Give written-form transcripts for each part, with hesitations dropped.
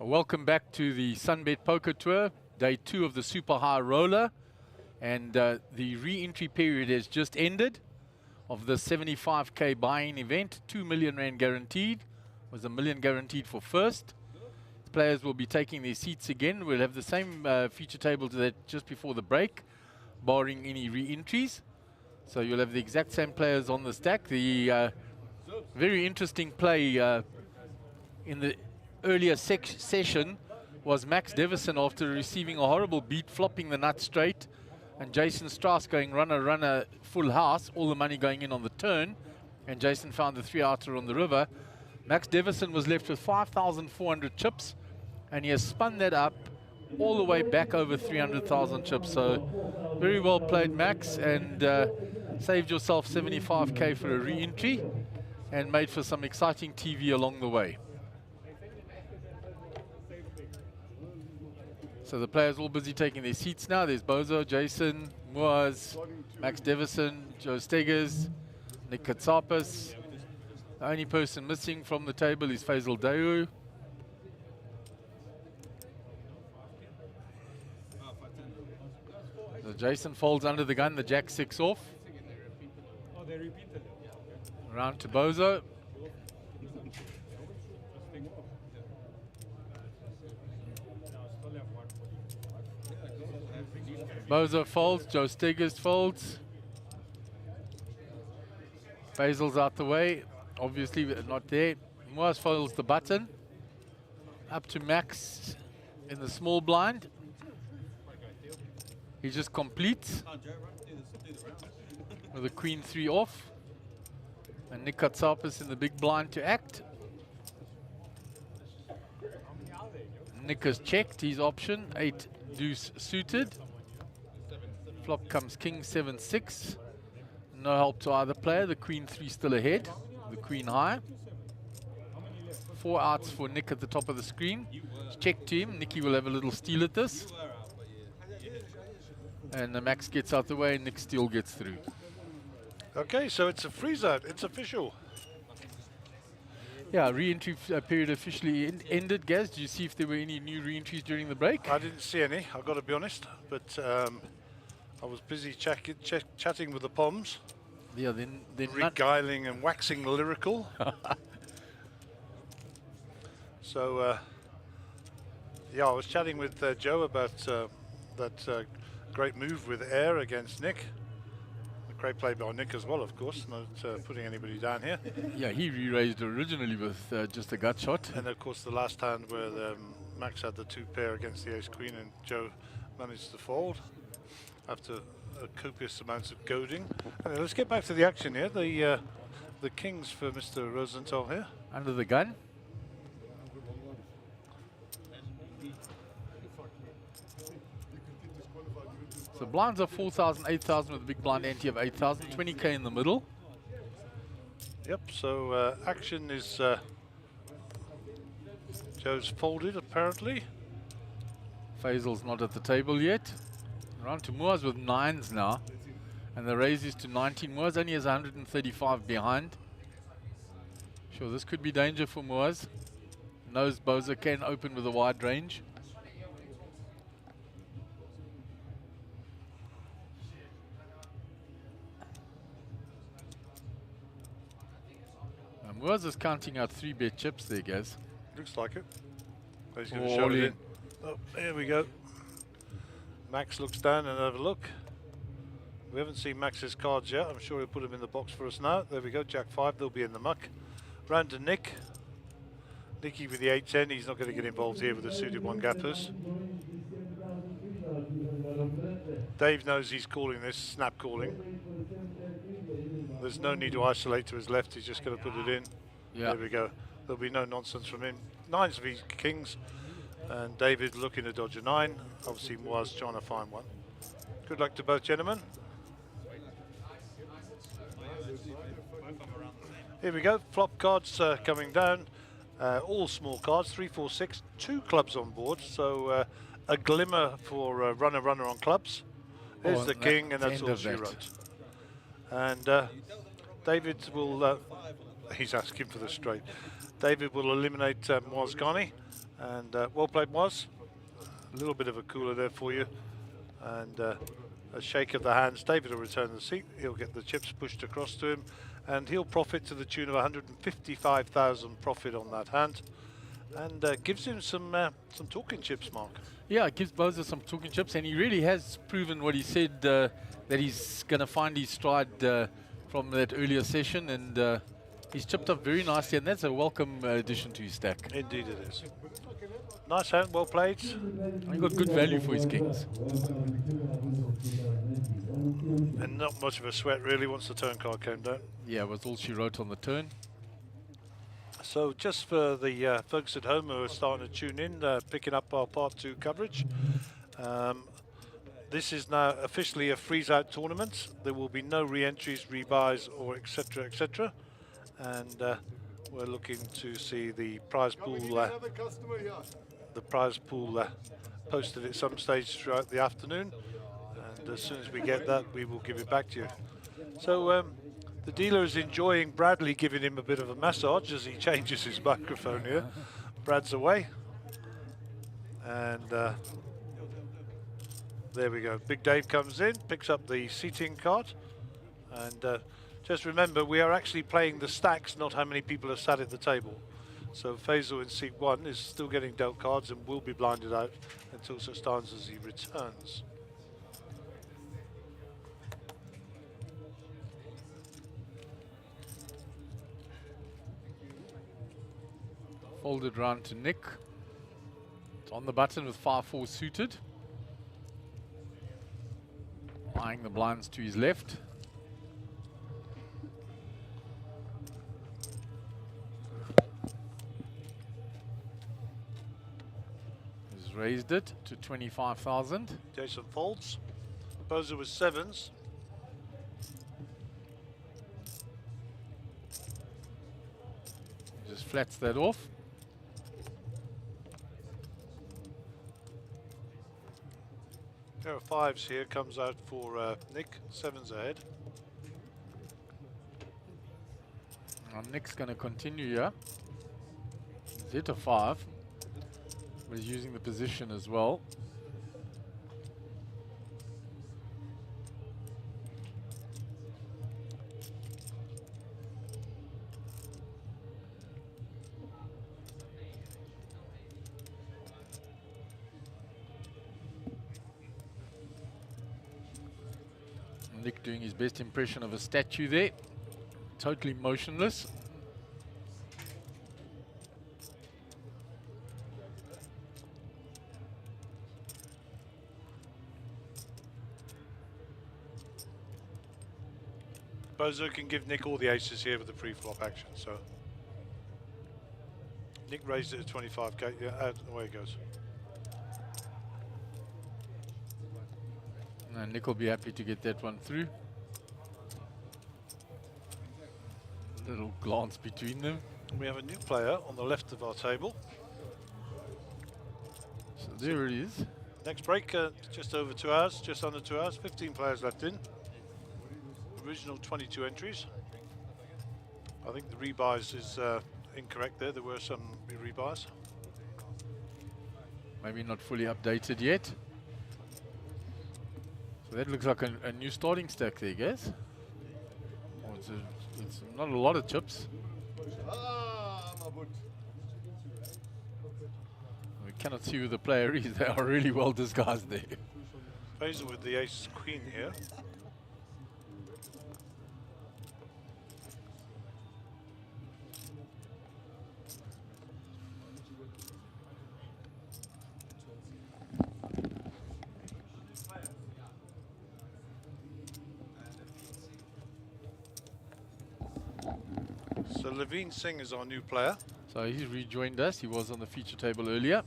Welcome back to the Sunbet Poker Tour, day 2 of the Super High Roller. And the re-entry period has just ended of the 75k buy-in event. 2 million rand guaranteed, was $1 million guaranteed for first. The players will be taking their seats again. We'll have the same feature table to that just before the break, barring any re-entries. So you'll have the exact same players on the stack. The very interesting play in the earlier session was Max Devison after receiving a horrible beat, flopping the nut straight, and Jason Strauss going runner, full house, all the money going in on the turn, and Jason found the 3-outer on the river. Max Devison was left with 5,400 chips, and he has spun that up all the way back over 300,000 chips. So very well played, Max, and saved yourself 75k for a re-entry and made for some exciting TV along the way. So the players all busy taking their seats now. There's Bozo, Jason, Moaz, Max Devison, Joe Steggers, Nick Katsapis. The only person missing from the table is Faisal Dayu. So Jason folds under the gun, the Jack-6 off. Round to Bozo. Bozo folds, Joe Steggers folds. Faisal's out the way, obviously not there. Moaz folds the button. Up to Max in the small blind. He just completes with a queen 3 off. And Nick Katsapis in the big blind to act. Nick has checked his option, 8 deuce suited. Flop comes king 7-6. No help to either player. The queen 3 still ahead. The queen high. 4 outs for Nick at the top of the screen. Check to him. Nicky will have a little steal at this. And the Max gets out the way and Nick still gets through. Okay, so it's a freeze out. It's official. Yeah, re-entry period officially ended. Gaz, did you see if there were any new re-entries during the break? I didn't see any, I've got to be honest. But I was busy chatting with the Poms. Yeah, then regaling and waxing lyrical. So, yeah, I was chatting with Joe about that great move with air against Nick. A great play by Nick as well, of course, not putting anybody down here. Yeah, he re-raised originally with just a gut shot. And of course the last hand where Max had the 2 pair against the ace-queen and Joe managed to fold after copious amounts of goading. Anyway, let's get back to the action here. The kings for Mr. Rosenthal here. Under the gun. So blinds are 4,000, 8,000 with a big blind ante of 8,000, 20k in the middle. Yep, so action is Joe's folded apparently. Faisal's not at the table yet. Round to Moaz with 9s now. And the raise is to 19. Moaz only has 135 behind. Sure, this could be danger for Moaz. Knows Bozo can open with a wide range. Moaz is counting out 3-bet chips there, guys. Looks like it. He's going to show it in. Oh, here we go. Max looks down and have a look. We haven't seen Max's cards yet. I'm sure he'll put them in the box for us now. There we go, Jack 5. They'll be in the muck. Round to Nick. Nicky with the 8-10. He's not going to get involved here with the suited 1 gappers. Dave knows he's calling this, snap calling. There's no need to isolate to his left. He's just going to put it in. Yeah. There we go. There'll be no nonsense from him. 9s v kings. And David looking to dodge a 9. Obviously was trying to find one. Good luck to both gentlemen. Here we go. Flop cards coming down. All small cards. 3, 4, 6. 2 clubs on board. So a glimmer for runner on clubs. Here's the king, and that's all she wrote. And David will, he's asking for the straight. David will eliminate Moaz Ghani And well played, Moz. A little bit of a cooler there for you. And a shake of the hands. David will return the seat. He'll get the chips pushed across to him. And he'll profit to the tune of 155,000 profit on that hand. And gives him some talking chips, Mark. Yeah, it gives Boza some talking chips, and he really has proven what he said, that he's going to find his stride from that earlier session, and he's chipped up very nicely, and that's a welcome addition to his stack. Indeed it is. Nice hand, well played. And he got good value for his kings. And not much of a sweat really once the turn card came down. Yeah, it was all she wrote on the turn. So just for the folks at home who are starting to tune in, picking up our part 2 coverage, this is now officially a freeze-out tournament. There will be no re-entries, rebuys, or etc., etc. And we're looking to see the prize pool. Posted at some stage throughout the afternoon, and as soon as we get that, we will give it back to you. So. The dealer is enjoying Bradley giving him a bit of a massage as he changes his microphone here. Brad's away. And there we go. Big Dave comes in, picks up the seating card. And just remember, we are actually playing the stacks, not how many people are sat at the table. So Faisal in seat 1 is still getting dealt cards and will be blinded out until such times as he returns. Folded round to Nick. It's on the button with 5-4 suited. Eyeing the blinds to his left. He's raised it to 25,000. Jason folds. Boza with 7s. Just flats that off. Pair of 5s here comes out for Nick. 7s ahead. Now Nick's going to continue here. He's hit a 5, but he's using the position as well. Nick doing his best impression of a statue there, totally motionless. Bozo can give Nick all the aces here with the pre-flop action, so Nick raised it to 25k, yeah, away it goes. And Nick will be happy to get that one through. Little glance between them. We have a new player on the left of our table. So there it is. Next break, just over 2 hours, just under 2 hours, 15 players left in. Original 22 entries. I think the rebuys is incorrect there. There were some rebuys. Maybe not fully updated yet. So that looks like a new starting stack there, guys. Oh, it's not a lot of chips. We cannot see who the player is. They are really well disguised there. Faisal with the ace queen here. So Levine Singh is our new player. So he's rejoined us. He was on the feature table earlier.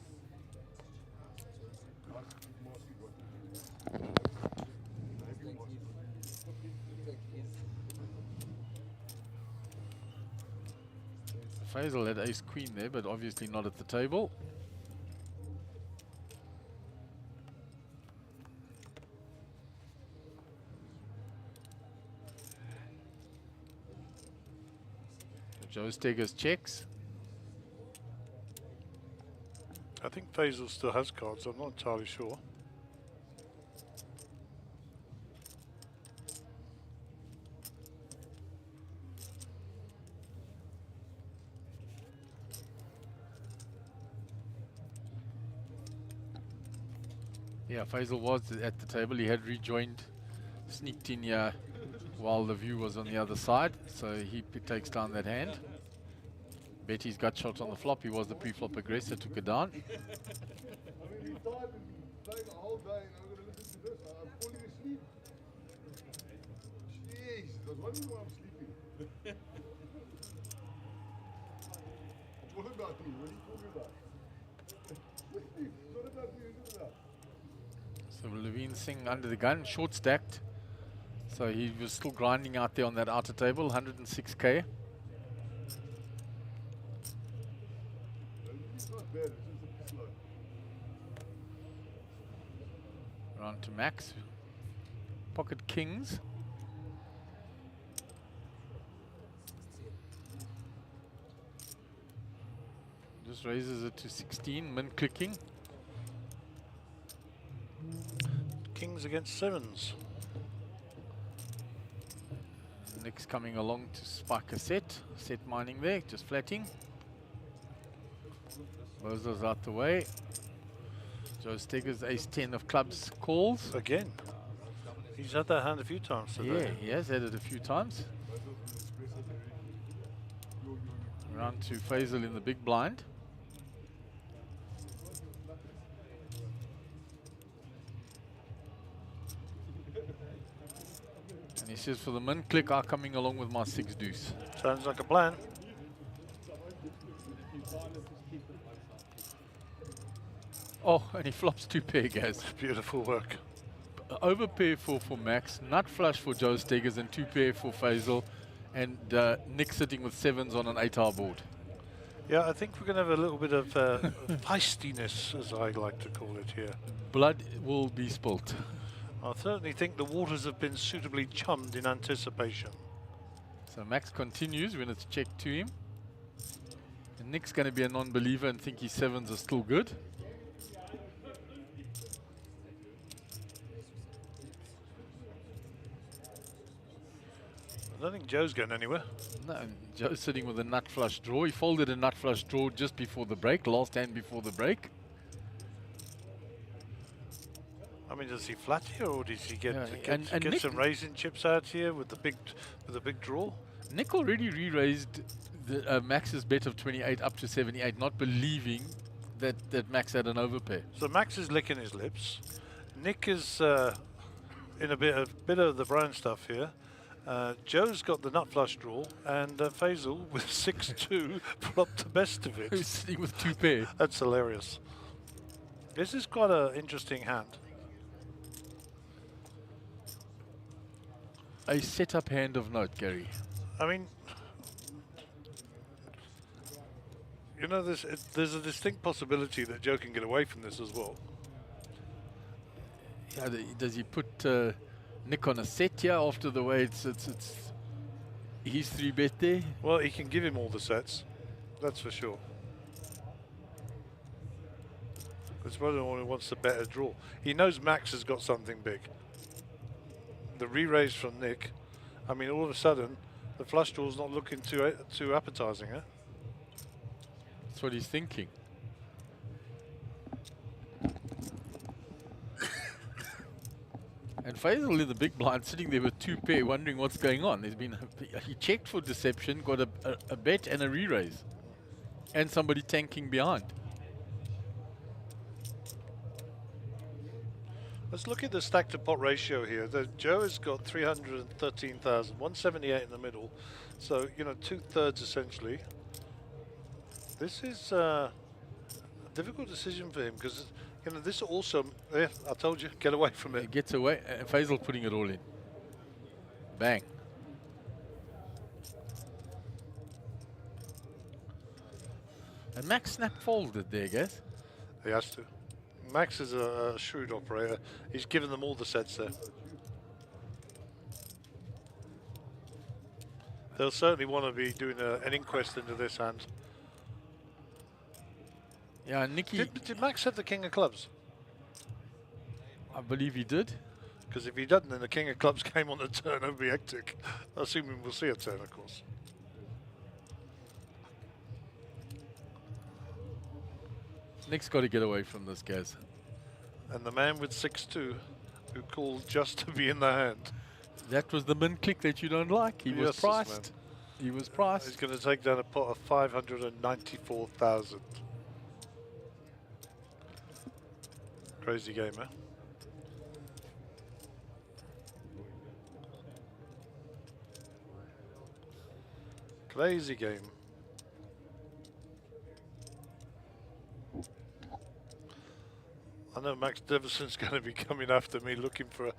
Faisal had ace queen there, but obviously not at the table. Joe Steggers checks. think Faisal still has cards, I'm not entirely sure. Yeah, Faisal was at the table. He had rejoined, sneaked in here while the view was on the other side. So he takes down that hand. Betty's got shot on the flop. He was the pre-flop aggressor, took it down. I mean, we thought we've been playing the whole day and I'm going to listen to this. I'm falling asleep. Jeez, there's one reason why I'm sleeping. What about me? What are you talking about? What about me? Who's about? So Levine Singh under the gun, short stacked. So he was still grinding out there on that outer table, 106k. It's not bad, it's just a bit slow. Round to Max. Pocket kings. Just raises it to 16, min clicking. Kings against sevens. Nick's coming along to spike a set mining there, just flatting. Bozos out the way. Joe Stegger's ace-10 of clubs calls. Again. He's had that hand a few times today. Yeah, he has had it a few times. Round to Faisal in the big blind. And he says, for the min click, I'm coming along with my 6 deuce. Sounds like a plan. Oh, and he flops 2 pair, guys. Beautiful work. Over pair for Max, nut flush for Joe Steggers, and 2 pair for Faisal, and Nick sitting with 7s on an 8-hour board. Yeah, I think we're going to have a little bit of feistiness, as I like to call it here. Blood will be spilt. I certainly think the waters have been suitably chummed in anticipation. So Max continues when it's checked to him. And Nick's going to be a non-believer and think his 7s are still good. I don't think Joe's going anywhere. No, Joe's sitting with a nut flush draw. He folded a nut flush draw just before the break, last hand before the break. I mean, does he flat here, or does he get, Yeah, get Nick, some raising chips out here with the big draw? Nick already re-raised Max's bet of 28 up to 78, not believing that Max had an overpair. So Max is licking his lips. Nick is in a bit of the brown stuff here. Joe's got the nut flush draw, and Faisal with 6-2 flopped the best of it. Who's sitting with 2 pair. That's hilarious. This is quite an interesting hand. A setup hand of note, Gary. I mean, you know, there's a distinct possibility that Joe can get away from this as well. Yeah, does he put Nick on a set here after the way it's his 3-bet there? Well, he can give him all the sets, that's for sure. It's whether or not he wants to bet a draw. He knows Max has got something big. The re-raise from Nick, I mean, all of a sudden, the flush draw's not looking too appetizing, eh? That's what he's thinking. And Faisal in the big blind, sitting there with 2 pair, wondering what's going on. He checked for deception, got a bet and a re-raise, and somebody tanking behind. Let's look at the stack to pot ratio here. Joe has got 313,000, 178 in the middle. So, you know, 2/3 essentially. This is a difficult decision for him because, you know, this also, yeah, I told you, get away from it. He gets away, and Faisal putting it all in. Bang. And Max snap folded there, guys. He has to. Max is a shrewd operator. He's given them all the sets there. They'll certainly want to be doing an inquest into this hand. Yeah, Nicky, Did Max have the king of clubs? I believe he did. Because if he doesn't, then the king of clubs came on the turn, it would be hectic. Assuming we'll see a turn, of course. Nick's got to get away from this, guys. And the man with 6-2, who called just to be in the hand. That was the min click that you don't like. He was Yes, priced. He was priced. He's going to take down a pot of 594,000. Crazy game, huh? Crazy game. I know Max Devison's going to be coming after me looking for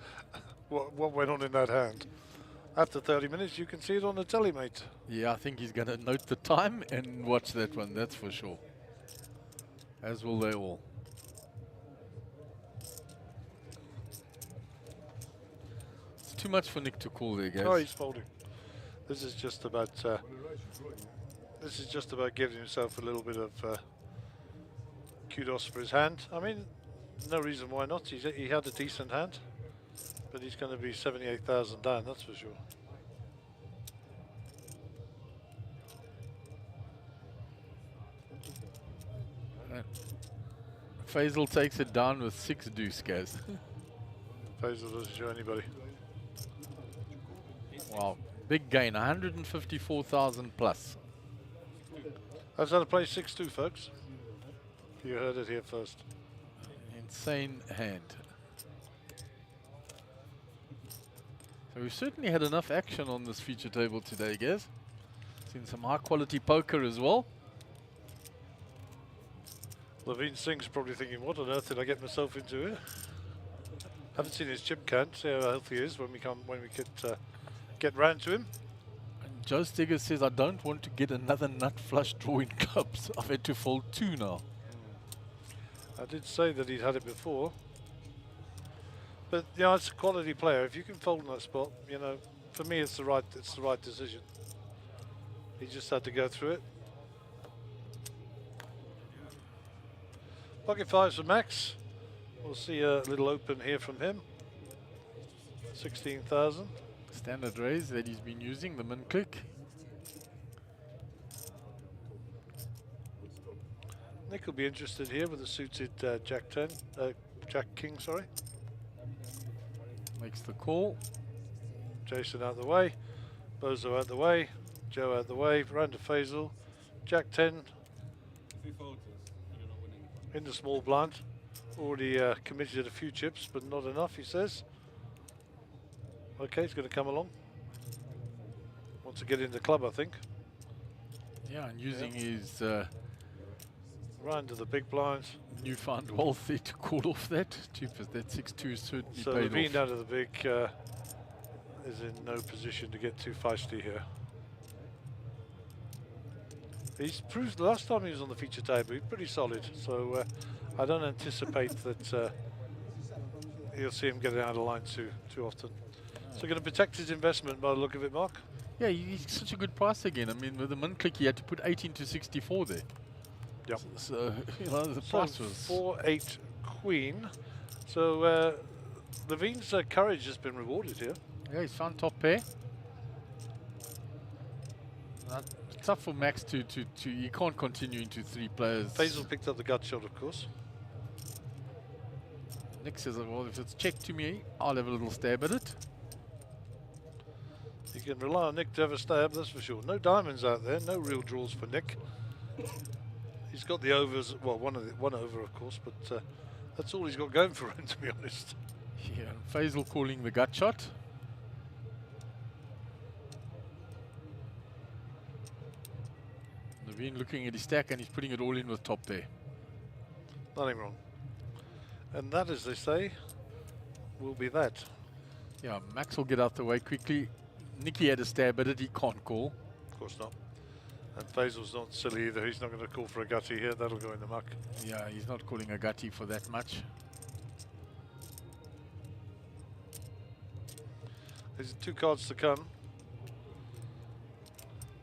what went on in that hand. After 30 minutes, you can see it on the telly, mate. Yeah, I think he's going to note the time and watch that one, that's for sure. As will they all. It's too much for Nick to call there, guys. Oh, he's folding. This is just about giving himself a little bit of kudos for his hand. I mean, no reason why not. He had a decent hand, but he's going to be 78,000 down, that's for sure. Faisal takes it down with 6 deuce, guys. Faisal doesn't show anybody. Wow, big gain, 154,000 plus. That's how to play 6-2, folks. You heard it here first. Insane hand. So we've certainly had enough action on this feature table today, guys. Seen some high quality poker as well. Levine Singh's probably thinking, what on earth did I get myself into here? Haven't seen his chip count, see how healthy he is when we get round to him. And Joe Stegger says, I don't want to get another nut flush draw in clubs. I've had to fold 2 now. I did say that he'd had it before. But yeah, it's a quality player. If you can fold in that spot, you know, for me it's the right decision. He just had to go through it. Pocket 5s for Max. We'll see a little open here from him. 16,000. Standard raise that he's been using, the min click. Nick will be interested here with a suited Jack King, sorry. Makes the call. Jason out the way, Bozo out the way, Joe out the way, round to Faisal, Jack 10 in the small blind. Already committed a few chips, but not enough, he says. Okay, he's going to come along. Wants to get in the club, I think. Yeah, and using his Round to the big blinds. newfound wealth there to call off that. Cheapest, that 6-2 certainly So paid Levine off. down to the big is in no position to get too feisty here. He's proved the last time he was on the feature table, he's pretty solid. So I don't anticipate that you'll see him getting out of line too often. So going to protect his investment by the look of it, Mark. Yeah, he's such a good price again. I mean, with the min click, he had to put 18 to 64 there. Yep. So, you know, the price was 4-8 queen. So Levine's courage has been rewarded here. Yeah, he's found top pair. Tough for Max to he can't continue into 3 players. Faisal picked up the gut shot, of course. Nick says, well, if it's checked to me, I'll have a little stab at it. You can rely on Nick to have a stab, that's for sure. No diamonds out there, no real draws for Nick. He's got the overs, well, one over, of course, but that's all he's got going for him, to be honest. Yeah, Faisal calling the gut shot. Levine looking at his stack and he's putting it all in with top pair. Nothing wrong. And that, as they say, will be that. Yeah, Max will get out the way quickly. Nicky had a stab at it, he can't call. Of course not. And Faisal's not silly either, he's not going to call for a gutty here, that'll go in the muck. Yeah, he's not calling a gutty for that much. There's 2 cards to come.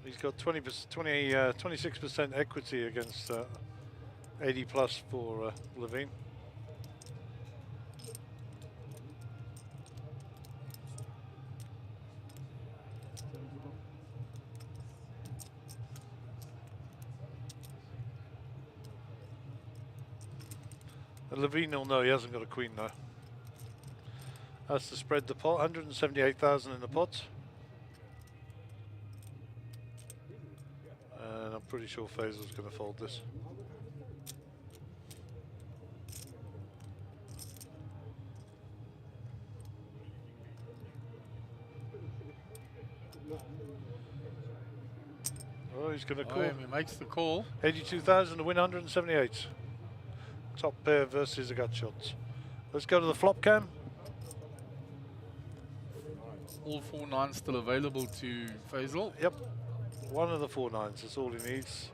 He's got 26% equity against 80 plus for Levine. And Levine will know he hasn't got a queen now. That's to spread the pot. 178,000 in the pot. And I'm pretty sure Faisal's going to fold this. Oh, he's going to call. He makes the call. 82,000 to win 178. Top pair versus a gut shots. Let's go to the flop cam. All 4 nines still available to Faisal. Yep. One of the 4 nines. That's all he needs.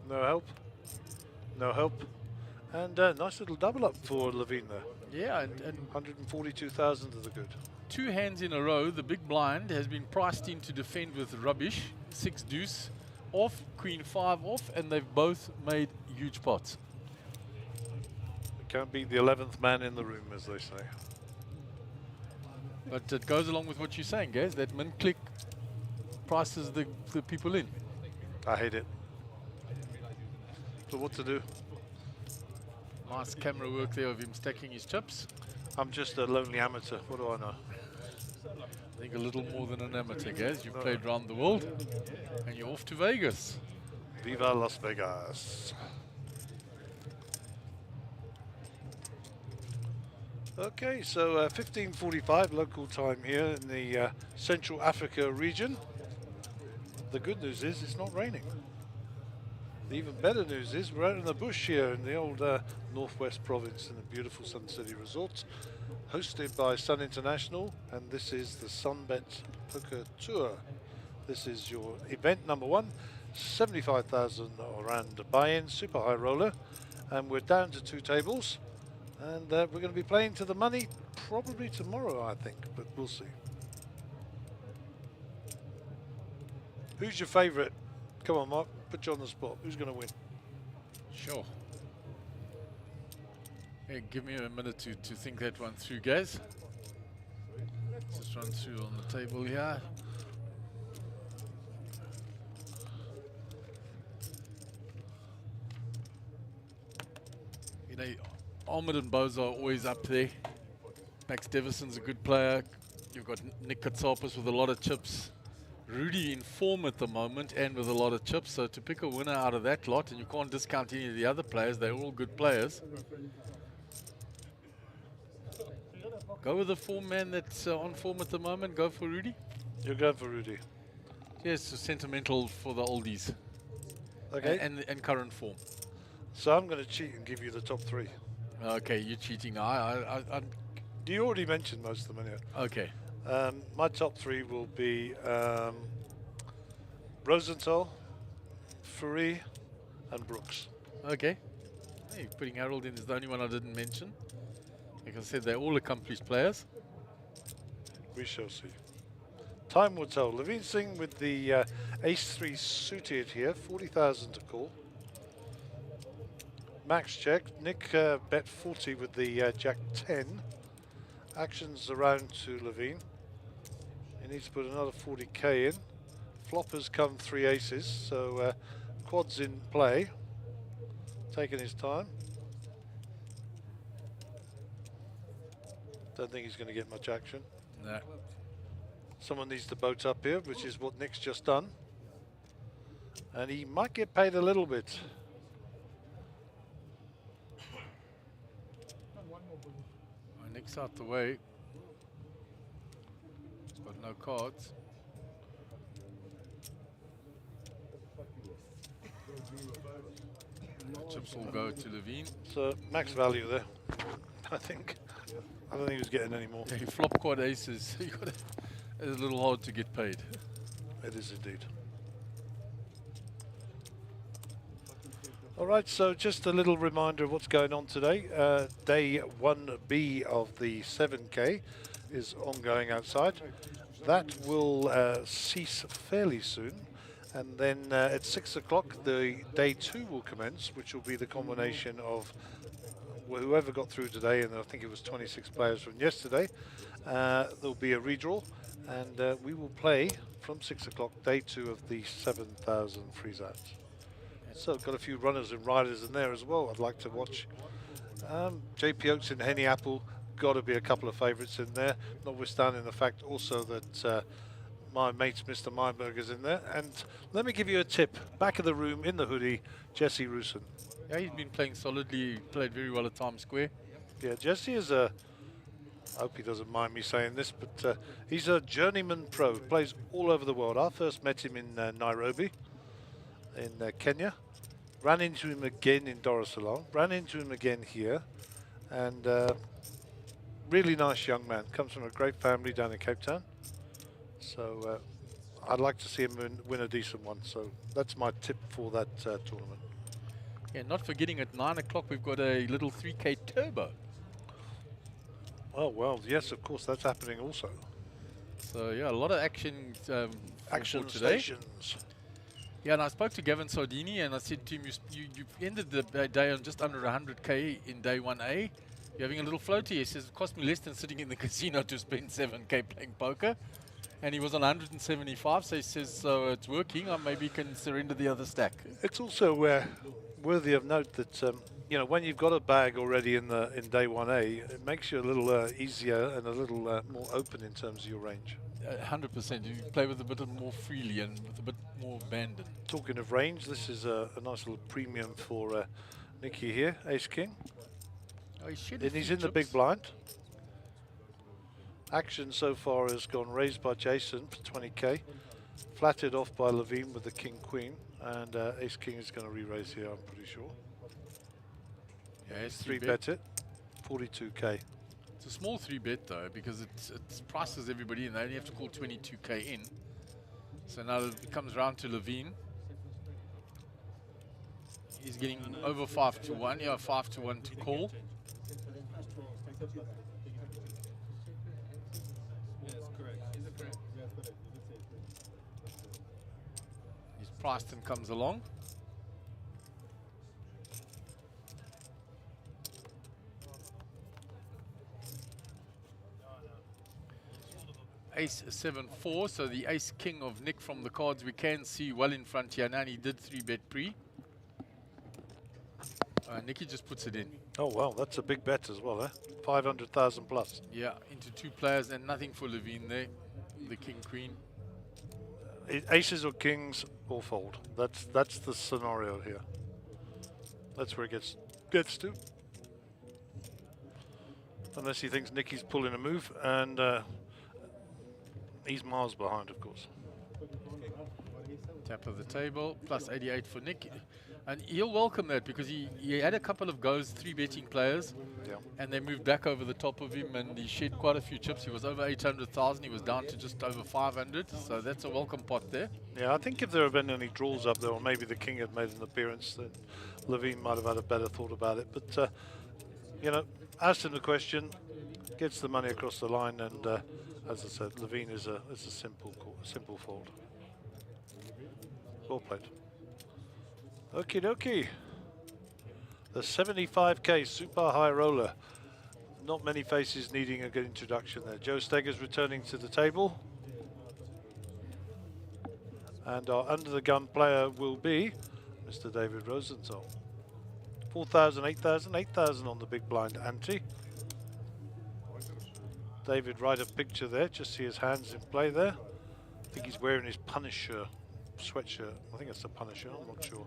No help. No help. And nice little double up for Levine there. Yeah, and 142,000 to the good. 2 hands in a row. The big blind has been priced in to defend with rubbish. 6 deuce off, queen 5 off, and they've both made huge pots. Can't beat the 11th man in the room, as they say. But it goes along with what you're saying, guys. That min click prices the people in. I hate it. So what to do? Nice camera work there of him stacking his chips. I'm just a lonely amateur. What do I know? I think a little more than an amateur, guys. You've played around the world, and you're off to Vegas. Viva Las Vegas. Okay, so 15:45 local time here in the Central Africa region. The good news is it's not raining. The even better news is we're out in the bush here in the old Northwest Province in the beautiful Sun City Resort, hosted by Sun International, and this is the Sunbet Poker Tour. This is your event number 1, 75,000 rand buy-in, super high roller, and we're down to 2 tables, and we're going to be playing to the money probably tomorrow, I think, but we'll see. Who's your favourite? Come on, Mark, put you on the spot. Who's going to win? Sure. Hey, give me a minute to think that one through, guys. Just run through on the table here. You know, Ahmed and Boza are always up there. Max Devison's a good player. You've got Nick Katsopis with a lot of chips. Rudy in form at the moment and with a lot of chips. So to pick a winner out of that lot, and you can't discount any of the other players, they're all good players. Go with the form man that's on form at the moment. Go for Rudy. You're going for Rudy. Yes, so sentimental for the oldies. Okay. And current form. So I'm going to cheat and give you the top 3. Okay, you're cheating. You already mentioned most of them anyway. Okay. My top 3 will be Rosenthal, Fourie, and Brooks. Okay. Hey, putting Harold in is the only one I didn't mention. Like I said, they're all accomplished players. We shall see. Time will tell. Levine Singh with the ace-3 suited here, 40,000 to call. Max check. Nick bet 40 with the Jack-10. Actions around to Levine. He needs to put another 40k in. Floppers come 3 aces, so quads in play. Taking his time. Don't think he's going to get much action. No. Someone needs to boat up here, which is what Nick's just done. And he might get paid a little bit. Nick's out the way. He's got no cards. Chips will go to Levine. So max value there, I think. I don't think he was getting any more. Yeah, he flop quad aces. It's a little hard to get paid. It is indeed. All right, so just a little reminder of what's going on today. Day 1B of the 7K is ongoing outside. That will cease fairly soon. And then at 6 o'clock, the day 2 will commence, which will be the combination of whoever got through today, and I think it was 26 players from yesterday. There'll be a redraw, and we will play from 6 o'clock, day 2 of the 7,000 freeze-outs. So got a few runners and riders in there as well I'd like to watch. JP Oates and Henny Apple, got to be a couple of favourites in there, notwithstanding the fact also that my mate Mr. Meinberger's in there. And let me give you a tip. Back of the room in the hoodie, Jesse Rusin. Yeah, he's been playing solidly, played very well at Times Square. Yeah, Jesse is a, I hope he doesn't mind me saying this, but he's a journeyman pro, plays all over the world. I first met him in Nairobi, in Kenya. Ran into him again in Dar es Salaam, ran into him again here, and really nice young man. Comes from a great family down in Cape Town. So I'd like to see him win a decent one. So that's my tip for that tournament. Yeah, not forgetting at 9 o'clock we've got a little 3K turbo. Oh, well, yes, of course, that's happening also. So yeah, a lot of action Action for today. stations. Yeah, and I spoke to Gavin Sardini and I said to him, you've ended the day on just under 100K in day 1A. You're having a little floaty. He says, it cost me less than sitting in the casino to spend 7K playing poker. And he was on 175, so he says, so it's working, I maybe can surrender the other stack. It's also worthy of note that you know, when you've got a bag already in day 1A, it makes you a little easier and a little more open in terms of your range. 100%. You play with a bit more freely and with a bit more abandon. Talking of range, this is a nice little premium for Nicky here, Ace King. Oh, And he's in the big blind. Action so far has gone raised by Jason for 20K, flatted off by Levine with the King Queen, and Ace King is going to re-raise here, I'm pretty sure. Yeah, it's 3-bet it, 42K. It's a small 3-bet though, because it prices everybody and they only have to call 22K in. So now it comes round to Levine. He's getting over 5 to 1, yeah, 5 to 1 to call. He's priced and comes along. Ace 7-4, so the ace king of Nick from the cards we can see well in front here now, and he did 3-bet pre. Nicky just puts it in. Oh well, that's a big bet as well, 500,000 plus. Yeah, into 2 players and nothing for Levine there. The king queen. Aces or kings or fold. That's the scenario here. That's where it gets to. Unless he thinks Nicky's pulling a move, and he's miles behind, of course. Tap of the table, plus 88 for Nick. And he'll welcome that because he had a couple of goes, 3-betting players, Yeah. and they moved back over the top of him, and he shed quite a few chips. He was over 800,000, he was down to just over 500, so that's a welcome pot there. Yeah, I think if there had been any draws up there, or maybe the king had made an appearance, then Levine might have had a better thought about it. But, you know, asked him the question, gets the money across the line, and as I said, Levine is a simple fold. Well played. Okie dokie. The 75K super high roller. Not many faces needing a good introduction there. Joe Stegger's returning to the table. And our under the gun player will be Mr. David Rosenthal. 4,000, 8,000, 8,000 on the big blind ante. David, write a picture there, just see his hands in play there. I think he's wearing his Punisher sweatshirt. I think it's the Punisher, I'm not sure.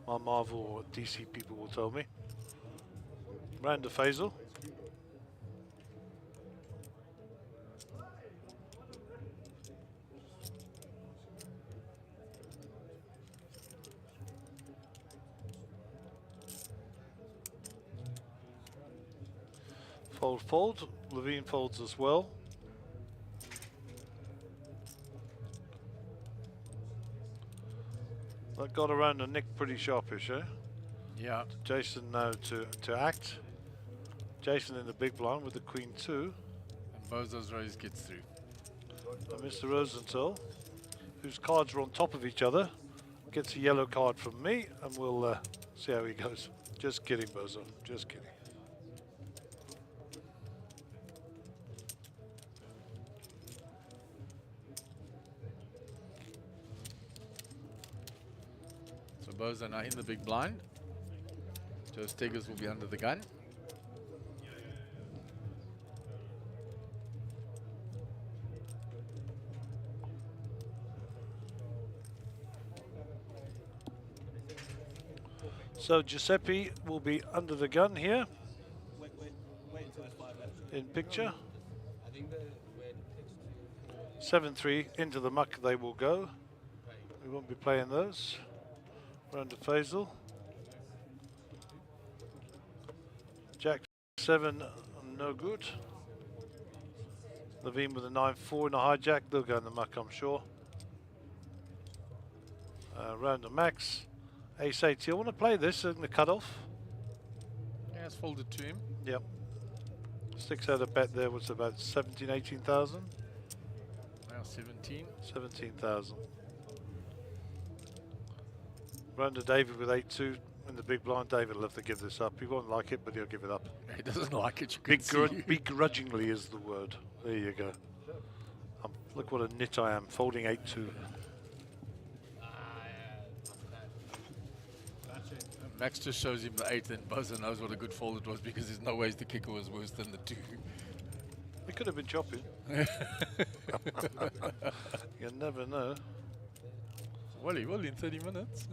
My Marvel or DC people will tell me. Randa Faisal. Fold, fold. Levine folds as well. That got around the Nick pretty sharpish, eh? Yeah. Jason now to act. Jason in the big blind with the Queen 2. And Bozo's raise gets through. And Mr. Rosenthal, whose cards are on top of each other, gets a yellow card from me, and we'll see how he goes. Just kidding, Bozo. Just kidding. So Bozo now in the big blind. Joe Steggers will be under the gun. So Giuseppe will be under the gun here. In picture. 7-3 into the muck they will go. We won't be playing those. Round to Faisal. Jack 7, no good. Levine with a 9-4 in a hijack. They'll go in the muck, I'm sure. Round to Max. Ace 8. I want to play this in the cutoff. Yeah, it's folded to him. Yep. 6 out of bet there was about 17, 18,000. Now 17. 17,000. Round to David with 8-2 in the big blind. David will have to give this up. He won't like it, but he'll give it up. He doesn't like it, you can see. Begrudgingly is the word. There you go. Look what a nit I am, folding 8-2. Max just shows him the 8, and Bozo knows what a good fold it was because there's no ways the kicker was worse than the 2. It could have been chopping. You never know. Well, he will in 30 minutes.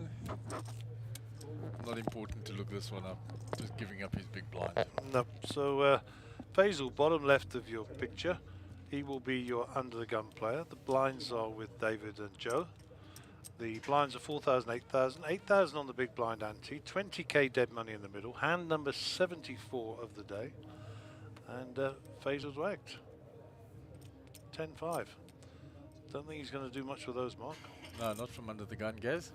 Not important to look this one up. Just giving up his big blind. No. So Faisal, bottom left of your picture. He will be your under the gun player. The blinds are with David and Joe. The blinds are 4,000, 8,000. 8,000 on the big blind ante. 20k dead money in the middle. Hand number 74 of the day. And Faisal's whacked. 10-5. Don't think he's going to do much with those, Mark. No, not from under the gun, Gaz.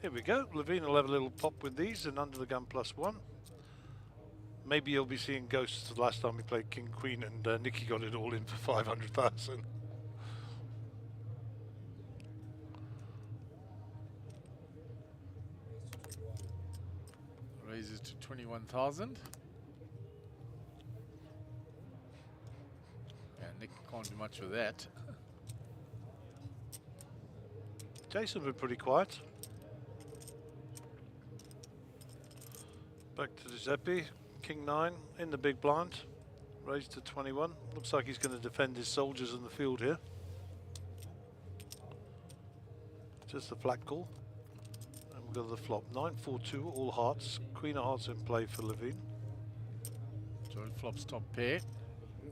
Here we go. Levine will have a little pop with these and under the gun +1. Maybe you'll be seeing ghosts the last time we played King Queen and Nicky got it all in for 500,000. Raises to 21,000. Yeah, Nick can't do much with that. Jason's been pretty quiet. Back to Giuseppe. King 9 in the big blind. Raised to 21. Looks like he's going to defend his soldiers in the field here. Just a flat call. And we'll go to the flop. 9-4-2, all hearts. Queen of hearts in play for Levine. Joe flops top pair.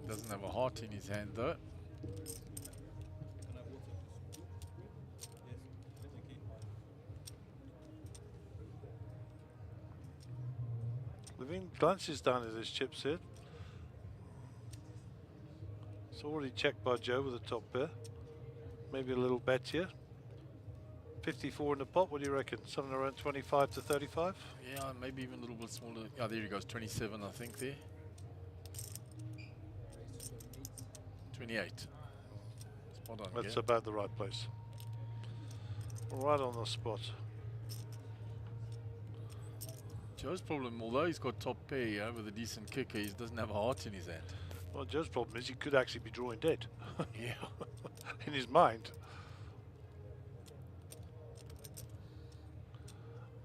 Doesn't have a heart in his hand though. Levine glances down at his chips here. It's already checked by Joe with the top pair. Maybe a little bet here. 54 in the pot, what do you reckon? Something around 25 to 35? Yeah, maybe even a little bit smaller. Oh, there he goes, 27 I think there. 28. Spot on. That's about the right place. Right on the spot. Joe's problem, although he's got top pair with a decent kicker, he doesn't have a heart in his hand. Well, Joe's problem is he could actually be drawing dead. Yeah. In his mind.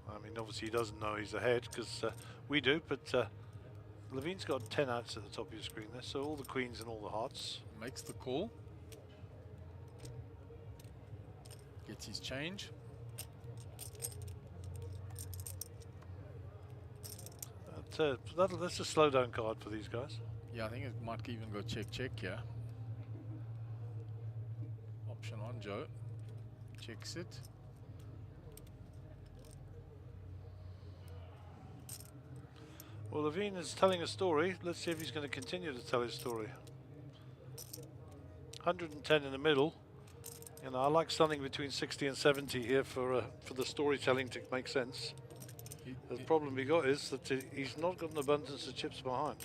I mean, obviously he doesn't know he's ahead because we do, but Levine's got 10 outs at the top of your screen there, so all the queens and all the hearts. Makes the call. Gets his change. That's a slow down card for these guys. Yeah, I think it might even go check, check, yeah. Option on Joe. Checks it. Well, Levine is telling a story. Let's see if he's going to continue to tell his story. 110 in the middle. You know, I like something between 60 and 70 here for the storytelling to make sense. The problem we got is that he's not got an abundance of chips behind.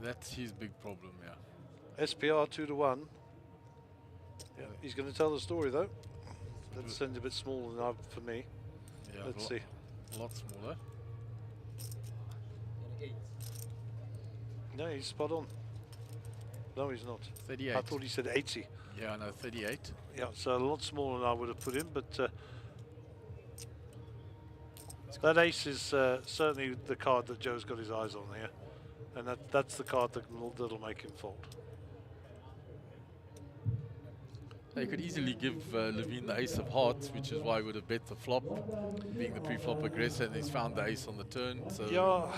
That's his big problem, yeah. SPR 2-1. Yeah, he's going to tell the story though. That sends a bit smaller than for me. Yeah, Let's see. A lot smaller. No, he's spot on. No, he's not. 38. I thought he said 80. Yeah, no, 38. Yeah, so a lot smaller than I would have put him, but that ace is certainly the card that Joe's got his eyes on here, and that's the card that'll make him fold. They could easily give Levine the ace of hearts, which is why he would have bet the flop, being the pre-flop aggressor, and he's found the ace on the turn. So Yeah,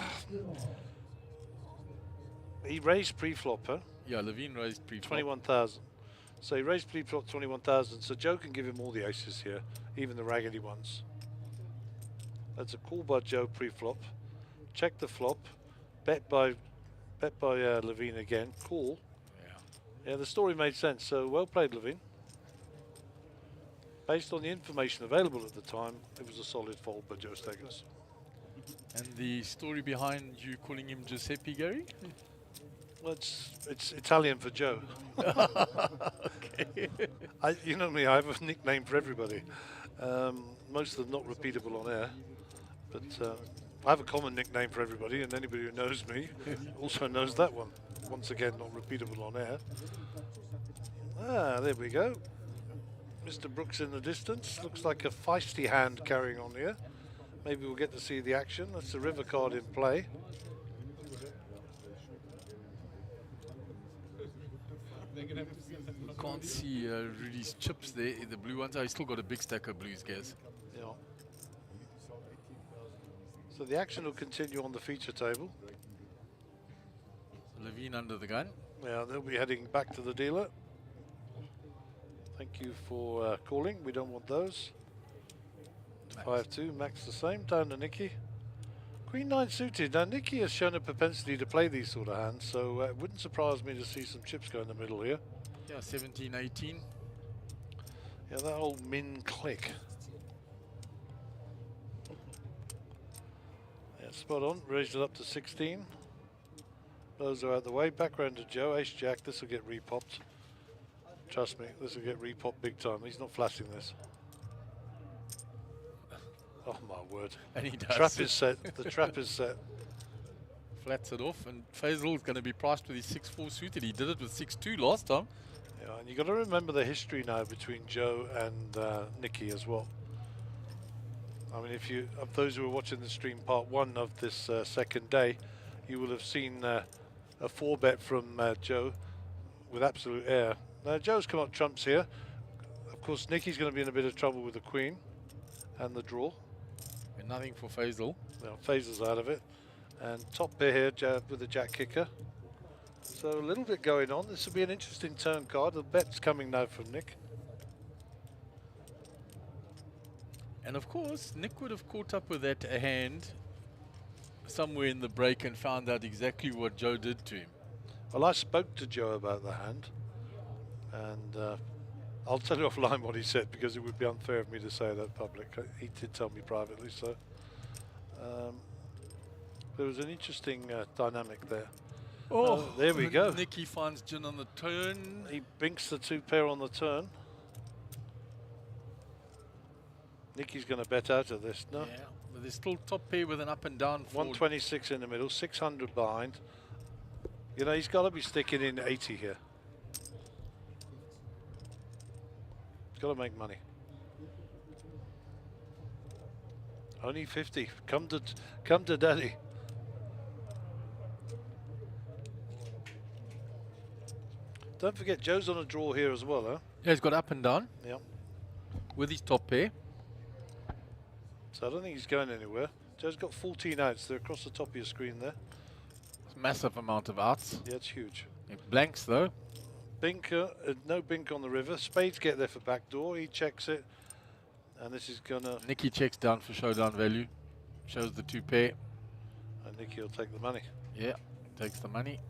he raised pre-flop, huh? yeah, Levine raised pre-flop. 21,000. So he raised pre-flop 21,000. So Joe can give him all the aces here, even the raggedy ones. That's a call by Joe pre-flop. Check the flop. Bet by Levine again. Call. Yeah, the story made sense. So well played, Levine. Based on the information available at the time, it was a solid fold by Joe Stegos. And the story behind you calling him Giuseppe, Gary? Well, it's Italian for Joe. Okay. You know me, I have a nickname for everybody. Most of them not repeatable on air, but I have a common nickname for everybody, and anybody who knows me also knows that one. Once again, not repeatable on air. Ah, there we go. Mr. Brooks in the distance. Looks like a feisty hand carrying on here. Maybe we'll get to see the action. That's the river card in play. You can't see Rudy's chips there, the blue ones. Oh, he's still got a big stack of blues, guys. Yeah. So the action will continue on the feature table. Levine under the gun. Yeah, they'll be heading back to the dealer. Thank you for calling. We don't want those. 5-2, Max the same. Down to Nicky. Queen 9 suited. Now Nicky has shown a propensity to play these sort of hands, so it wouldn't surprise me to see some chips go in the middle here. Yeah, 17, 18. Yeah, that old min click. Yeah, spot on. Raised it up to 16. Those are out the way. Background to Joe. Ace Jack. This will get repopped. Trust me, this will get repopped big time. He's not flashing this. Oh my word. And he does. Trap is set. The trap is set. Flats it off, and Faisal is going to be priced with his 6-4 suited. He did it with 6-2 last time. Yeah, and you've got to remember the history now between Joe and Nicky as well. I mean, if you, of those who are watching the stream part 1 of this second day, you will have seen a 4-bet from Joe with absolute air. Now Joe's come up trumps here. Of course, Nicky's going to be in a bit of trouble with the queen and the draw. And nothing for Faisal. Well, Fazel's out of it. And top pair here with the jack kicker. So a little bit going on. This will be an interesting turn card. The bet's coming now from Nick. And of course, Nick would have caught up with that hand somewhere in the break and found out exactly what Joe did to him. Well, I spoke to Joe about the hand. And I'll tell you offline what he said, because it would be unfair of me to say that in public. He did tell me privately, so there was an interesting dynamic there. Oh, there we go. Nicky finds gin on the turn. He binks the 2-pair on the turn. Nicky's going to bet out of this, no? Yeah, but there's still top pair with an up and down. 126 in the middle, 600 behind. You know, he's got to be sticking in 80 here. He's got to make money. Only 50. Come to daddy. Don't forget, Joe's on a draw here as well, huh? Yeah, he's got up and down. Yeah. With his top pair. So I don't think he's going anywhere. Joe's got 14 outs. They're across the top of your screen there. It's a massive amount of outs. Yeah, it's huge. It blanks though. Bink, no bink on the river. Spades get there for backdoor. He checks it. And this is gonna... Nicky checks down for showdown value. Shows the 2 pair. And Nicky will take the money. Yeah, takes the money.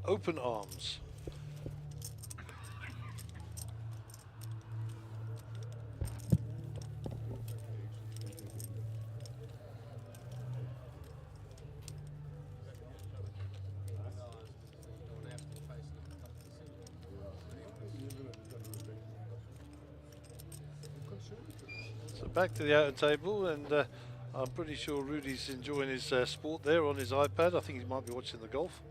Open arms. back to the outer table, and I'm pretty sure Rudy's enjoying his sport there on his iPad. I think he might be watching the golf.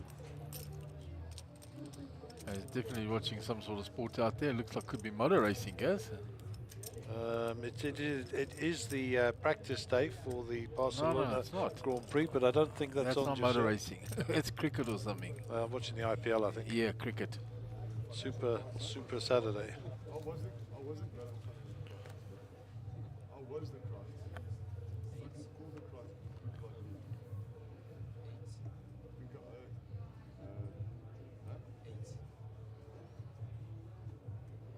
He's definitely watching some sort of sport out there. Looks like could be motor racing, guys. It is the practice day for the Barcelona it's not. Grand Prix, but I don't think that's on not just motor yet. racing. It's cricket or something. I'm watching the IPL, I think. Yeah, cricket. Super Saturday. How was the crowd? How was the crowd? What is called the crowd? I think I heard.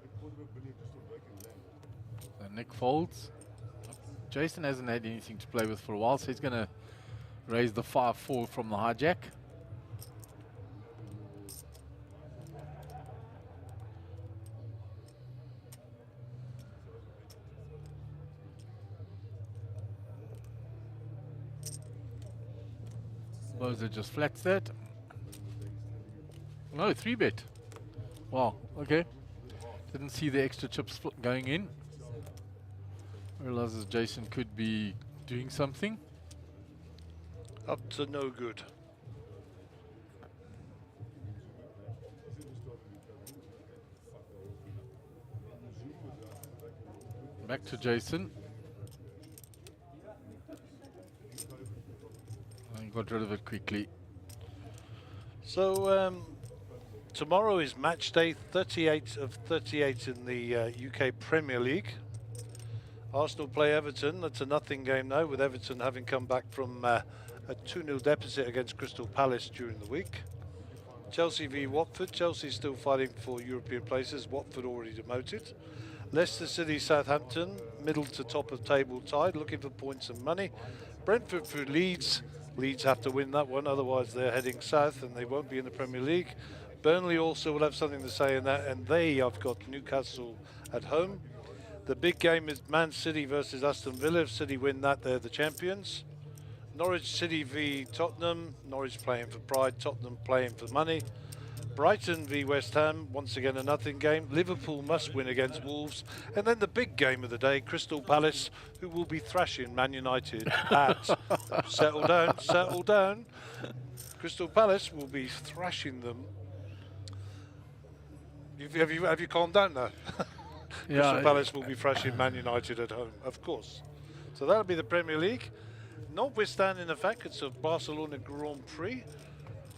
A quarter of a billion just on vacant land. So Nick folds. Jason hasn't had anything to play with for a while, so he's going to raise the 5-4 from the hijack. Boza just flats that. No, 3-bet. Wow, okay. Didn't see the extra chips going in. Realizes Jason could be doing something. Up to no good. Back to Jason. And got rid of it quickly. So tomorrow is match day 38 of 38 in the UK Premier League. Arsenal play Everton. That's a nothing game now, with Everton having come back from a 2-0 deficit against Crystal Palace during the week. Chelsea v Watford. Chelsea still fighting for European places. Watford already demoted. Leicester City Southampton, middle to top of table tied, looking for points and money. Brentford for Leeds. Leeds have to win that one, otherwise they're heading south and they won't be in the Premier League. Burnley also will have something to say in that, and they have got Newcastle at home. The big game is Man City versus Aston Villa. If City win that, they're the champions. Norwich City v Tottenham. Norwich playing for pride, Tottenham playing for money. Brighton v West Ham, once again a nothing game. Liverpool must win against Wolves. And then the big game of the day, Crystal Palace, who will be thrashing Man United at... Settle down, settle down. Crystal Palace will be thrashing them. Have you calmed down now? Crystal Palace will be thrashing Man United at home, of course. So that'll be the Premier League. Notwithstanding the fact it's a Barcelona Grand Prix,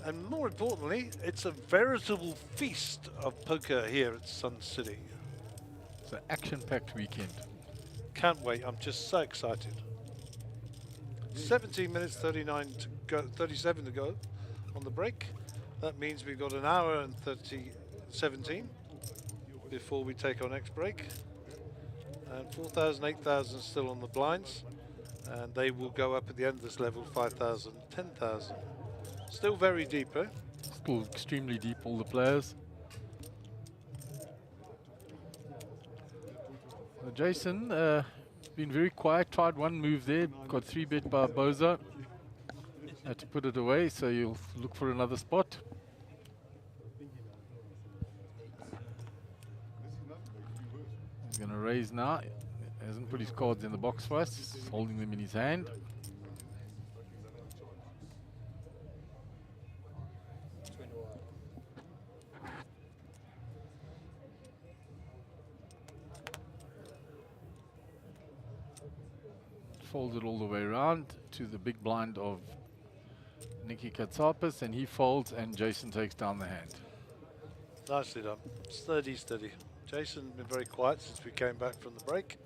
and more importantly, it's a veritable feast of poker here at Sun City. It's an action-packed weekend. Can't wait, I'm just so excited. 17 minutes 39 to go, 37 to go on the break. That means we've got an hour and 17 before we take our next break. And 4,000, 8,000 still on the blinds. And they will go up at the end of this level, 5,000, 10,000. Still very deep, eh? Still extremely deep, all the players. Jason, been very quiet, tried one move there, got 3-bet by Boza. Had to put it away, so you'll look for another spot. He's going to raise now. Hasn't put his cards in the box for us. He's holding them in his hand. Folds it all the way around to the big blind of Nicky Katsapis, and he folds, and Jason takes down the hand. Nicely done. Steady, steady. Jason's been very quiet since we came back from the break.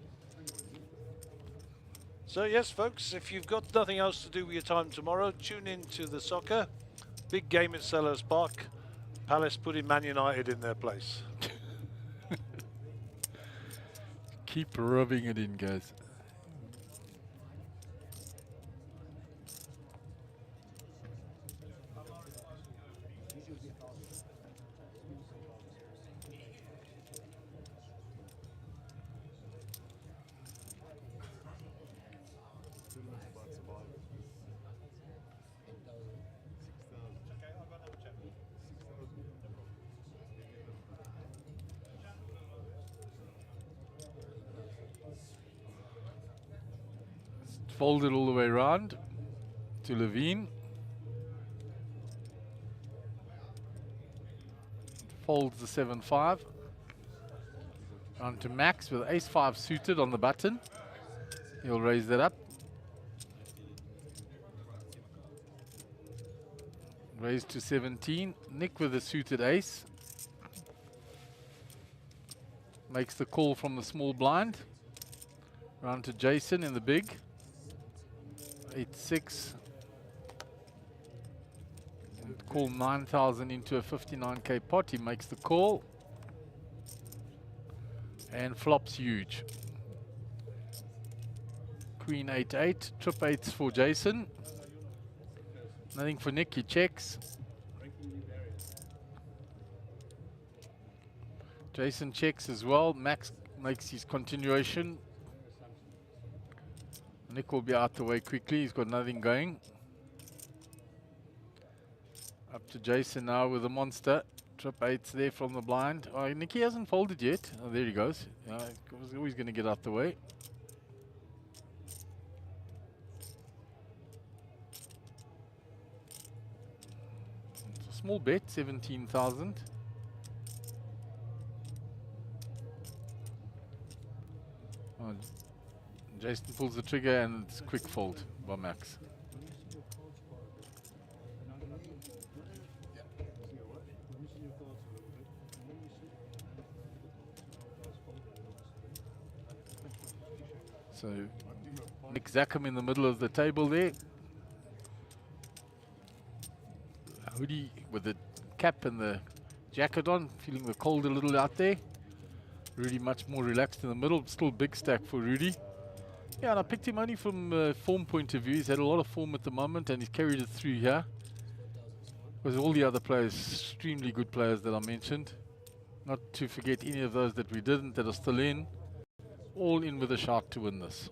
So yes, folks, if you've got nothing else to do with your time tomorrow, tune in to the soccer. Big game at Sellers Park. Palace putting Man United in their place. Keep rubbing it in, guys. folded all the way around to Levine. Folds the 7-5. On to Max with ace-5 suited on the button. He'll raise that up. Raise to 17. Nick with a suited ace. Makes the call from the small blind. Round to Jason in the big. 8-6. Call 9,000 into a 59k pot. He makes the call. And flops huge. Queen 8-8. Trip 8s for Jason. Nothing for Nick. He checks. Jason checks as well. Max makes his continuation. Nick will be out the way quickly. He's got nothing going. Up to Jason now with the monster. Trip 8's there from the blind. Oh, Nicky hasn't folded yet. Oh, there he goes. He was always going to get out the way. It's a small bet, 17,000. Oh, Jason pulls the trigger and it's quick fold by Max. So Nick Zackham in the middle of the table there. Hoodie with the cap and the jacket on, feeling the cold a little out there. Rudy much more relaxed in the middle, still big stack for Rudy. Yeah, and I picked him only from a form point of view. He's had a lot of form at the moment and he's carried it through here. Because all the other players, extremely good players that I mentioned. Not to forget any of those that we didn't, that are still in. All in with a shot to win this.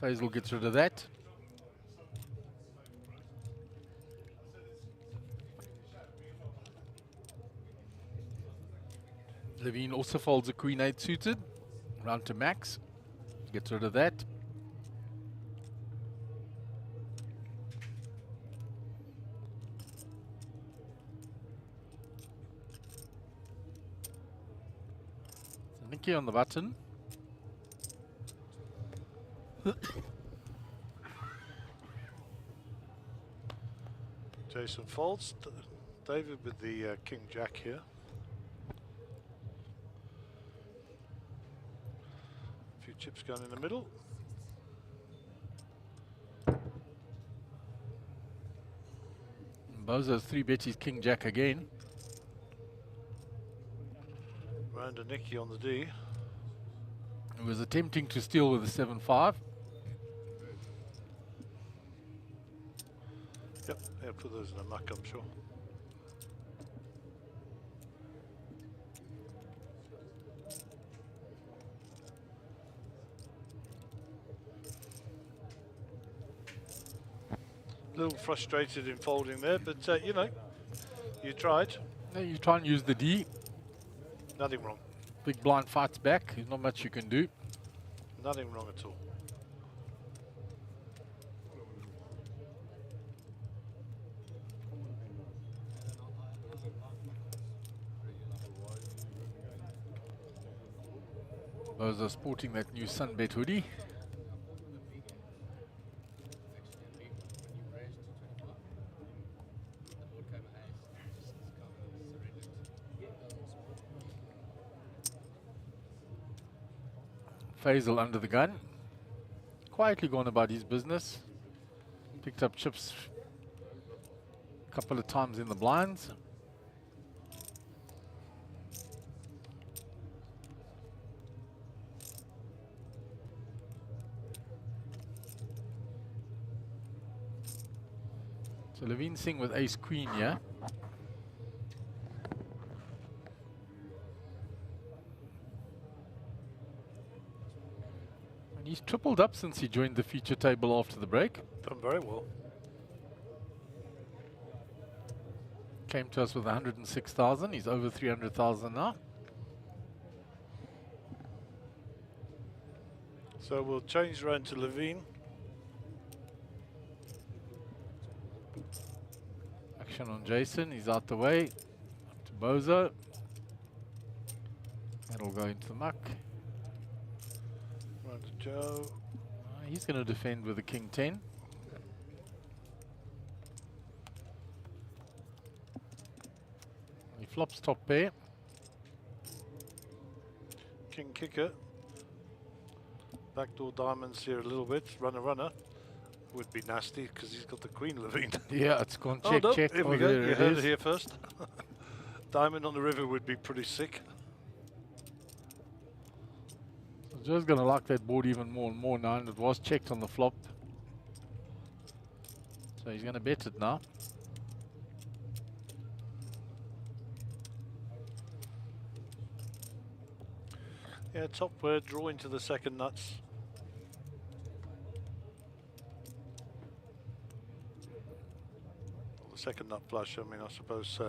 Faisal gets rid of that. Levine also folds a Queen 8 suited. Round to Max. Gets rid of that. So Nicky on the button. Jason folds. David with the King Jack here. A few chips going in the middle. Bozo's 3-bet his King Jack again. Round to Nicky on the D. He was attempting to steal with the 7-5. Yep, they'll put those in a muck, I'm sure. A little frustrated in folding there, but you know, you tried. Now you try and use the D. Nothing wrong. Big blind fights back. There's not much you can do. Nothing wrong at all. Those are sporting that new Sunbet hoodie. Faisal under the gun. Quietly gone about his business. Picked up chips a couple of times in the blinds. So Levine Singh with ace queen here. And he's tripled up since he joined the feature table after the break. Done very well. Came to us with 106,000. He's over 300,000 now. So we'll change round to Levine. Action on Jason. He's out the way. Up to Bozo. That'll go into the muck. Round to Joe. He's going to defend with the King 10. He flops top pair. King kicker. Backdoor diamonds here a little bit. Runner. Would be nasty because he's got the Queen Levine. Yeah, it's gone Oh, check, no, check. here we go. You heard it here first. Diamond on the river would be pretty sick. Joe's going to like that board even more and more now, and it was checked on the flop. So he's going to bet it now. Yeah, top pair, draw into the second nuts. Well, the second nut flush, I mean, I suppose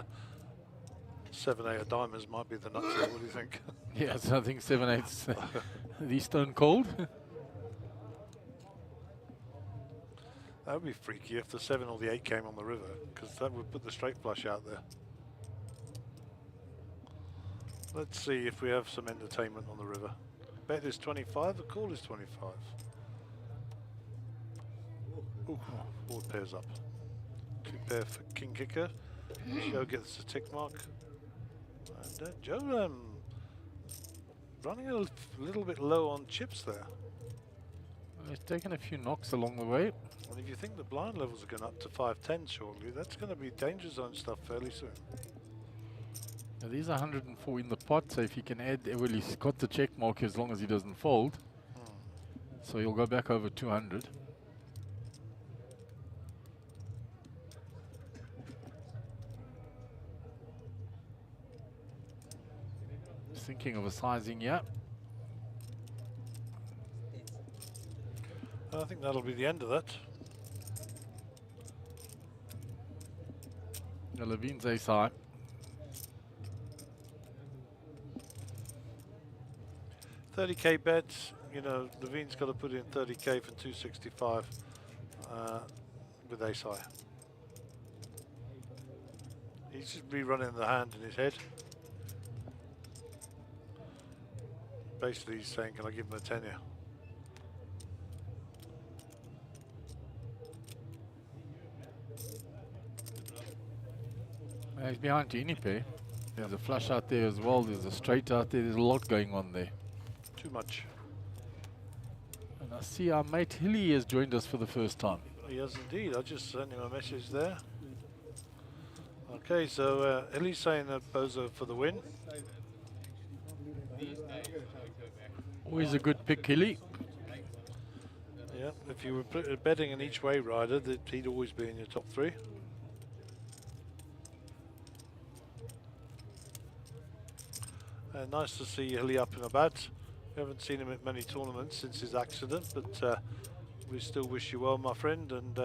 7-8 of diamonds might be the nuts here. What do you think? Yeah, so I think 7-8's the stone cold. That would be freaky if the 7 or the 8 came on the river, because that would put the straight flush out there. Let's see if we have some entertainment on the river. Bet is 25, the call is 25. Ooh, board pairs up. 2 pair for King Kicker. Joe gets the tick mark. And Joe running a little bit low on chips there. He's taken a few knocks along the way. And if you think the blind levels are going up to 510 shortly, that's going to be danger zone stuff fairly soon. Now these are 104 in the pot, so if he can add, well, he's got the check mark as long as he doesn't fold. So he'll go back over 200. Just thinking of a sizing, yeah. I think that'll be the end of that. Now Levine's ace high. $30K bets, you know, Levine's got to put in $30K for 265 with ace high. He's just rerunning the hand in his head. Basically, he's saying, can I give him a tenner? He's behind to any pair. There's a flush out there as well. There's a straight out there. There's a lot going on there. Too much. And I see our mate Hilly has joined us for the first time. He has indeed. I just sent him a message there. Okay, so Hilly's saying that Bozo for the win. Always a good pick, Hilly. Yeah, if you were betting an each way rider, that he'd always be in your top 3. Nice to see Hilly up and about. We haven't seen him at many tournaments since his accident, but we still wish you well, my friend, and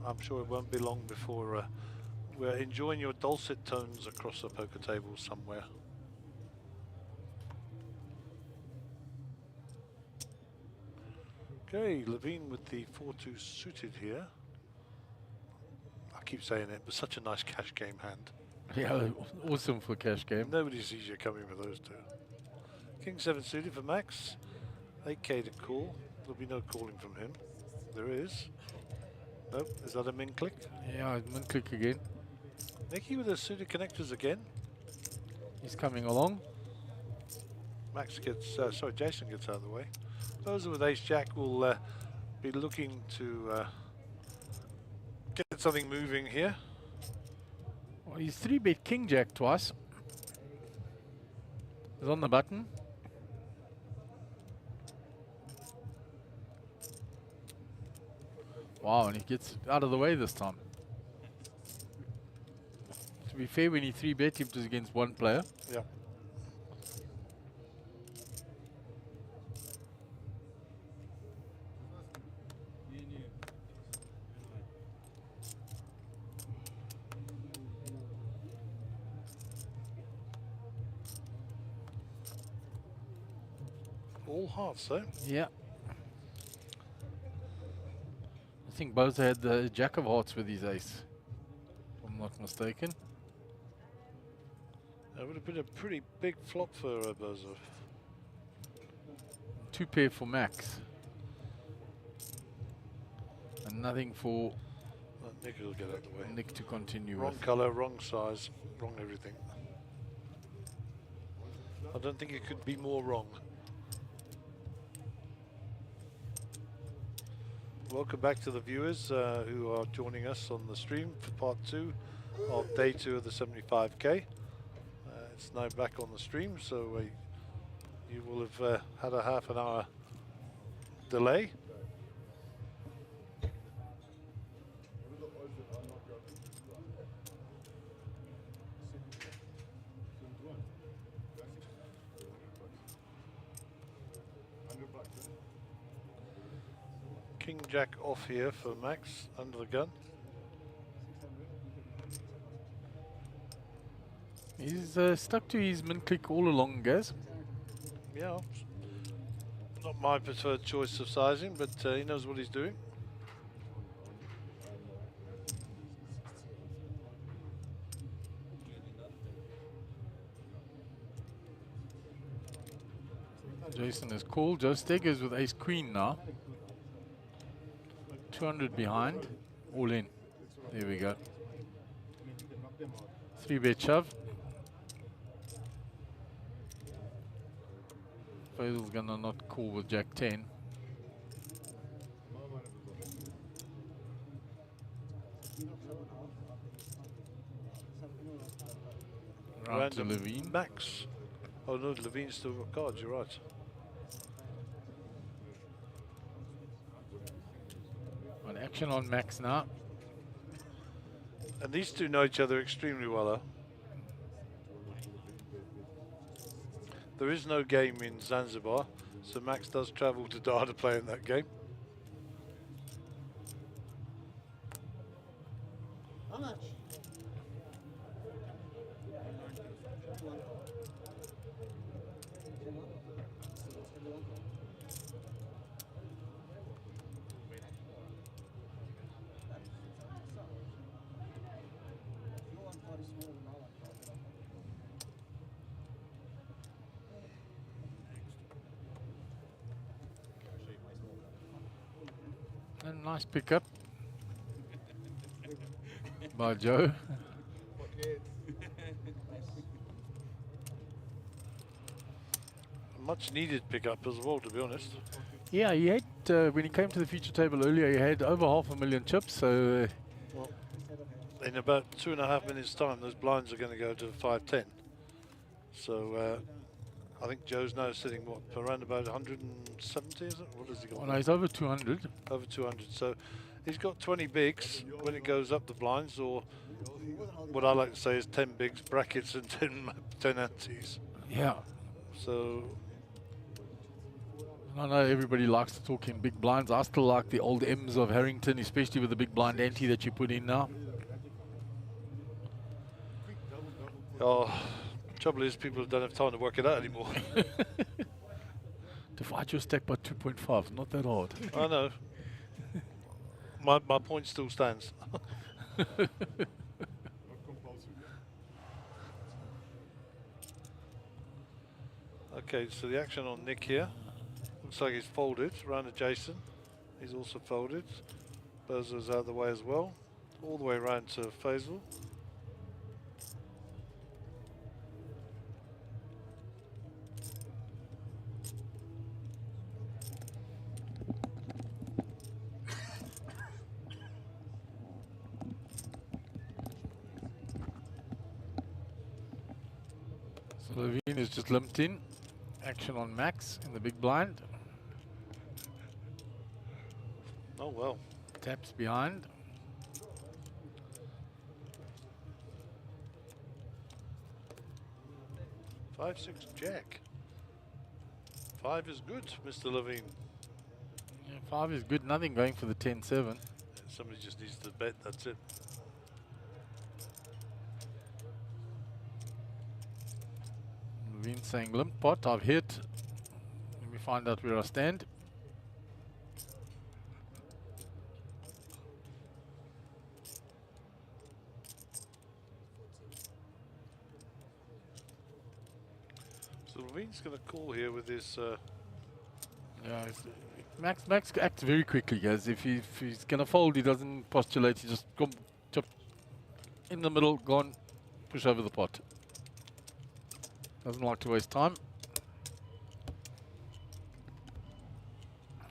I'm sure it won't be long before we're enjoying your dulcet tones across the poker table somewhere. Okay, Levine with the 4-2 suited here. I keep saying it, but such a nice cash game hand. Yeah, awesome for cash game. Nobody sees you coming with those two. King 7 suited for Max. 8K to call. There'll be no calling from him. There is. Nope, is that a min click? Yeah, min click again. Nicky with the suited connectors again. He's coming along. Max gets, sorry, Jason gets out of the way. Those with ace jack will be looking to get something moving here. Well, he's 3-bet king jack twice. He's on the button. Wow, and he gets out of the way this time. To be fair, when he 3-bet, it was against one player. Yeah. All hearts, though. Yeah. I think Boza had the Jack of Hearts with his ace, if I'm not mistaken. That would have been a pretty big flop for Bozo. 2 pair for Max. And nothing for Nick will get out of the way. Nick to continue Wrong with. colour, wrong size, wrong everything. I don't think it could be more wrong. Welcome back to the viewers who are joining us on the stream for part 2 of day 2 of the 75k. It's now back on the stream, so you will have had a half an hour delay. King Jack off here for Max, under the gun. He's stuck to his min click all along, guys. Yeah, not my preferred choice of sizing, but he knows what he's doing. Jason is called. Joe Steggers with ace queen now. 200 behind. All in. There we go. 3-bet shove. Faisal's gonna not call with Jack 10. Round to Levine. Max. Oh no, Levine's still got cards, you're right. On action on Max now. And these two know each other extremely well, though. There is no game in Zanzibar, so Max does travel to Dar to play in that game. How much? A nice pickup by Joe. Much needed pickup as well, to be honest. Yeah, he had, when he came to the feature table earlier, he had over 500,000 chips, so Well, in about 2.5 minutes time, those blinds are going to go to 510. So I think Joe's now sitting, what, around about 170, is it? What has he got? well, he's over 200. Over 200. So he's got 20 bigs when it goes up the blinds, or what I like to say is 10 bigs, brackets, and 10 antes. Yeah. So I know everybody likes to talk in big blinds. I still like the old M's of Harrington, especially with the big blind ante that you put in now. oh, trouble is people don't have time to work it out anymore. Divide your stack by 2.5, not that hard. I know. My point still stands. Okay, so the action on Nick here. Looks like he's folded round to Jason. He's also folded. Bozo's out of the way as well. All the way around to Faisal. So Levine is just limped in. Action on Max in the big blind. Oh well. Taps behind. Five, 6, Jack. 5 is good, Mr. Levine. Yeah, 5 is good, nothing going for the 10-7. Somebody just needs to bet, that's it. Levine saying limp pot, I've hit. Let me find out where I stand. So Levine's going to call here with his... Yeah, Max acts very quickly, guys. If he's going to fold, he doesn't postulate. He just come chop in the middle, gone, push over the pot. Doesn't like to waste time.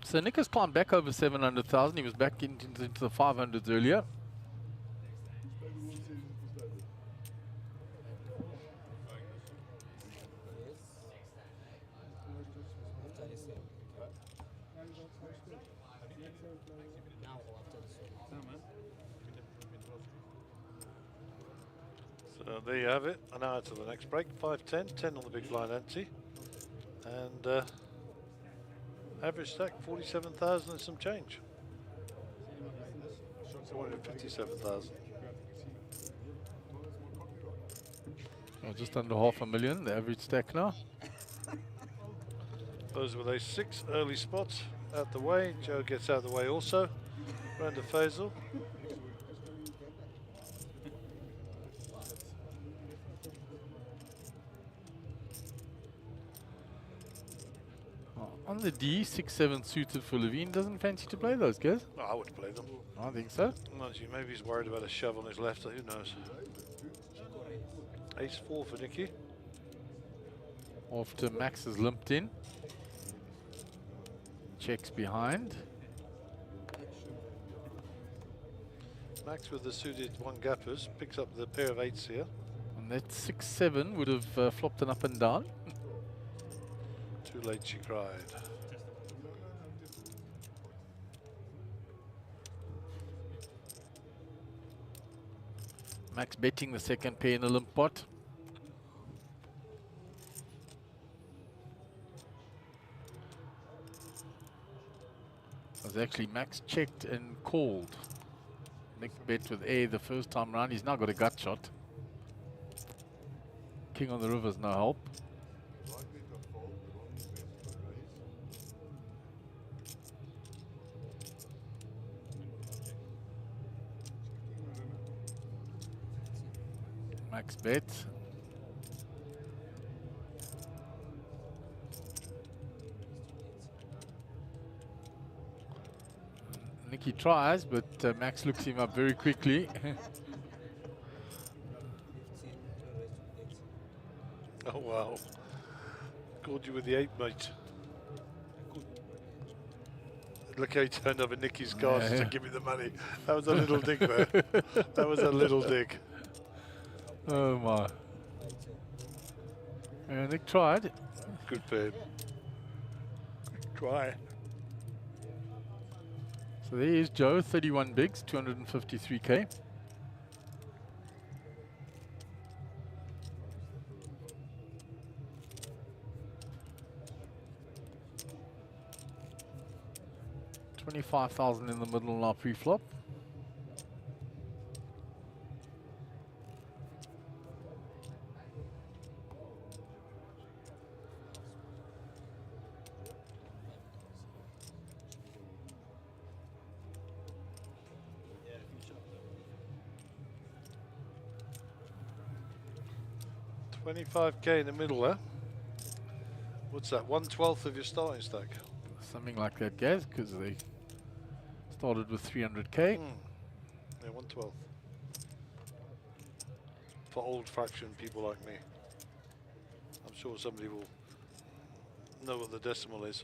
So Nick has climbed back over 700,000. He was back into the 500s earlier. So there you have it. An hour to the next break. 5-10, 10 on the big blind ante. And average stack 47,000 and some change. 457,000. Oh, just under 500,000, the average stack now. Those were those 6 early spots out the way. Joe gets out of the way also. Round to Faisal. On the D, 6-7 suited for Levine. Doesn't fancy to play those, guys? Oh, I would play them. I think so. Maybe he's worried about a shove on his left, who knows. Ace-4 for Nicky. After Max has limped in. Checks behind. Max with the suited 1-gappers picks up the pair of 8s here. And that 6-7 would have flopped an up and down. Too late she cried. Max betting the second pair in a limp pot. Was actually Max checked and called. Nick bet with A the first time round. He's now got a gut shot. King on the river's no help. Max bet. Nicky tries, but Max looks him up very quickly. Oh wow. Called you with the 8, mate. Look how he turned over Nicky's cards to give me the money. That was a little dig there. That was a little dig. Oh my. Nick tried. Good for him. Good try. So there is Joe, 31 bigs, 253k. $25,000 in the middle now pre-flop. $25k in the middle there. What's that? 1/12 of your starting stack. Something like that, guys, because they started with 300k. Yeah, 1/12. For old fraction people like me. I'm sure somebody will know what the decimal is.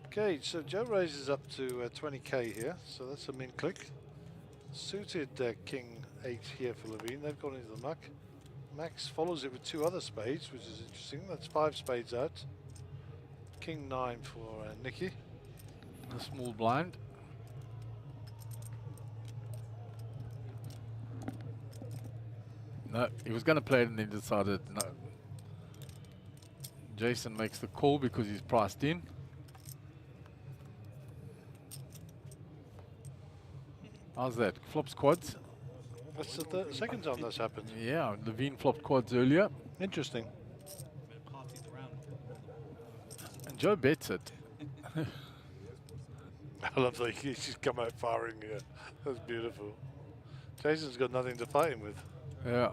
Okay, so Joe raises up to 20k here, so that's a min click. Suited King 8 here for Levine, they've gone into the muck. Max follows it with 2 other spades, which is interesting. That's 5 spades out. King 9 for Nicky. A small blind. No, he was going to play it and then decided no. Jason makes the call because he's priced in. How's that? Flops quads? That's the second time that's happened. Yeah, Levine flopped quads earlier. Interesting. And Joe bets it. I love that he's just come out firing here. That's beautiful. Jason's got nothing to fight him with. Yeah.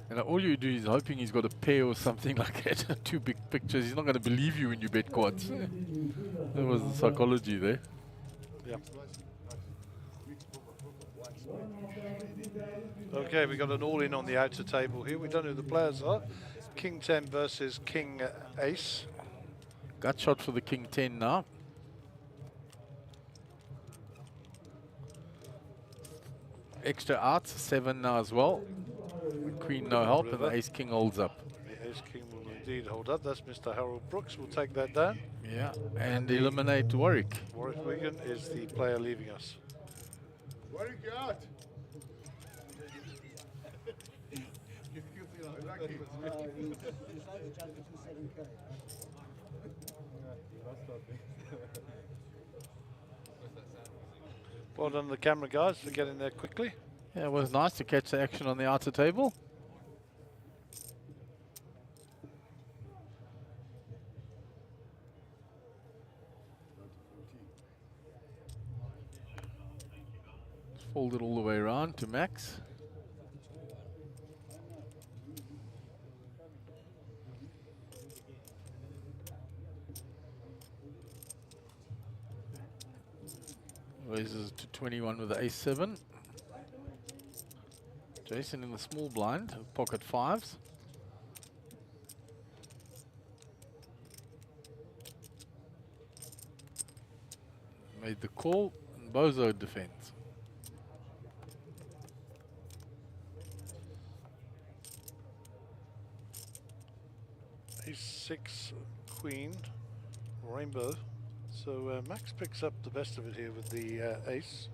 And all you do is hoping he's got a pair or something like that. Two big pictures. He's not going to believe you when you bet quads. That was the psychology there. Yeah. Okay, we got an all-in on the outer table here. We don't know who the players are. King 10 versus King Ace. Gut shot for the King 10 now. Extra outs, 7 now as well. Queen no help, and the Ace King holds up. The Ace King will indeed hold up. That's Mr. Harold Brooks. We'll take that down. Yeah, and eliminate Warwick. Warwick Wigan is the player leaving us. Warwick, you're out. Well done to the camera guys for getting there quickly. Yeah, it was nice to catch the action on the outer table. Fold it all the way around to Max. Raises to 21 with the ace-7. Jason in the small blind, pocket 5s. Made the call, and Bozo defends. Ace-6 Queen Rainbow. So Max picks up the best of it here with the ace.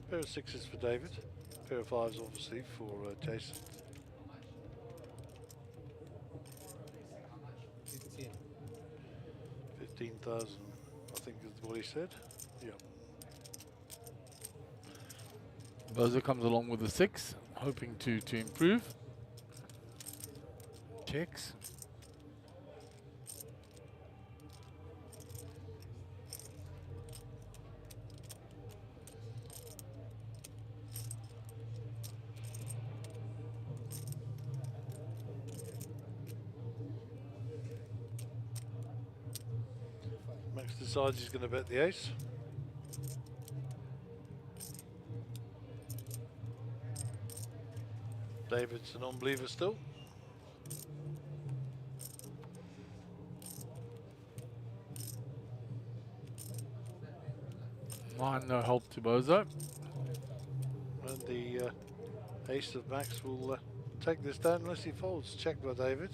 Pair of 6s for David. Pair of 5s obviously for Jason. 15,000, I think is what he said. Yeah. Bozo comes along with the 6, hoping to improve. Checks. Max decides he's going to bet the ace. David's a non-believer still. Mine, no help to Bozo. And the ace of Max will take this down unless he folds. Check by David.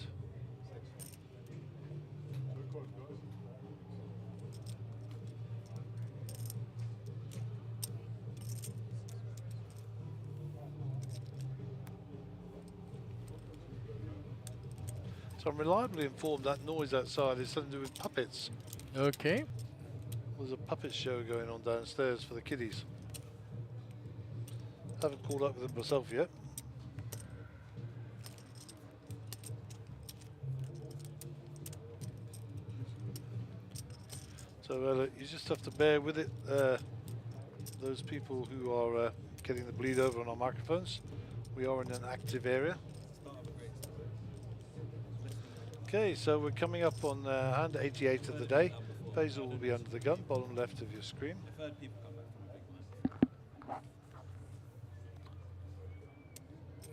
So I'm reliably informed that noise outside is something to do with puppets. Okay. There's a puppet show going on downstairs for the kiddies. Haven't caught up with it myself yet. So you just have to bear with it. Those people who are getting the bleed over on our microphones. We are in an active area. Okay, so we're coming up on hand 88 of the day. Basil will be under the gun, bottom left of your screen.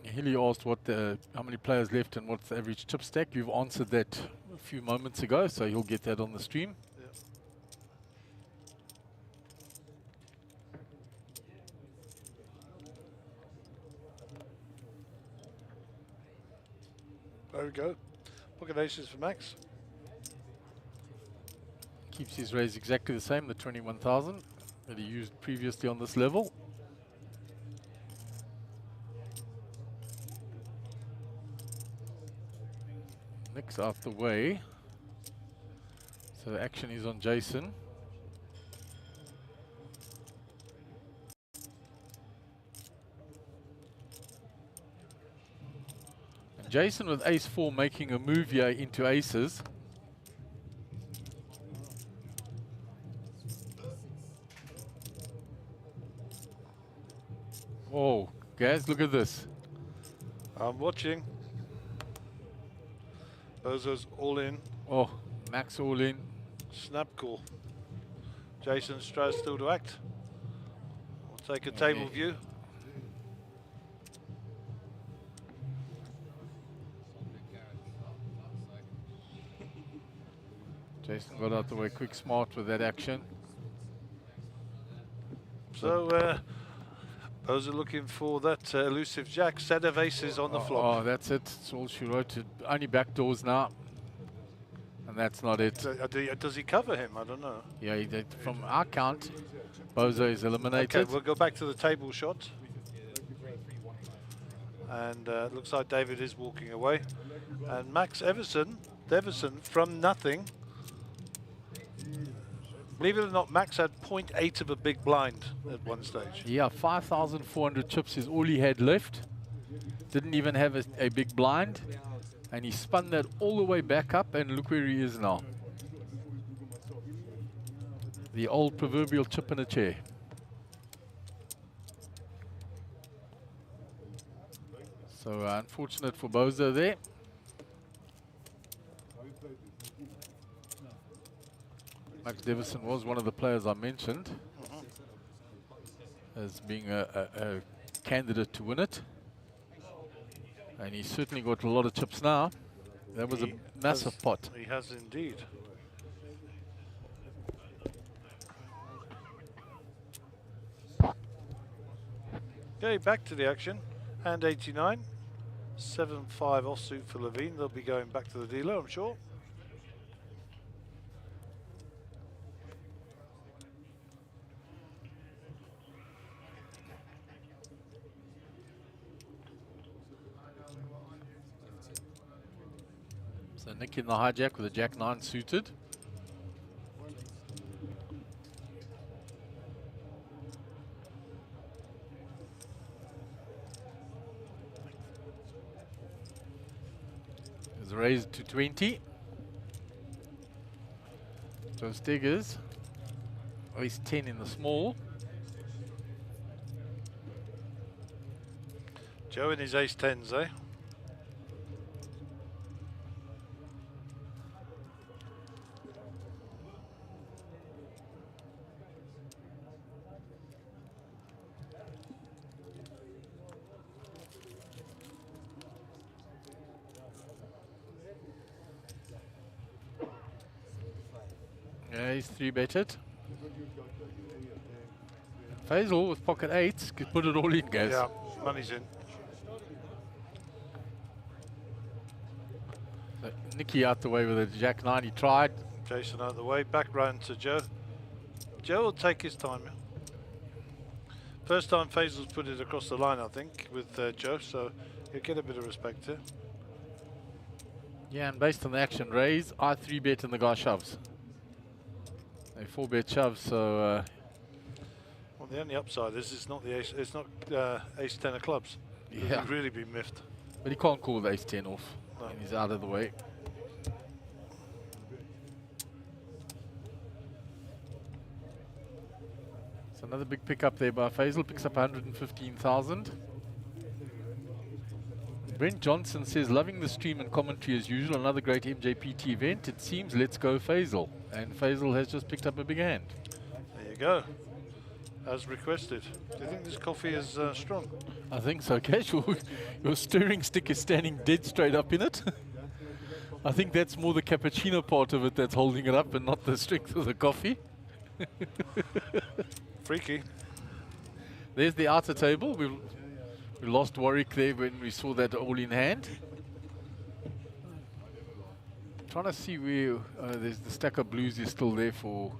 Hilly asked what how many players left and what's the average chip stack. You've answered that a few moments ago, so you'll get that on the stream. Yeah. There we go. Pocket aces for Max. Keeps his raise exactly the same, the 21,000 that he used previously on this level. Nick's out the way. So the action is on Jason. Jason with ace-4 making a move here into aces. Oh, guys, look at this. I'm watching. Bozo's all in. Oh, Max all in. Snap call. Jason tries still to act. We'll take a table view. Jason got out the way quick, smart with that action. So, Bozo looking for that elusive jack. Set of aces on the flop. Oh, that's it. That's all she wrote. Only back doors now. And that's not it. Does he cover him? I don't know. Yeah, from our count, Bozo is eliminated. Okay, we'll go back to the table shot. And looks like David is walking away. And Max Everson from nothing. Believe it or not, Max had 0.8 of a big blind at one stage. Yeah, 5,400 chips is all he had left. Didn't even have a big blind. And he spun that all the way back up, and look where he is now. The old proverbial chip in a chair. So unfortunate for Bozo there. Max Davison was one of the players I mentioned as being a candidate to win it. And he's certainly got a lot of chips now. That was a massive pot. He has indeed. Okay, back to the action. Hand 89. 7-5 offsuit for Levine. They'll be going back to the dealer, I'm sure. So Nick in the hijack with a Jack-9 suited. Is raised to 20. So Stiggers, ace 10 in the small. Joe in his ace 10s, eh? Yeah, he's 3-betted. Faisal with pocket 8s could put it all in, guys. Yeah, money's in. So Nicky out the way with a Jack-9. He tried. Jason out the way, back round to Joe. Joe will take his time. First time Faisal's put it across the line, I think, with Joe, so he'll get a bit of respect here. Yeah, and based on the action raise, I 3-bet and the guy shoves. A 4-bet shove, so well, the only upside is it's not the ace. It's not ace 10 of clubs. yeah, He'd really be miffed. but he can't call the ace 10 off, No. and he's out of the way. So another big pickup there by Faisal, picks up 115,000. Brent Johnson says, loving the stream and commentary as usual. Another great MJPT event. It seems let's go Faisal. And Faisal has just picked up a big hand. There you go. As requested. Do you think this coffee is strong? I think so, Cash. Your stirring stick is standing dead straight up in it. I think that's more the cappuccino part of it that's holding it up and not the strength of the coffee. Freaky. There's the outer table. We lost Warwick there when we saw that all in hand. Trying to see where there's the stack of blues is still there for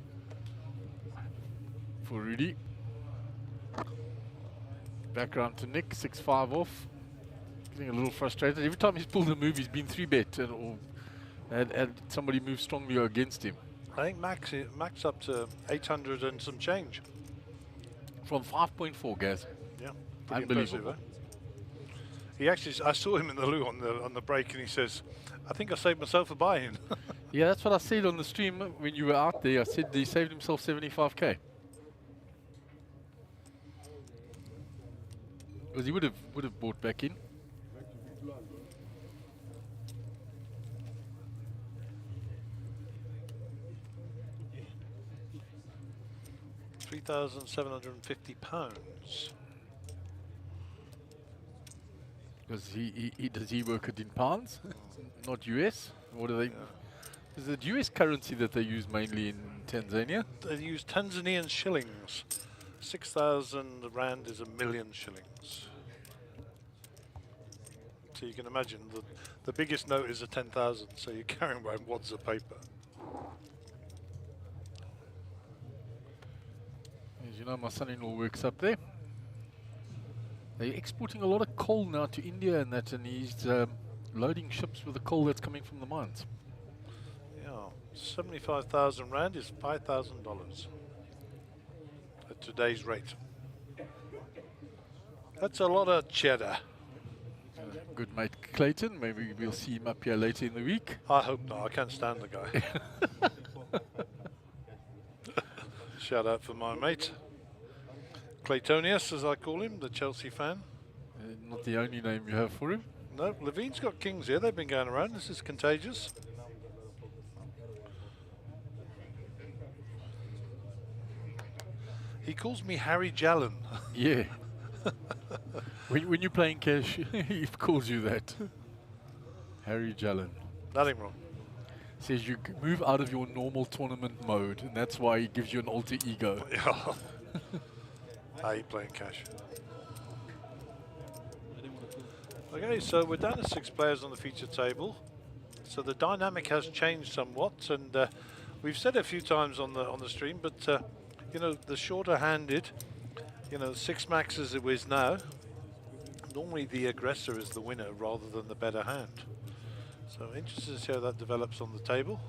Rudy. Background to Nick, 6-5 off. Getting a little frustrated. Every time he's pulled a move, he's been 3-bet or had somebody move strongly against him. I think Max up to 800 and some change. From 5.4, Gaz. Yeah, pretty Unbelievable. impressive, eh? He actually, I saw him in the loo on the break, and he says, "I think I saved myself a buy-in." Yeah, that's what I said on the stream when you were out there. I said he saved himself 75k. Because he would have bought back in. £3,750. Because does he work it in pounds, not US? What do they? Is it US currency that they use mainly in Tanzania? They use Tanzanian shillings. 6,000 rand is 1,000,000 shillings. So you can imagine the biggest note is a 10,000. So you're carrying around wads of paper. As you know, my son-in-law works up there. They're exporting a lot of coal now to India and that, and he's loading ships with the coal that's coming from the mines. Yeah, 75,000 rand is $5,000 at today's rate. That's a lot of cheddar. Good mate Clayton, maybe we'll see him up here later in the week. I hope not. I can't stand the guy. Shout out for my mate. Claytonius, as I call him, the Chelsea fan. Not the only name you have for him. No, Levine's got kings here. They've been going around. This is contagious. He calls me Harry Jallen. Yeah. when you're playing cash, he calls you that. Harry Jallen. Nothing wrong. Says you move out of your normal tournament mode, and that's why he gives you an alter ego. How are you playing cash? Okay, so we're down to 6 players on the feature table. So the dynamic has changed somewhat, and we've said it a few times on the stream, but you know, the shorter-handed, you know, 6 max as it is now, normally the aggressor is the winner rather than the better hand. So interested to see how that develops on the table.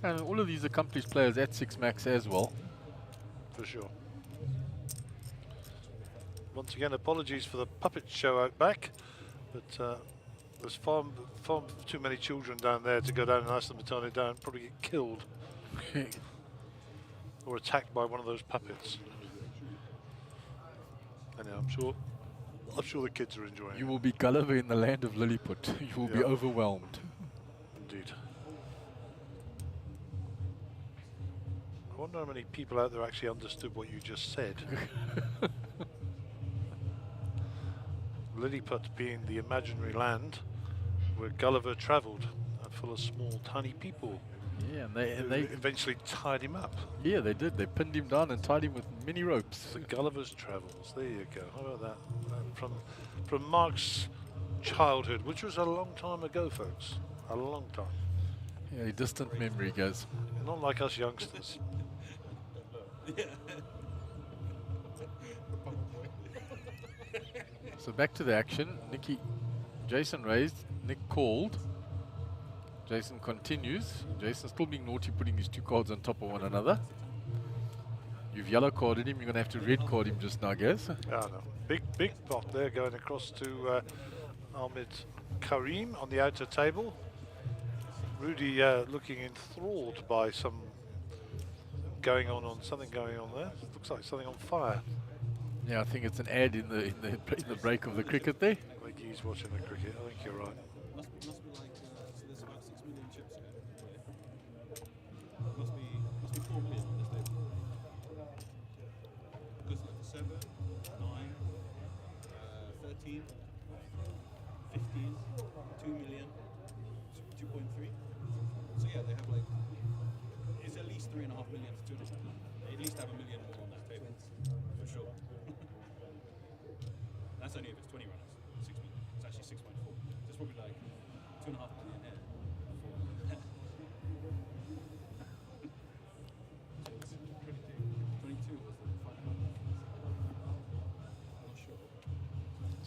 And all of these accomplished players at 6 max as well. For sure. Once again, apologies for the puppet show out back, but there's far too many children down there to go down and ask them to turn it down, probably get killed or attacked by one of those puppets. Anyhow, I'm sure the kids are enjoying it. You will be Gulliver in the land of Lilliput. You will be overwhelmed. Indeed. I wonder how many people out there actually understood what you just said. Lilliput being the imaginary land where Gulliver travelled, full of small, tiny people. Yeah, and they eventually tied him up. Yeah, they did. They pinned him down and tied him with many ropes. The Gulliver's Travels. There you go. How about that? From Mark's childhood, which was a long time ago, folks. A long time. Yeah, a distant memory, guys. Not like us youngsters. So back to the action. Jason raised, Nick called. Jason continues. Jason's still being naughty, putting his 2 cards on top of one another. You've yellow carded him, you're going to have to red card him just now, guys. Yeah, no. Big pot there going across to Ahmed Karim on the outer table. Rudy looking enthralled by something going on there. Looks like something on fire. Yeah, I think it's an ad in the break of the cricket there. I think he's watching the cricket. I think you're right. Must be like there's about 6 million chips here. Must be 4 million on this table. Because like 7, 9, 13, 15, 2 million, 2.3. So yeah, they have like it's at least 3.5 million to 2.5 million. They at least have 1 million more on that table, for sure. That's only if it's 20 runners. 6 million. It's actually 6.4. There's probably like 2.5 million here. 22 was the final. I'm not sure.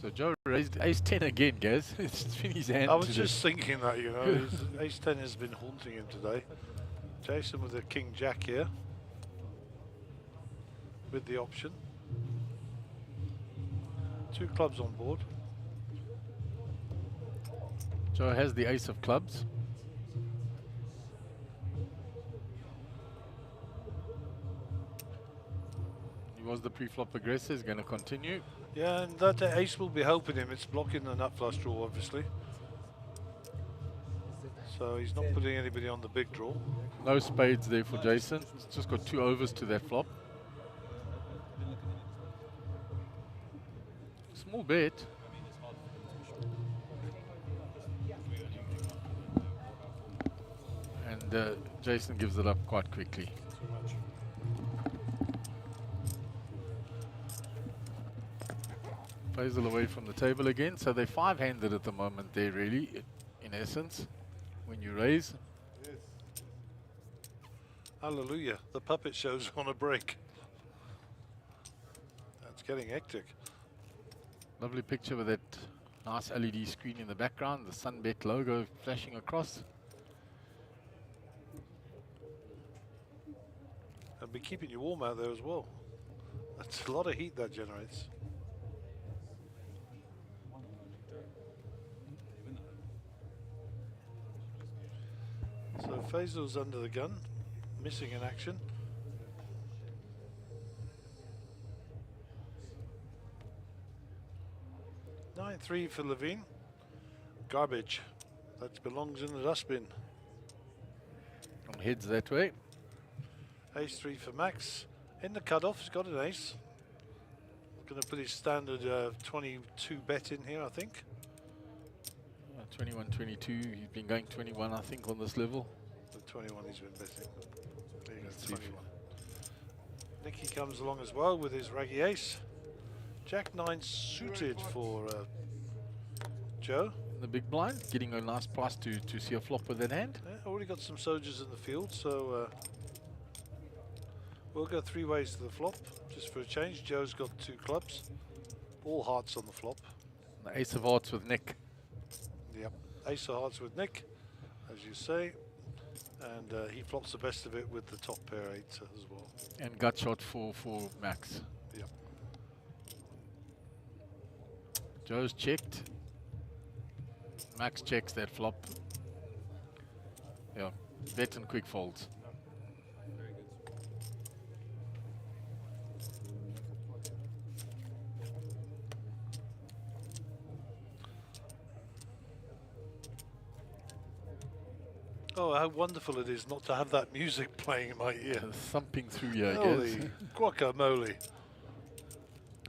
So Joe raised ace-10 again, guys. It's in his hand. I was just thinking that, you know, his ace-10 has been haunting him today. Jason with the king-jack here. With the option. 2 clubs on board. Joe has the ace of clubs. He was the pre-flop aggressor, he's going to continue. Yeah, and that ace will be helping him. It's blocking the nut flush draw, obviously. So he's not putting anybody on the big draw. No spades there for Jason. He's just got 2 overs to that flop. Small bet. And Jason gives it up quite quickly. Faisal away from the table again, so they're 5-handed at the moment there, really, in essence, when you raise. Yes. Hallelujah, the puppet show's on a break. That's getting hectic. Lovely picture with that nice LED screen in the background, the Sunbet logo flashing across. And be keeping you warm out there as well. That's a lot of heat that generates. So Faisal's under the gun, missing in action. Nine-3 for Levine. Garbage. That belongs in the dustbin. On heads that way. Ace-3 for Max. In the cutoff, he's got an ace. Going to put his standard 22 bet in here, I think. 21, 22, he's been going 21, I think, on this level. The 21 he's been betting. There you go, Let's see if- 21. Nicky comes along as well with his raggy ace. Jack-9 suited for Joe. The big blind, getting a nice price to see a flop with that hand. Yeah, already got some soldiers in the field, so we'll go 3 ways to the flop, just for a change. Joe's got 2 clubs, all hearts on the flop. The ace of hearts with Nick. Yep, ace of hearts with Nick, as you say, and he flops the best of it with the top pair 8 as well. And gut shot for Max. Yep. Joe's checked. Max checks that flop. Yeah, bet and quick folds. Very good. Oh, how wonderful it is not to have that music playing in my ear. Thumping through here, I Holy guess. guacamole.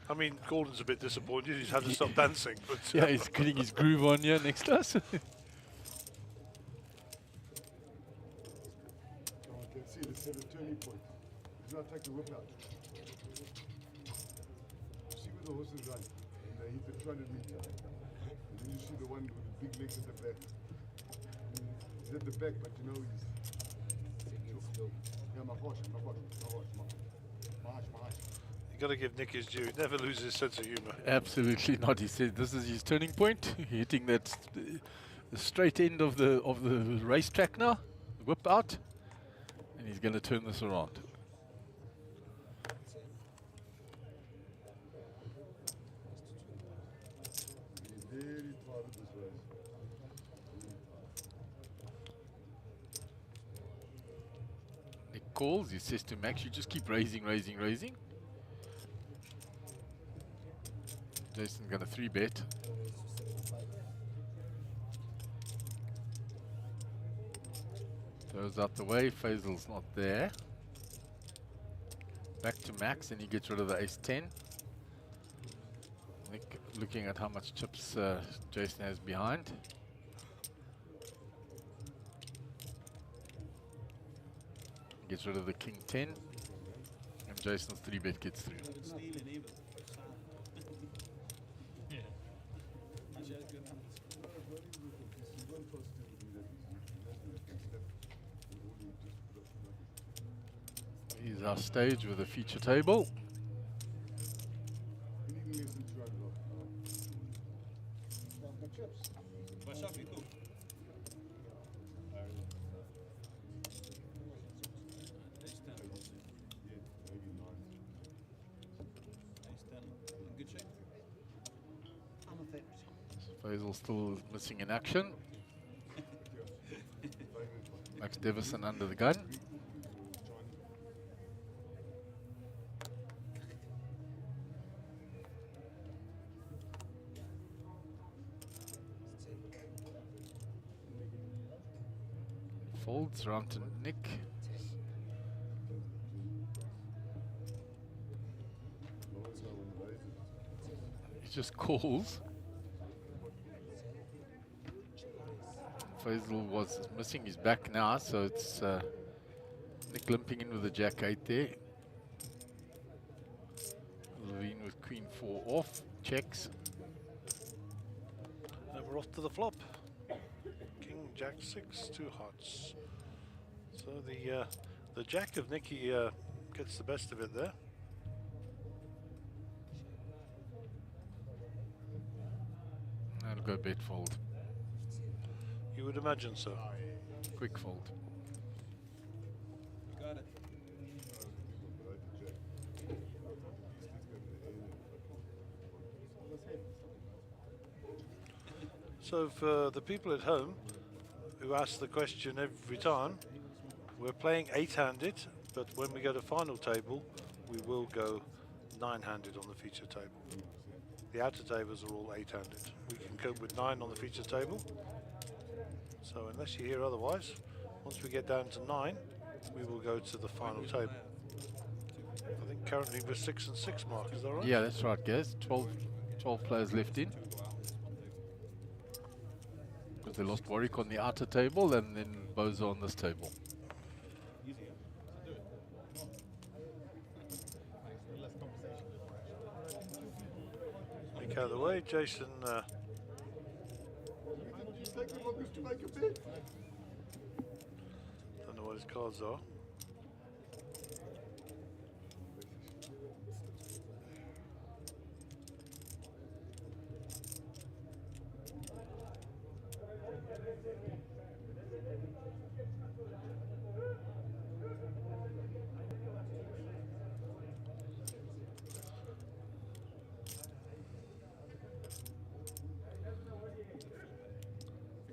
I mean, Gordon's a bit disappointed. He's had to stop dancing. But Yeah, he's getting his groove on here next to us. Now I can see the turning point. Do not take the whip out. See where the horses run. And they hit the 200 meter. And then you see the one with the big legs at the back. He's at the back, but you know he's... Yeah, my gosh. you got to give Nick his due. He never loses his sense of humour. Absolutely not. He said this is his turning point. Hitting that the straight end of the racetrack now. Whip out, and he's going to turn this around. He's very proud of this race. Nick calls. He says to Max, "You just keep raising, raising, raising." Jason's going to 3-bet. Goes out the way. Faisal's not there. Back to Max, and he gets rid of the ace-10. Nick looking at how much chips Jason has behind. Gets rid of the king-10. And Jason's 3-bet gets through. Stealing even. Yeah. Actually, had good hands. Here's our stage with a feature table. But Shafi, cool. Ace 10. Ace 10. In good shape. Faisal still missing in action. Devison under the gun. Folds round to Nick. He just calls. Faisal was missing his back now, so it's Nick limping in with the Jack 8 there. Levine with Queen 4 off, checks. And we're off to the flop. King, Jack 6, 2 hearts. So the Jack of Nicky gets the best of it there. I'll go bet fold. You would imagine so. Quick fold. You got it. So for the people at home who ask the question every time, we're playing 8-handed, but when we go to final table, we will go 9-handed on the feature table. The outer tables are all 8-handed. We can cope with 9 on the feature table. So unless you hear otherwise, once we get down to 9, we will go to the final table. I think currently we're 6 and 6, Mark, is that right? Yeah, that's right, guys. 12 players left in. Because they lost Warwick on the outer table and then Bozo on this table. Nick out of the way, Jason. Don't know what his cards are.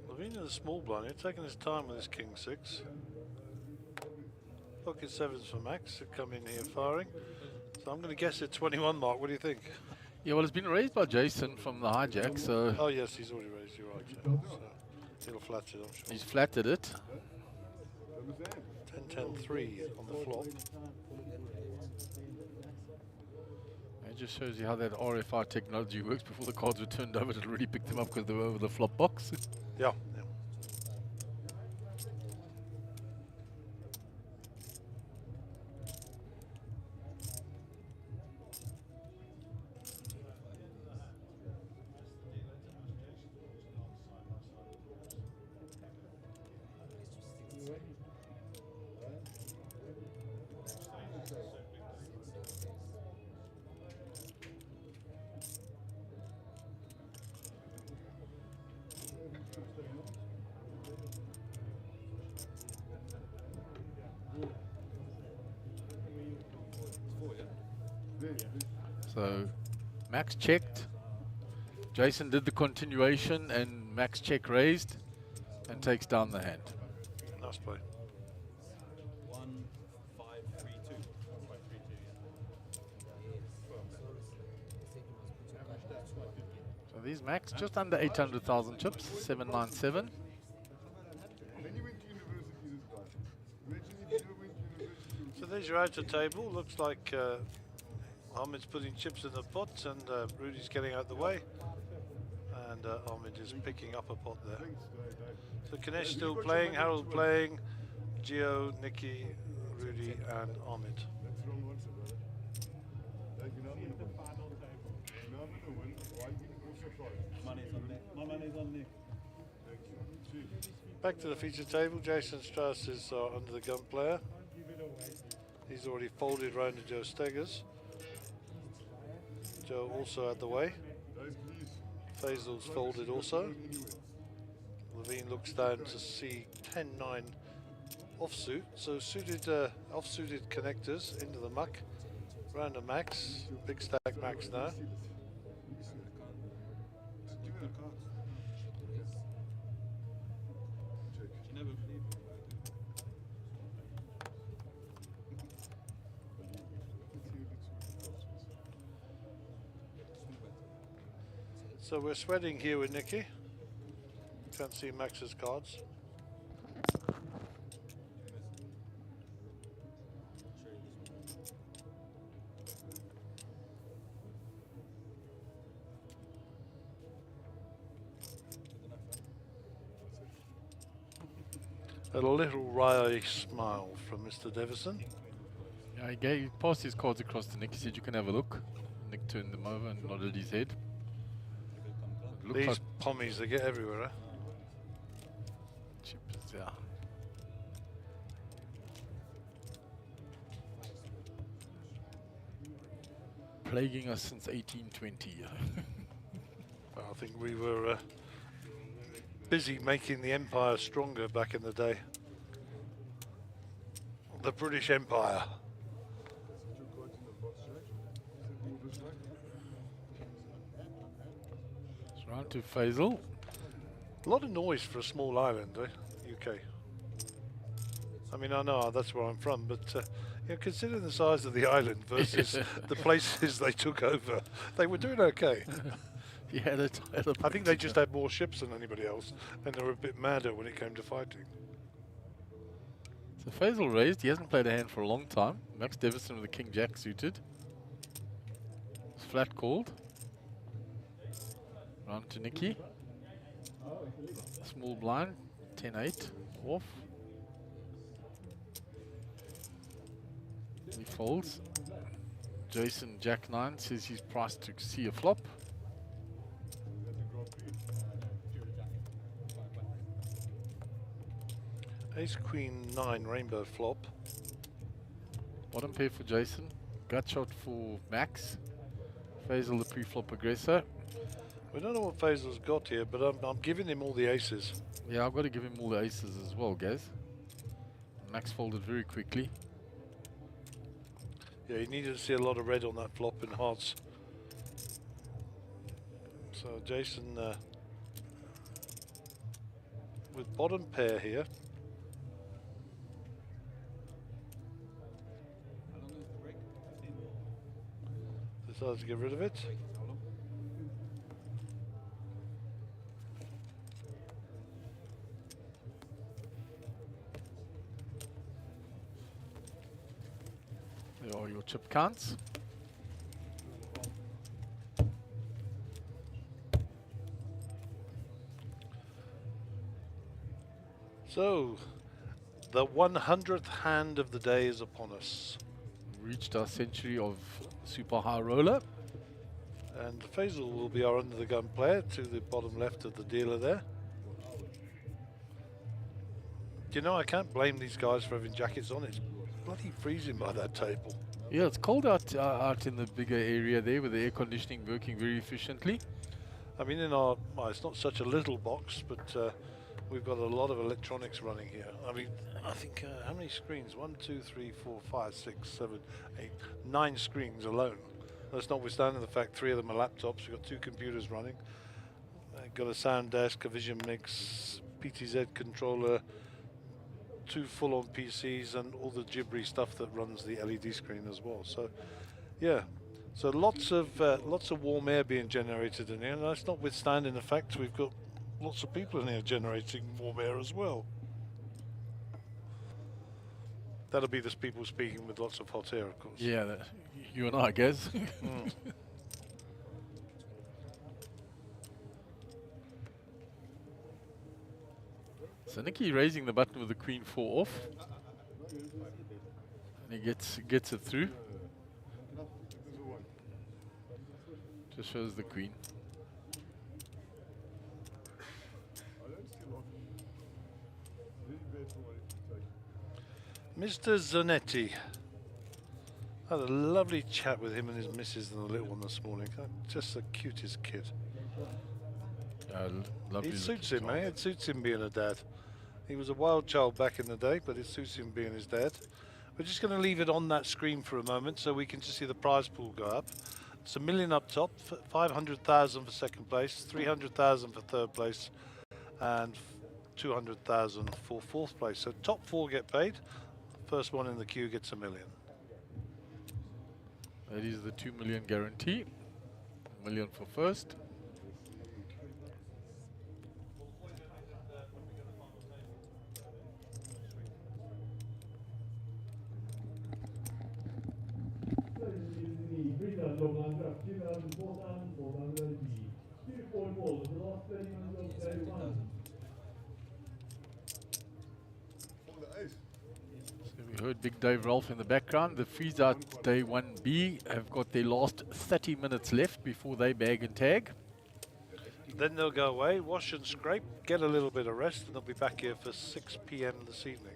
Levine in the small blind, he's taking his time with his King 6. Pocket 7s for Max, to come in here firing. So I'm going to guess at 21, Mark. What do you think? Yeah, well, it's been raised by Jason from the hijack, so Oh yes, he's already raised, you're right. Yeah. So he'll flat it, I'm sure. he's flattered it. 10-10-3 on the flop. It just shows you how that RFI technology works. Before the cards were turned over, it already picked them up because they were over the flop box. Yeah, yeah. So Max checked. Jason did the continuation and Max check raised and takes down the hand. Nice play. 1, 5, 3, 2. 1, 5, 3, 2, yeah. So these Max just under 800,000 chips, 797. Then you went to university this time. Imagine if you never went to university. So there's your outer table. Looks like Ahmed's putting chips in the pot and Rudy's getting out the way. And Ahmed is picking up a pot there. So Kanesh still playing, Harold playing, Gio, Nicky, Rudy and Ahmed. That's the wrong answer, brother. Like, you're not going to win. You're not going to win. Why you go surprised? Money's on Nick. My money's on Nick. Thank you. See? Back to the feature table. Jason Strauss is under the gun player. He's already folded round to Joe Steggers. Joe also out the way. Guys, please. Faisal's folded also. Levine looks down to see 10-9 offsuit. So suited, off-suited connectors into the muck. Round to Max. Big stack Max now. She never believed. So we're sweating here with Nicky. Can't see Max's cards. A little wry smile from Mr. Devison. Yeah, he passed his cards across to Nick. He said you can have a look. Nick turned them over and nodded his head. These like pommies, they get everywhere, eh? Chippers, yeah. Plaguing us since 1820. I think we were busy making the empire stronger back in the day. The British Empire. It's round to Faisal. A lot of noise for a small island, UK. I mean, I know that's where I'm from, but you know, considering the size of the island versus the places they took over, they were doing okay. Yeah, I think they just had more ships than anybody else, and they were a bit madder when it came to fighting. So Faisal raised. He hasn't played a hand for a long time. Max Devison with the King Jack suited. It's flat called. Round to Nicky. Small blind. 10-8. Off. He folds. Jason Jack 9 says he's priced to see a flop. Ace Queen 9 rainbow flop. Bottom pair for Jason. Gut shot for Max. Faisal the pre-flop aggressor. We don't know what Faisal's got here, but I'm giving him all the aces. Yeah, I've got to give him all the aces as well, guys. Max folded very quickly. Yeah, he needed to see a lot of red on that flop in hearts. So Jason with bottom pair here. Decides to get rid of it. There are your chip counts. So, the 100th hand of the day is upon us. Reached our century of super high roller. And Faisal will be our under the gun player to the bottom left of the dealer there. You know, I can't blame these guys for having jackets on. It's bloody freezing by that table. Yeah, it's cold out in the bigger area there with the air conditioning working very efficiently. I mean, in our, well, it's not such a little box, but we've got a lot of electronics running here. I mean, I think, how many screens? 1, 2, 3, 4, 5, 6, 7, 8, 9 screens alone. That's notwithstanding the fact 3 of them are laptops. We've got 2 computers running. Got a sound desk, a vision mix, PTZ controller, 2 full-on PCs, and all the gibbery stuff that runs the LED screen as well. So, yeah. So lots of warm air being generated in here, and that's notwithstanding the fact we've got lots of people in here generating warm air as well. That'll be the people speaking with lots of hot air, of course. Yeah, you and I guess. So Nicky raising the button with the Queen 4 off. And he gets it through. Just shows the Queen. Mr. Zanetti. I had a lovely chat with him and his missus and the little one this morning. Just the cutest kid. Lovely. It suits him, eh? It suits him being a dad. He was a wild child back in the day, but it suits him being his dad. We're just going to leave it on that screen for a moment so we can just see the prize pool go up. It's $1 million up top, 500,000 for second place, 300,000 for third place, and 200,000 for fourth place. So top 4 get paid. First one in the queue gets $1 million. That is the 2 million guarantee. $1 million for first. So we heard Big Dave Rolfe in the background. The freeze out day 1B have got their last 30 minutes left before they bag and tag. Then they'll go away, wash and scrape, get a little bit of rest, and they'll be back here for 6 p.m. this evening.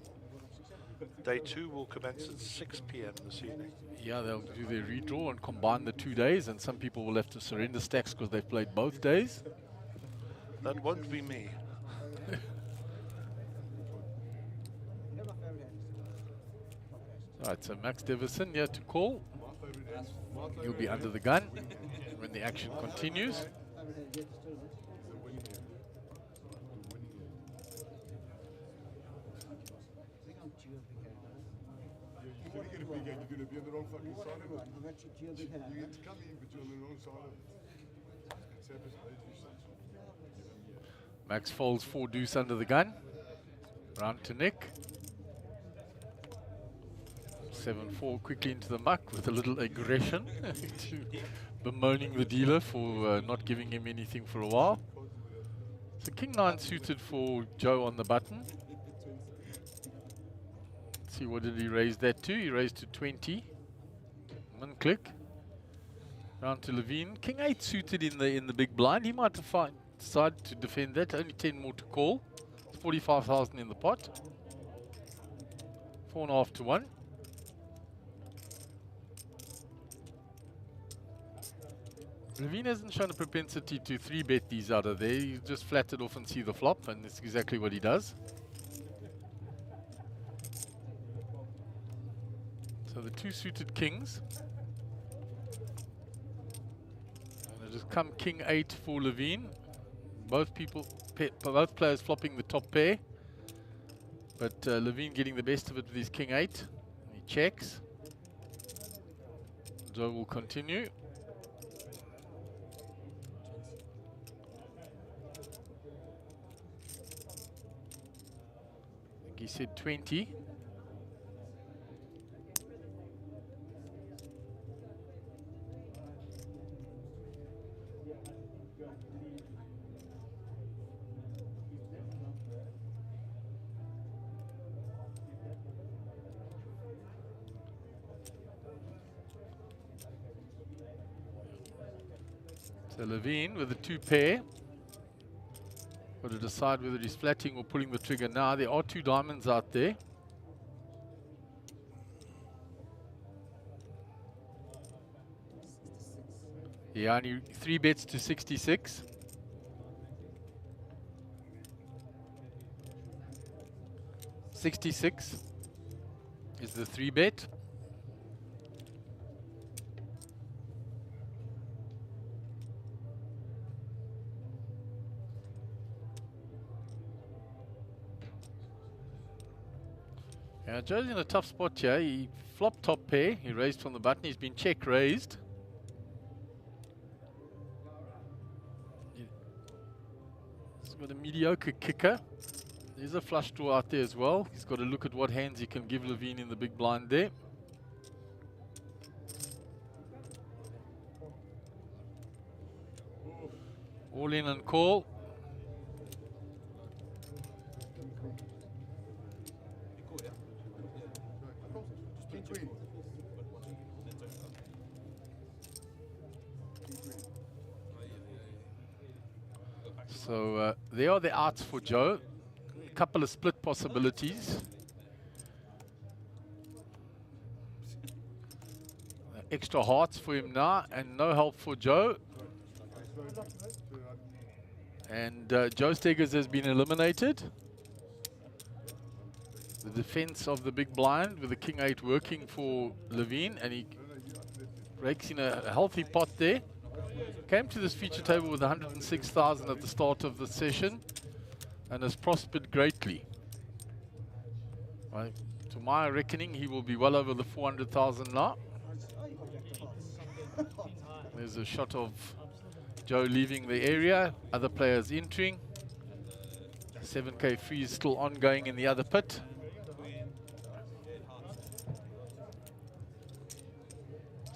Day 2 will commence at 6 p.m. this evening. Yeah, they'll do their redraw and combine the 2 days, and some people will have to surrender stacks because they've played both days. That won't be me. Right, so Max Davison here to call. He'll be under the gun when the action continues. You're gonna be on the wrong fucking side of it. You get to come in, but you're on the wrong side of it. Max folds 4 deuce under the gun. Round to Nick. 7-4 quickly into the muck with a little aggression, bemoaning the dealer for not giving him anything for a while. So King 9 suited for Joe on the button. Let's see, what did he raise that to? He raised to 20. Min click. Round to Levine. King 8 suited in the big blind. He might have decided to defend that. Only 10 more to call. 45,000 in the pot. 4.5 to 1. Levine hasn't shown a propensity to 3-bet these out of there. You just flat it off and see the flop, and that's exactly what he does. So the 2 suited kings. And it has come King 8 for Levine. Both players flopping the top pair. But Levine getting the best of it with his King 8. He checks. Joe will continue. He said 20. So Levine with the 2 pair. Got to decide whether he's flatting or pulling the trigger now. There are 2 diamonds out there. Yeah, only 3 bets to 66. $66 is the 3 bet. Yeah, Joe's in a tough spot here. He flopped top pair. He raised from the button. He's been check raised. He's got a mediocre kicker. There's a flush draw out there as well. He's got to look at what hands he can give Levine in the big blind there. All in and call. So there are the outs for Joe. A couple of split possibilities. Extra hearts for him now, and no help for Joe. And Joe Steggers has been eliminated. The defense of the big blind with the King 8 working for Levine, and he rakes in a healthy pot there. Came to this feature table with 106,000 at the start of the session and has prospered greatly. Right. To my reckoning, he will be well over the 400,000 now. There's a shot of Joe leaving the area, other players entering. 7K free is still ongoing in the other pit.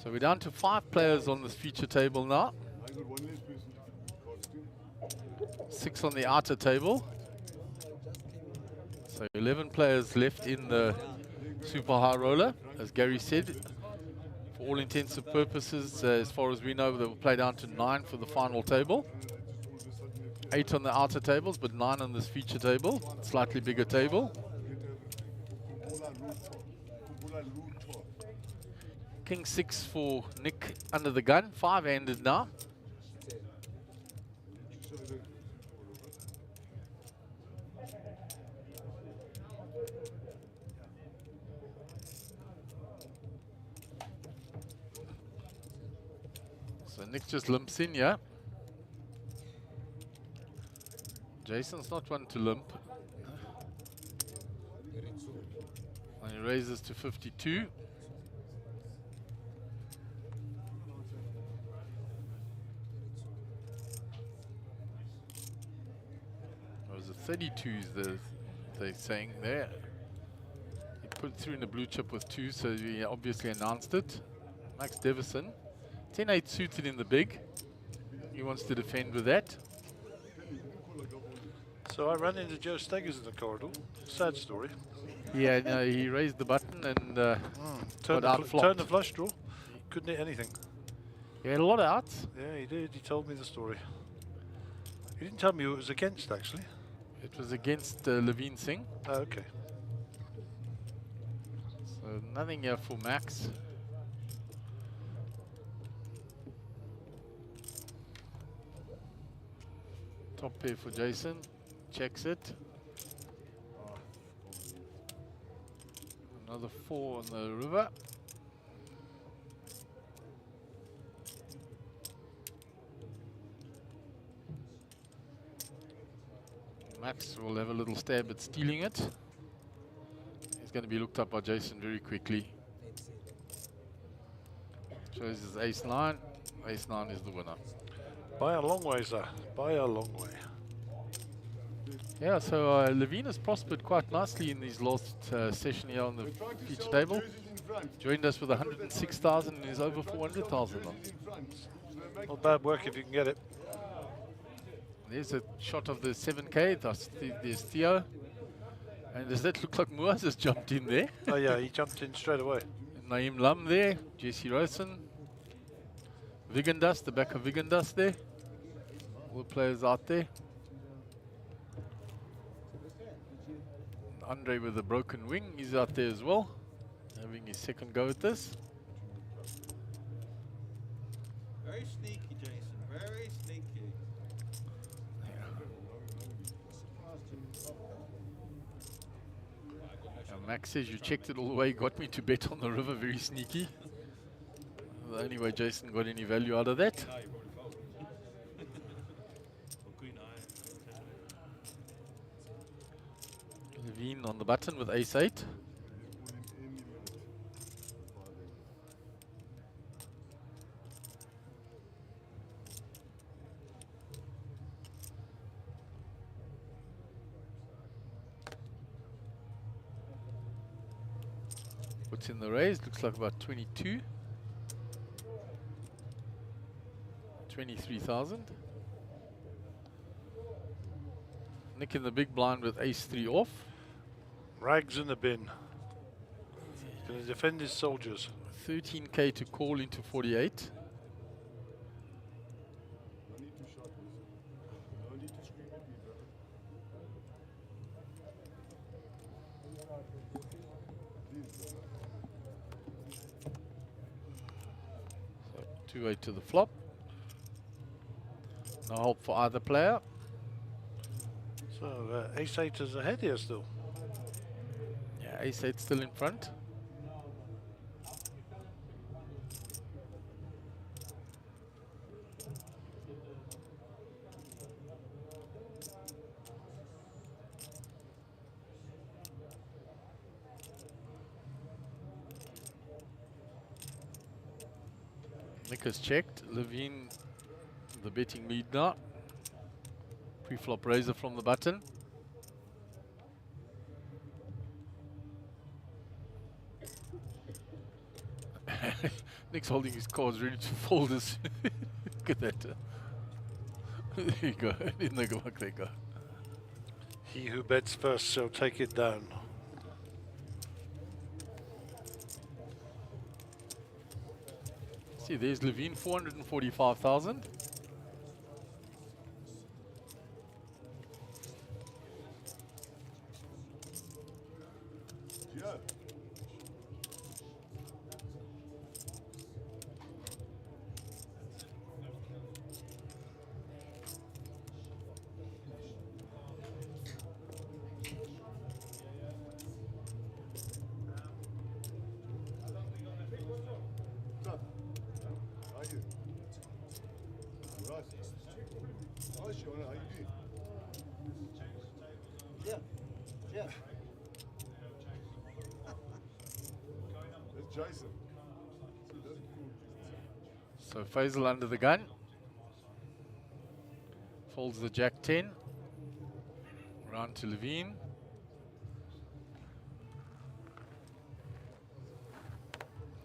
So So we're down to 5 players on this feature table now. I got one less person to costume. 6 on the outer table. So 11 players left in the super high roller. As Gary said, for all intents and purposes, as far as we know, they will play down to 9 for the final table. 8 on the outer tables, but 9 on this feature table. Slightly bigger table. King 6 for Nick under the gun. 5-handed now. So Nick just limps in, yeah. Jason's not one to limp. And he raises to 52. Those are 32s, they're saying there. He put it through in the blue chip with 2, so he obviously announced it. Max Devison. 10-8 suited in the big. He wants to defend with that. So I ran into Joe Steggers in the corridor. Sad story. Yeah, no, he raised the button and Turned got the flush draw. Couldn't hit anything. He had a lot of outs. Yeah, he did. He told me the story. He didn't tell me who it was against, actually. It was against Levine Singh. Oh, okay. So nothing here for Max. Top pair for Jason. Checks it. Another 4 on the river. Max will have a little stab at stealing it. He's going to be looked up by Jason very quickly. Shows his ace-9. Ace-9 is the winner. By a long way, sir. By a long way. Yeah, so Levine has prospered quite nicely in his last session here on the feature table. Joined us with 106,000 and is over 400,000 now. Not bad work if you can get it. There's a shot of the 7K. There's Theo. And does that look like Moaz has jumped in there? Oh yeah, he jumped in straight away. Naeem Lum there. Jesse Rosen. Vigandas, the back of Vigandas there. All the players out there. Andre with a broken wing, he's out there as well, having his second go at this. Very sneaky, Jason. Very sneaky. Max says you checked it all the way, got me to bet on the river, very sneaky. The only way Jason got any value out of that. Levine on the button with ace-8. What's in the raise? Looks like about 22. 23,000. Nick in the big blind with ace-3 off. Rags in the bin. Going to defend his soldiers. 13K to call into 48. So 2-8 to the flop. No help for either player. So ace-8 is ahead here still. Yeah, ace-8 still in front. Nick has checked. Levine, the betting lead now. Pre-flop raiser from the button. Nick's holding his cards ready to fold us. Look at that. There you go. In the back they go. He who bets first shall take it down. See, there's Levine, 445,000. Yeah. Stop. How you? Right. Hi, Shona. How you doing? Yeah. Yeah. That's Jason. See, that's cool. So Faisal under the gun. Folds the Jack 10. Round to Levine.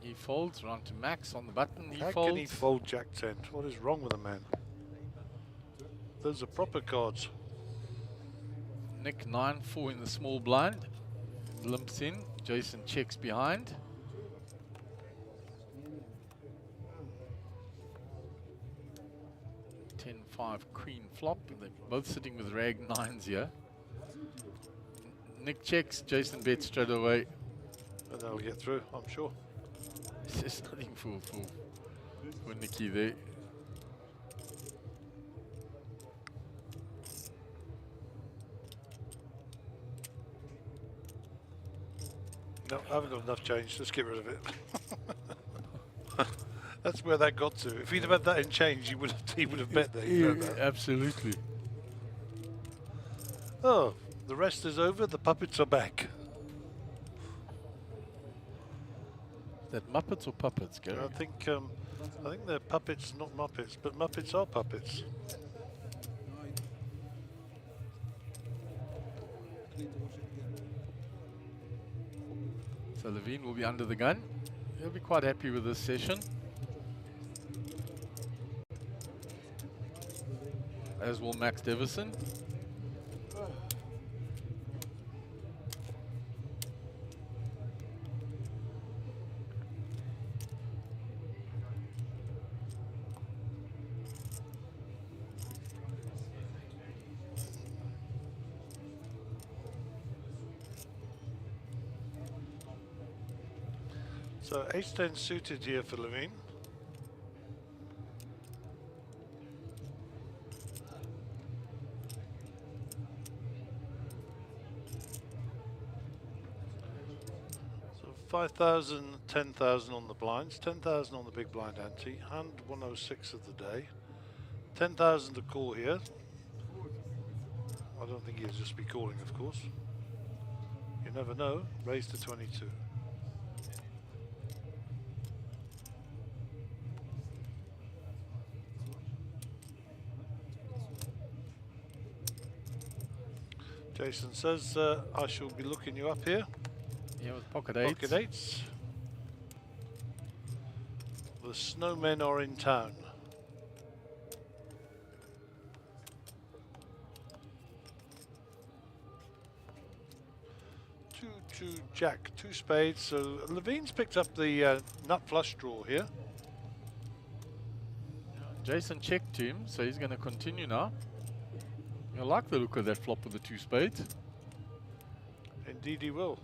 He folds. Round to Max on the button. He How folds. can he fold Jack 10? What is wrong with the man? Those are proper cards. Nick 9-4 in the small blind. Limps in. Jason checks behind. Queen flop. They're both sitting with rag 9s here. Nick checks. Jason bets straight away. And they'll get through, I'm sure. There's nothing for Nicky there. No, I haven't got enough change. Let's get rid of it. That's where that got to. If he'd have had that in change, he would have bet there. You know that. Absolutely. Oh, the rest is over. The puppets are back. Is that Muppets or puppets, Gary? I think they're puppets, not Muppets, but Muppets are puppets. So Levine will be under the gun. He'll be quite happy with this session. As will Max Devison. So ace-10 suited here for Levine. So 5,000, 10,000 on the blinds, 10,000 on the big blind ante, hand 106 of the day, 10,000 to call here. I don't think he'll just be calling, of course. You never know. Raise to 22. Jason says, I shall be looking you up here. Yeah, with pocket eights. Pocket eights. The snowmen are in town. 2-2 Jack, 2 spades. So Levine's picked up the nut flush draw here. Jason checked him, so he's going to continue now. I like the look of that flop with the 2 spades. Indeed he will.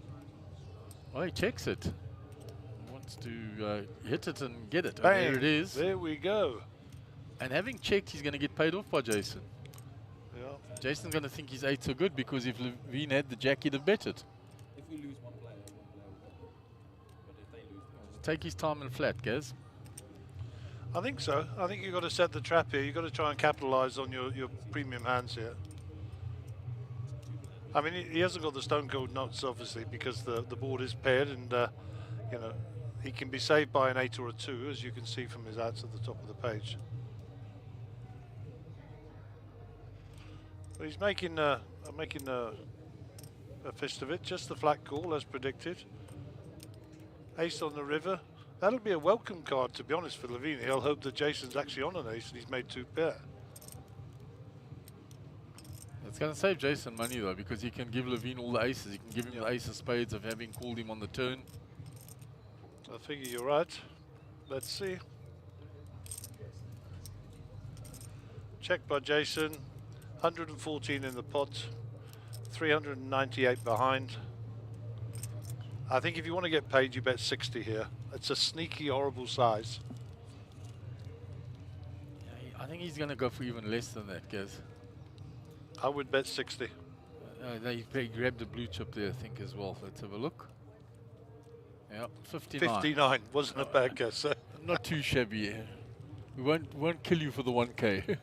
Oh, he checks it. He wants to hit it and get it. Bang, And there it is. There we go. And having checked, he's going to get paid off by Jason. Yeah. Jason's going to think his 8s are good because if Levine had the Jack, he'd have bet it. If we lose one player will bet. But if they lose, Take his time and flat, Gaz. I think so. I think you've got to set the trap here. You've got to try and capitalise on your premium hands here. I mean, he hasn't got the stone cold nuts, obviously, because the board is paired, and you know, he can be saved by an 8 or a 2, as you can see from his outs at the top of the page. But he's making a fist of it. Just the flat call, as predicted. Ace on the river. That'll be a welcome card, to be honest, for Levine. He'll hope that Jason's actually on an ace and he's made 2 pair. It's going to save Jason money, though, because he can give Levine all the aces. He can give him the ace of spades of having called him on the turn. I figure you're right. Let's see. Check by Jason. 114 in the pot. 398 behind. I think if you want to get paid, you bet 60 here. It's a sneaky, horrible size. Yeah, I think he's going to go for even less than that, Gaz. I would bet 60. He grabbed the blue chip there, I think, as well. Let's have a look. Yeah, 59. 59 wasn't a bad guess. Not too shabby. We won't kill you for the 1K.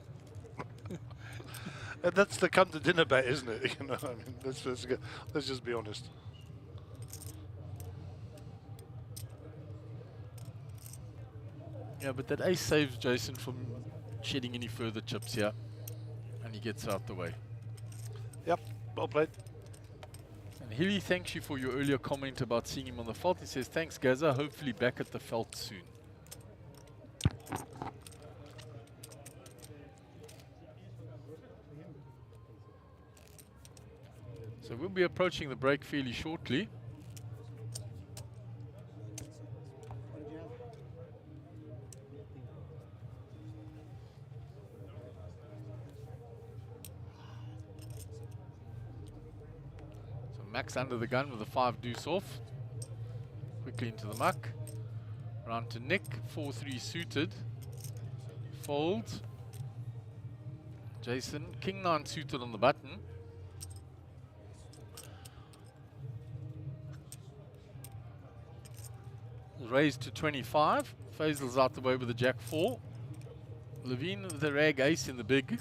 And that's the come to dinner bet, isn't it? You know, I mean, let's just be honest. Yeah, but that ace saves Jason from shedding any further chips here, and he gets out the way. Yep, well played. And Hilly thanks you for your earlier comment about seeing him on the felt. He says, thanks, Gaza. Hopefully back at the felt soon. So we'll be approaching the break fairly shortly. Max under the gun with a 5 deuce off. Quickly into the muck. Round to Nick. 4-3 suited. Folds. Jason. King 9 suited on the button. Raised to 25. Faisal's out the way with the Jack 4. Levine with the rag ace in the big.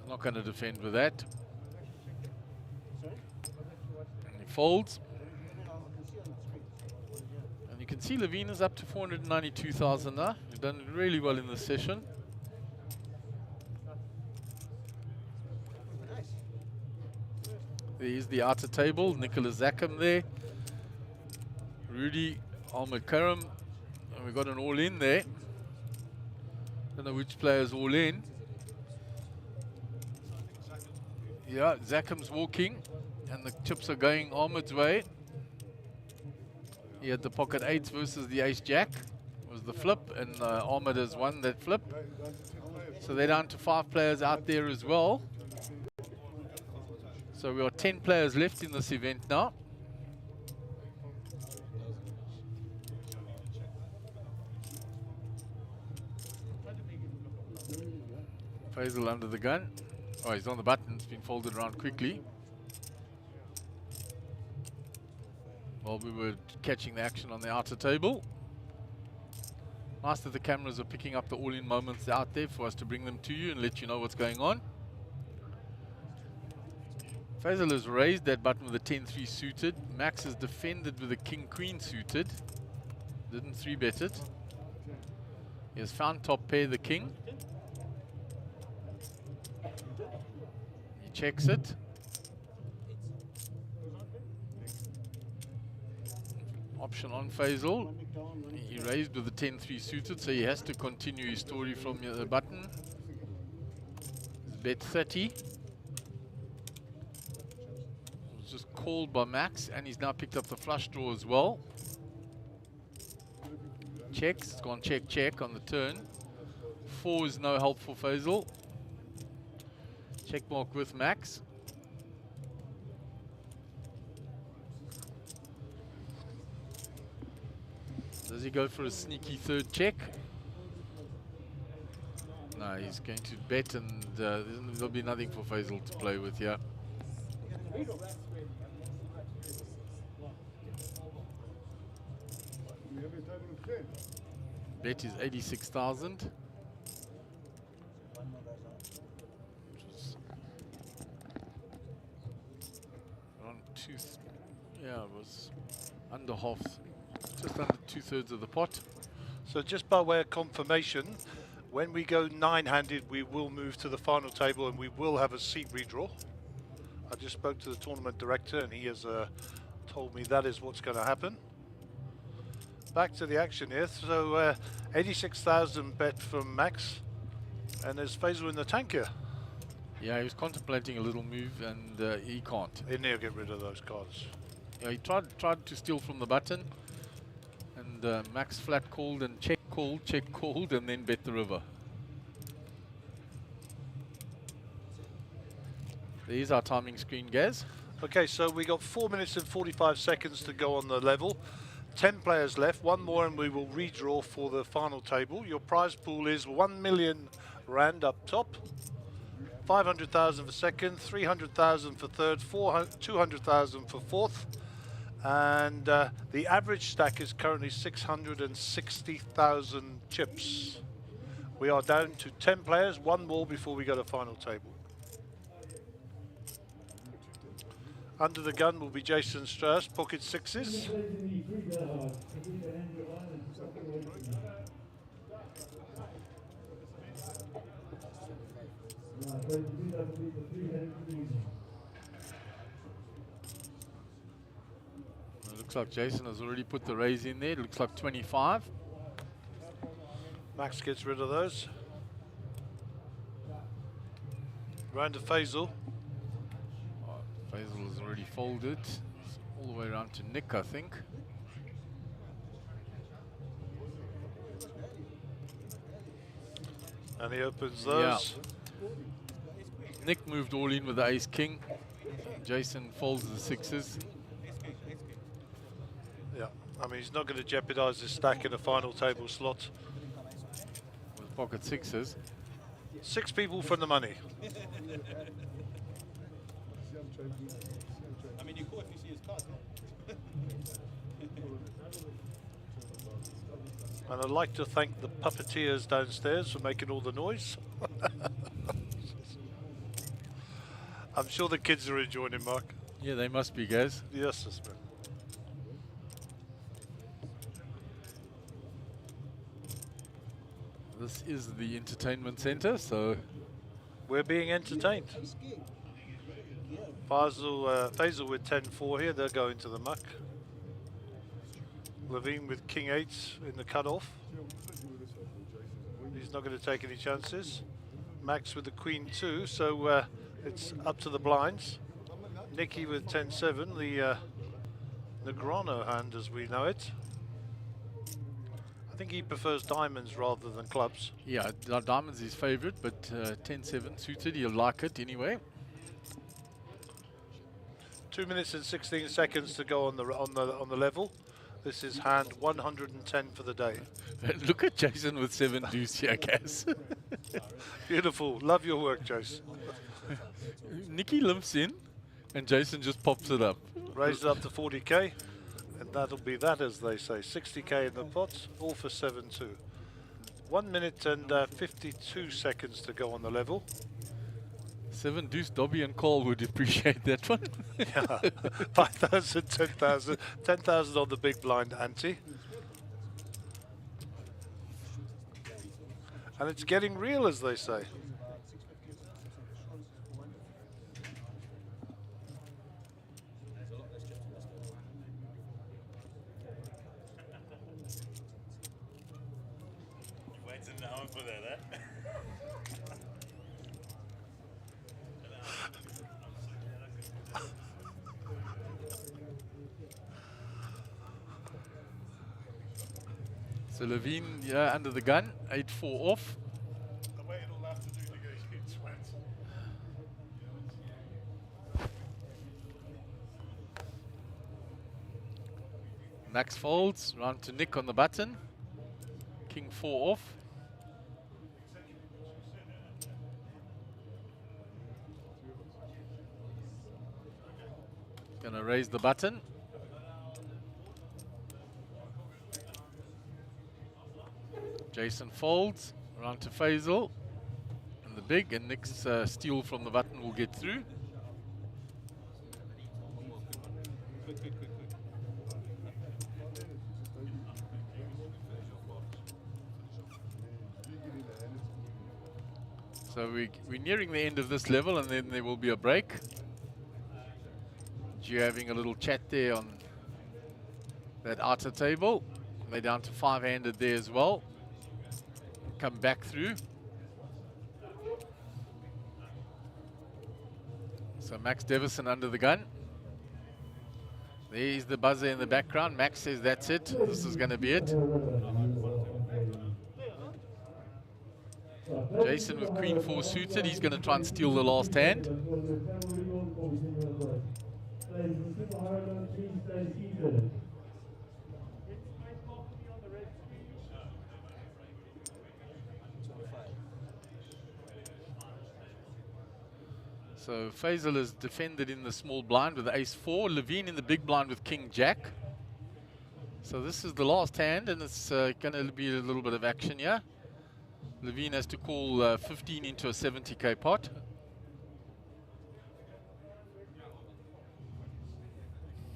Not going to defend with that. And he folds. And you can see Levine is up to 492,000 now. He's done really well in this session. There's the outer table. Nicholas Zackham there. Rudy Al-Makaram. And we've got an all-in there. Don't know which player's all in. Yeah, Zackham's walking, and the chips are going Ahmed's way. He had the pocket 8s versus the ace-jack. Was the flip, and Ahmed has won that flip. So they're down to 5 players out there as well. So we are 10 players left in this event now. Faisal under the gun. Oh, he's on the button. It's been folded around quickly. While we were catching the action on the outer table. Nice that the cameras are picking up the all-in moments out there for us to bring them to you and let you know what's going on. Faisal has raised that button with a 10-3 suited. Max has defended with a king-queen suited. Didn't 3-bet it. He has found top pair the king. Checks it. Option on Faisal. He raised with the 10-3 suited, so he has to continue his story from the button. He's bet 30. Was just called by Max, and he's now picked up the flush draw as well. Checks. It's gone check, check on the turn. 4 is no help for Faisal. Check mark with Max. Does he go for a sneaky third check? No, he's going to bet, and there'll be nothing for Faisal to play with here. Bet is 86,000. Yeah, it was under half, just under 2/3 of the pot. So just by way of confirmation, when we go 9-handed, we will move to the final table and we will have a seat redraw. I just spoke to the tournament director and he has told me that is what's going to happen. Back to the action here. So 86,000 bet from Max, and there's Faisal in the tank here. Yeah, he was contemplating a little move, and he can't. He never get rid of those cards. Yeah, he tried to steal from the button, and Max flat called and check called, and then bet the river. There's our timing screen, Gaz. Okay, so we got 4 minutes and 45 seconds to go on the level. 10 players left, one more and we will redraw for the final table. Your prize pool is 1 million rand up top, 500,000 for second, 300,000 for third, 200,000 for fourth, and the average stack is currently 660,000 chips. We are down to 10 players, one more before we go to final table. Under the gun will be Jason Strauss, pocket sixes. It looks like Jason has already put the raise in there. It looks like 25. Max gets rid of those. Round to Faisal. Faisal has already folded. It's all the way around to Nick, I think. And he opens those. Yeah. Nick moved all in with the ace-king. Jason folds the sixes. Yeah, I mean, he's not going to jeopardize his stack in a final table slot. With pocket sixes. 6 people from the money. I mean, you call if you see his card. And I'd like to thank the puppeteers downstairs for making all the noise. I'm sure the kids are enjoying it, Mark. Yeah, they must be, guys. Yes, yes, man. This is the entertainment center, so We're being entertained. Faisal with 10-4 here, they're going to the muck. Levine with King 8 in the cutoff. He's not going to take any chances. Max with the Queen 2, so it's up to the blinds. Nicky with 10-7, the Negrano hand as we know it. I think he prefers diamonds rather than clubs. yeah, diamonds is favorite, but 10-7 suited, he'll like it anyway. 2 minutes and 16 seconds to go on the level. This is hand 110 for the day. Look at Jason with 7 deuce here, Cass. Beautiful. Love your work, Jason. Nicky limps in, and Jason just pops it up. Raise it up to 40k, and that'll be that, as they say. 60k in the pot, all for 7-2. 1 minute and 52 seconds to go on the level. 7 deuce, Dobby and Cole would appreciate that one. Yeah, 5,000, 10,000, 10,000 on the big blind ante. And it's getting real, as they say. Waiting now for that, eh? So Levine, yeah, under the gun, 8-4 off. The way it'll have to do to get sweat. Max folds, round to Nick on the button. King 4 off. Gonna raise the button. Jason folds, round to Faisal. And the big, and Nick's steal from the button will get through. So we're nearing the end of this level, and then there will be a break. You're having a little chat there on that outer table. They're down to 5-handed there as well. Come back through. So Max Devison under the gun. There's the buzzer in the background. Max says that's it. This is going to be it. Jason with Queen 4 suited. He's going to try and steal the last hand. So Faisal is defended in the small blind with ace 4. Levine in the big blind with king jack. So this is the last hand, and it's going to be a little bit of action here. Levine has to call 15 into a 70k pot.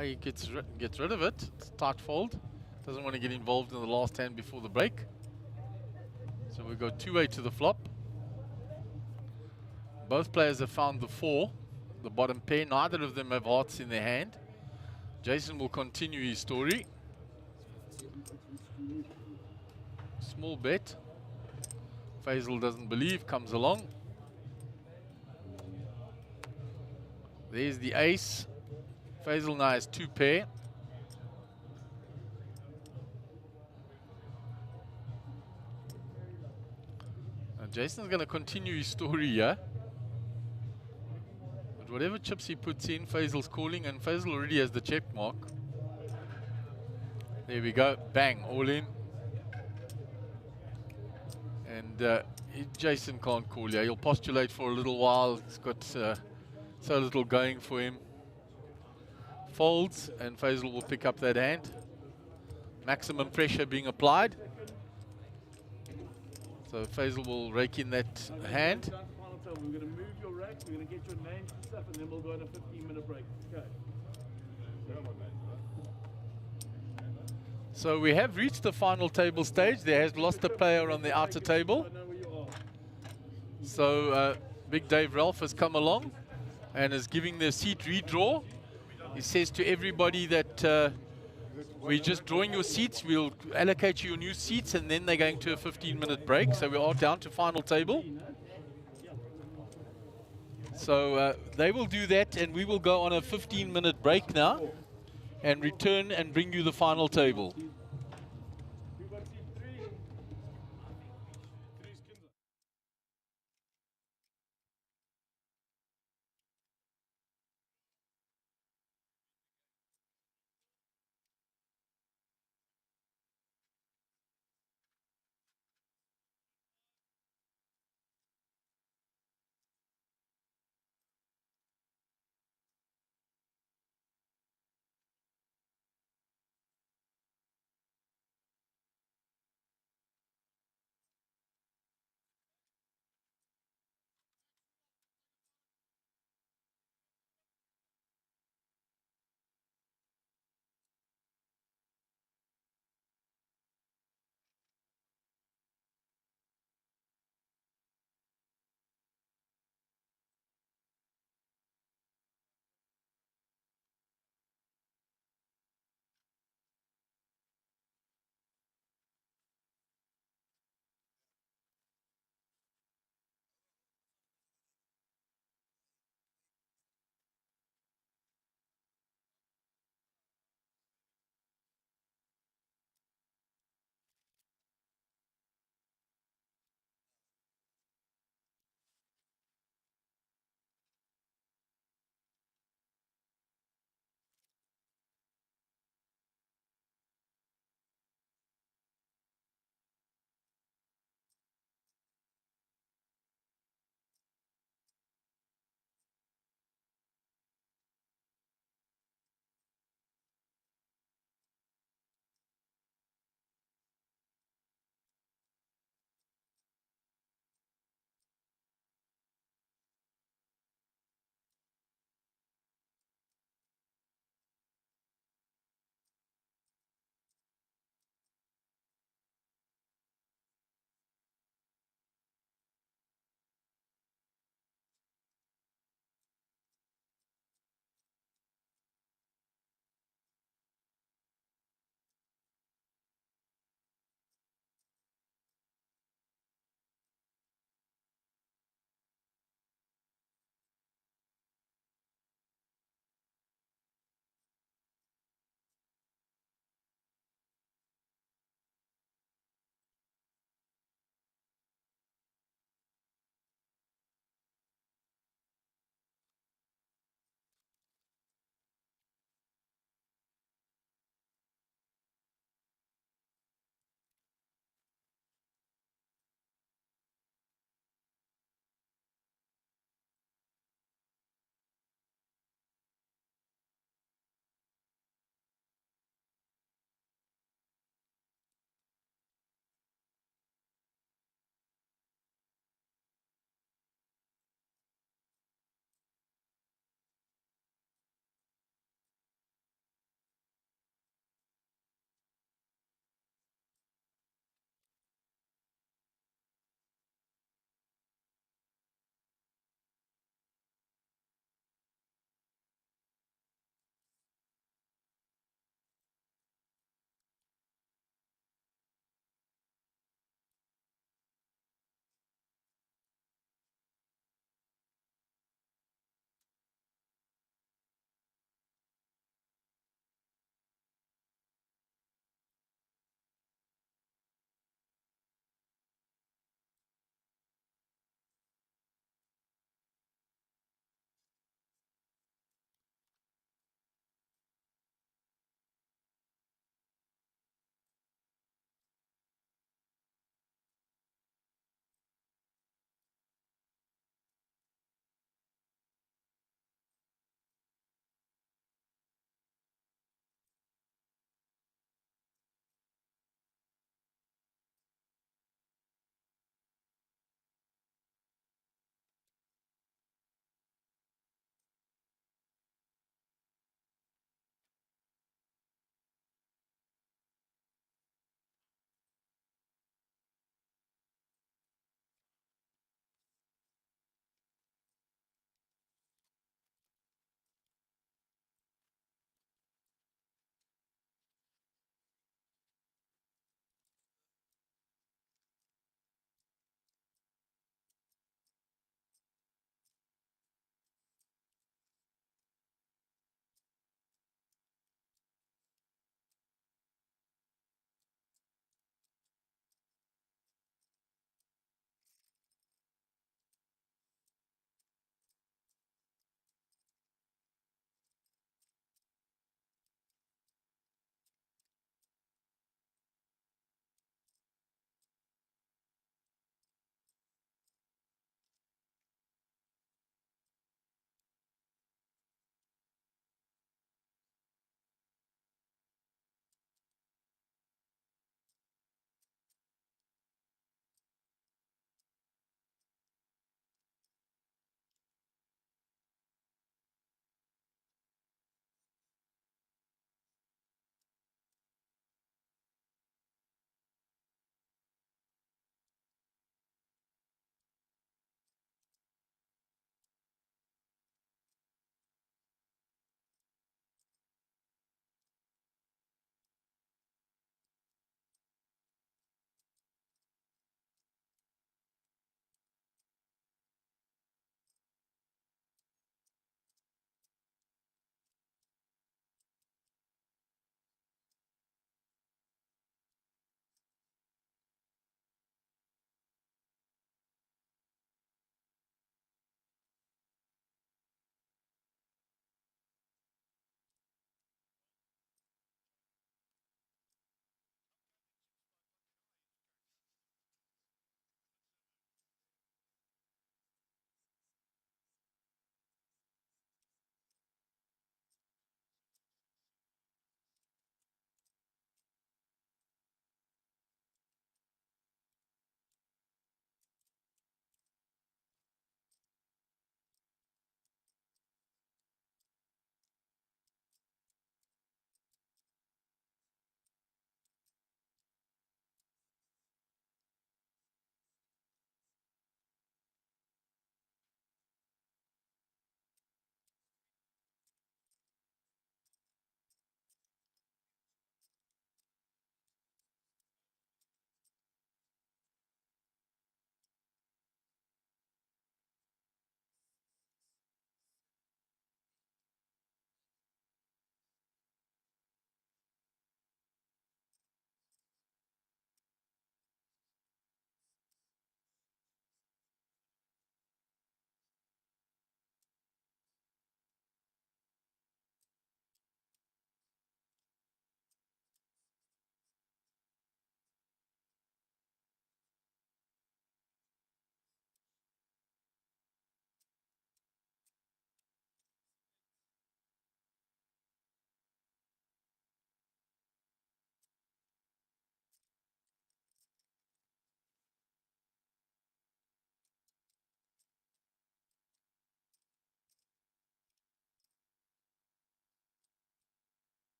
He gets rid of it. It's tight fold. Doesn't want to get involved in the last hand before the break. So we go 2-8 to the flop. Both players have found the 4, the bottom pair. Neither of them have hearts in their hand. Jason will continue his story. Small bet. Faisal doesn't believe, comes along. There's the ace. Faisal now has 2 pair. Now Jason's going to continue his story here. But whatever chips he puts in, Faisal's calling, and Faisal already has the check mark. There we go. Bang, all in. And Jason can't call here. He'll postulate for a little while. He's got so little going for him. Folds, and Faisal will pick up that hand. Maximum pressure being applied. So Faisal will rake in that hand. We're going to move your rack, we're going to get your names and stuff, and then we'll go on a 15-minute break. Okay. So we have reached the final table stage. There has lost a player on the outer table. So Big Dave Ralph has come along and is giving the seat redraw. He says to everybody that we're just drawing your seats. We'll allocate you your new seats, and then they're going to a 15-minute break. So we are down to final table. So they will do that, and we will go on a 15-minute break now and return and bring you the final table.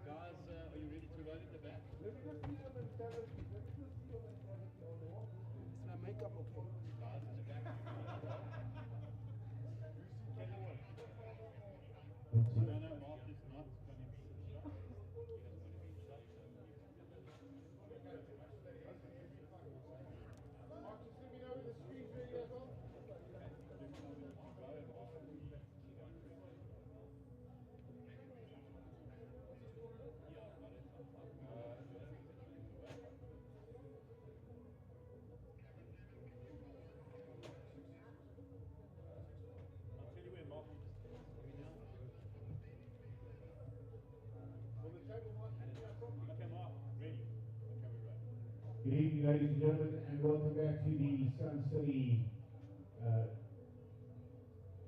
Guys, are you ready to run in the back? Is my makeup okay? No, Mark is not going to be in shot. Mark, just let me know when the screen's ready as well. I'll tell you where Mark is. Okay, Mark, ready. Okay, we're ready. Good evening, ladies and gentlemen, and welcome back to the Sun City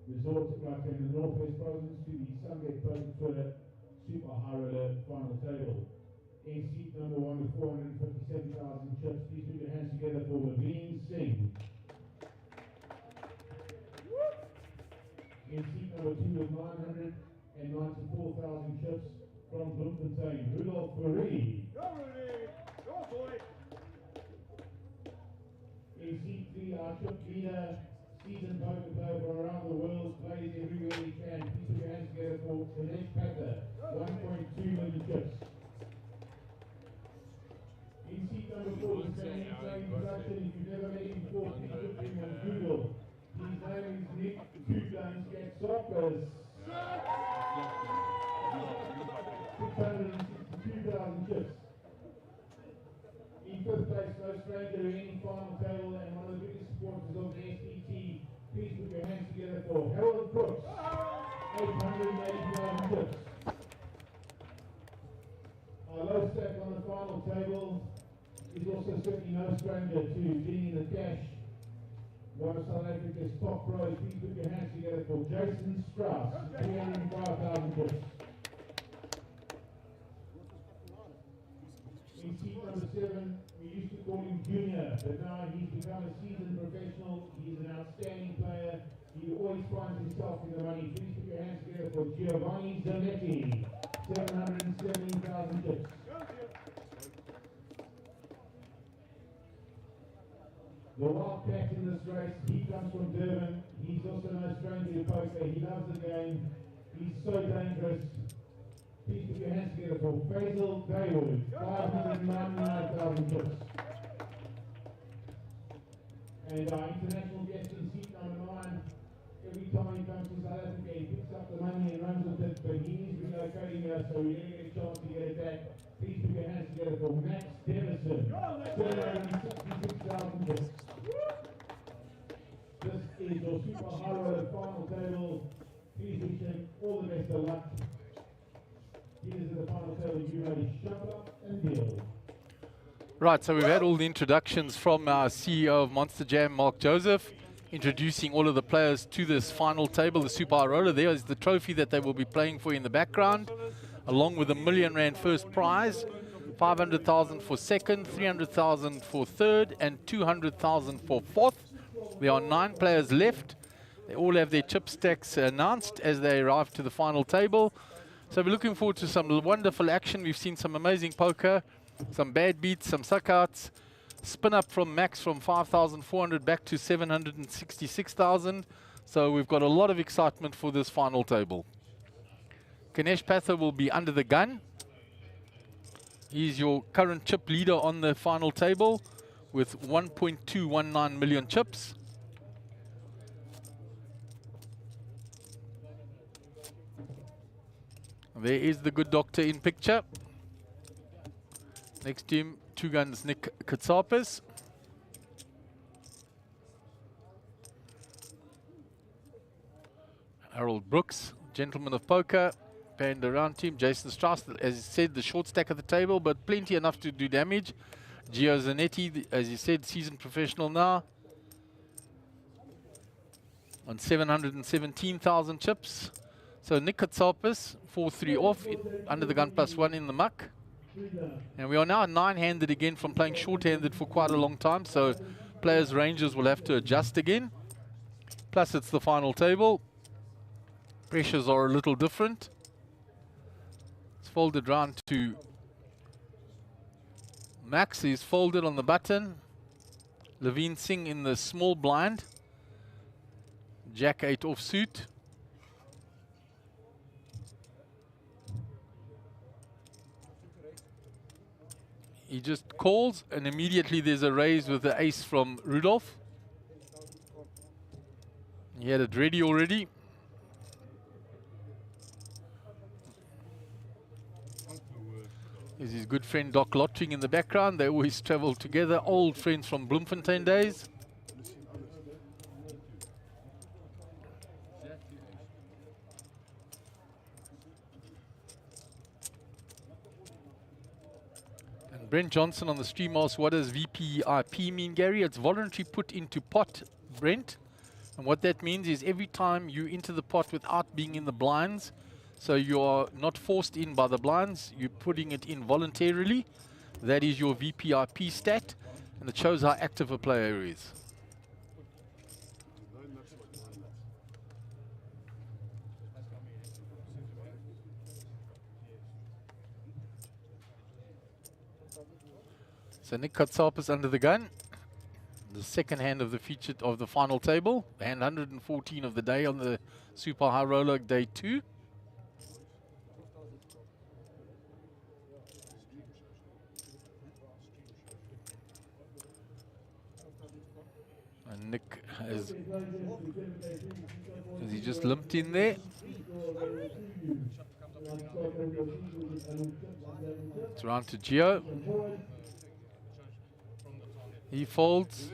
Resort right in the Northwest Province to the Sunbet Poker Tour Super High Roller Final Table. In seat number 1 with 457,000 chips, please put your hands together for Naveen Singh. In seat number 2 with 994,000 chips from Bloemfontein, Rudolph Fourie. Go, Rudy! Go, boy! In seat 3, our chip leader, seasoned poker player from around the world, plays everywhere he can. Please put your hands together for Untitled Chapter, 1.2 million chips. In seat number 4, the same introduction. If you've never met him before, please look him on Google. His name is Nick Two-Guns-Gatsopas. 662,000 chips. In 5th place, no stranger to any final table and one of the biggest supporters of the SPT. Please put your hands together for Harold Brooks, 880,000 chips. Our low stack on the final table is also certainly no stranger to being in the cash. One of South Africa's top pros. Please put your hands together for Jason Strauss, 305,000 chips. In seat number 7, we used to call him Junior, but now he's become a seasoned professional. He's an outstanding player. He always finds himself in the money. Please put your hands together for Giovanni Zanetti, 717,000 chips. The wildcat in this race, he comes from Durban. He's also no stranger to poker. He loves the game. He's so dangerous. Please put your hands together for Faisal Dawood, 599,000 chips. And our international guest in seat number 9, every time he comes to South Africa, he picks up the money and runs with it, but he is relocating here, so we didn't get a chance to get it back. Please put your hands together for Max Devison, 766,000 chips. This is your Super High Roller Final Table. Please wish him all the best of luck. Here's the final table, you ready? Shut up and deal. Right, so we've had all the introductions from our CEO of Monster Jam, Mark Joseph, introducing all of the players to this final table, the Super High Roller. There is the trophy that they will be playing for in the background, along with a R1 million first prize, 500,000 for second, 300,000 for third, and 200,000 for fourth. There are 9 players left. They all have their chip stacks announced as they arrive to the final table. So we're looking forward to some wonderful action. We've seen some amazing poker, some bad beats, some suckouts. Spin up from Max from 5,400 back to 766,000. So we've got a lot of excitement for this final table. Ganesh Pather will be under the gun. He's your current chip leader on the final table with 1.219 million chips. There is the good doctor in picture. Next to him, Two Guns Nick Katsapis. Harold Brooks, gentleman of poker. Panned around team, Jason Strauss, as he said, the short stack at the table, but plenty enough to do damage. Gio Zanetti, as he said, seasoned professional now. On 717,000 chips. So Nick Katsopis, 4-3 off, under the gun +1 in the muck. And we are now 9-handed again from playing short-handed for quite a long time, so players' ranges will have to adjust again. Plus it's the final table. Pressures are a little different. It's folded round to Max. He's folded on the button. Levine Singh in the small blind. Jack 8 offsuit. He just calls and immediately there's a raise with the ace from Rudolph. He had it ready already. There's his good friend Doc Lottring in the background. They always travel together, old friends from Bloemfontein days. And Brent Johnson on the stream asks, what does VPIP mean, Gary? It's voluntary put into pot, Brent. And what that means is every time you enter the pot without being in the blinds, so you are not forced in by the blinds, you're putting it in voluntarily. That is your VPIP stat, and it shows how active a player is. So Nick Katsopis under the gun. The second hand of the featured of the final table, hand 114 of the day on the Super High Roller day 2. And Nick has he just limped in there. It's round to Gio. He folds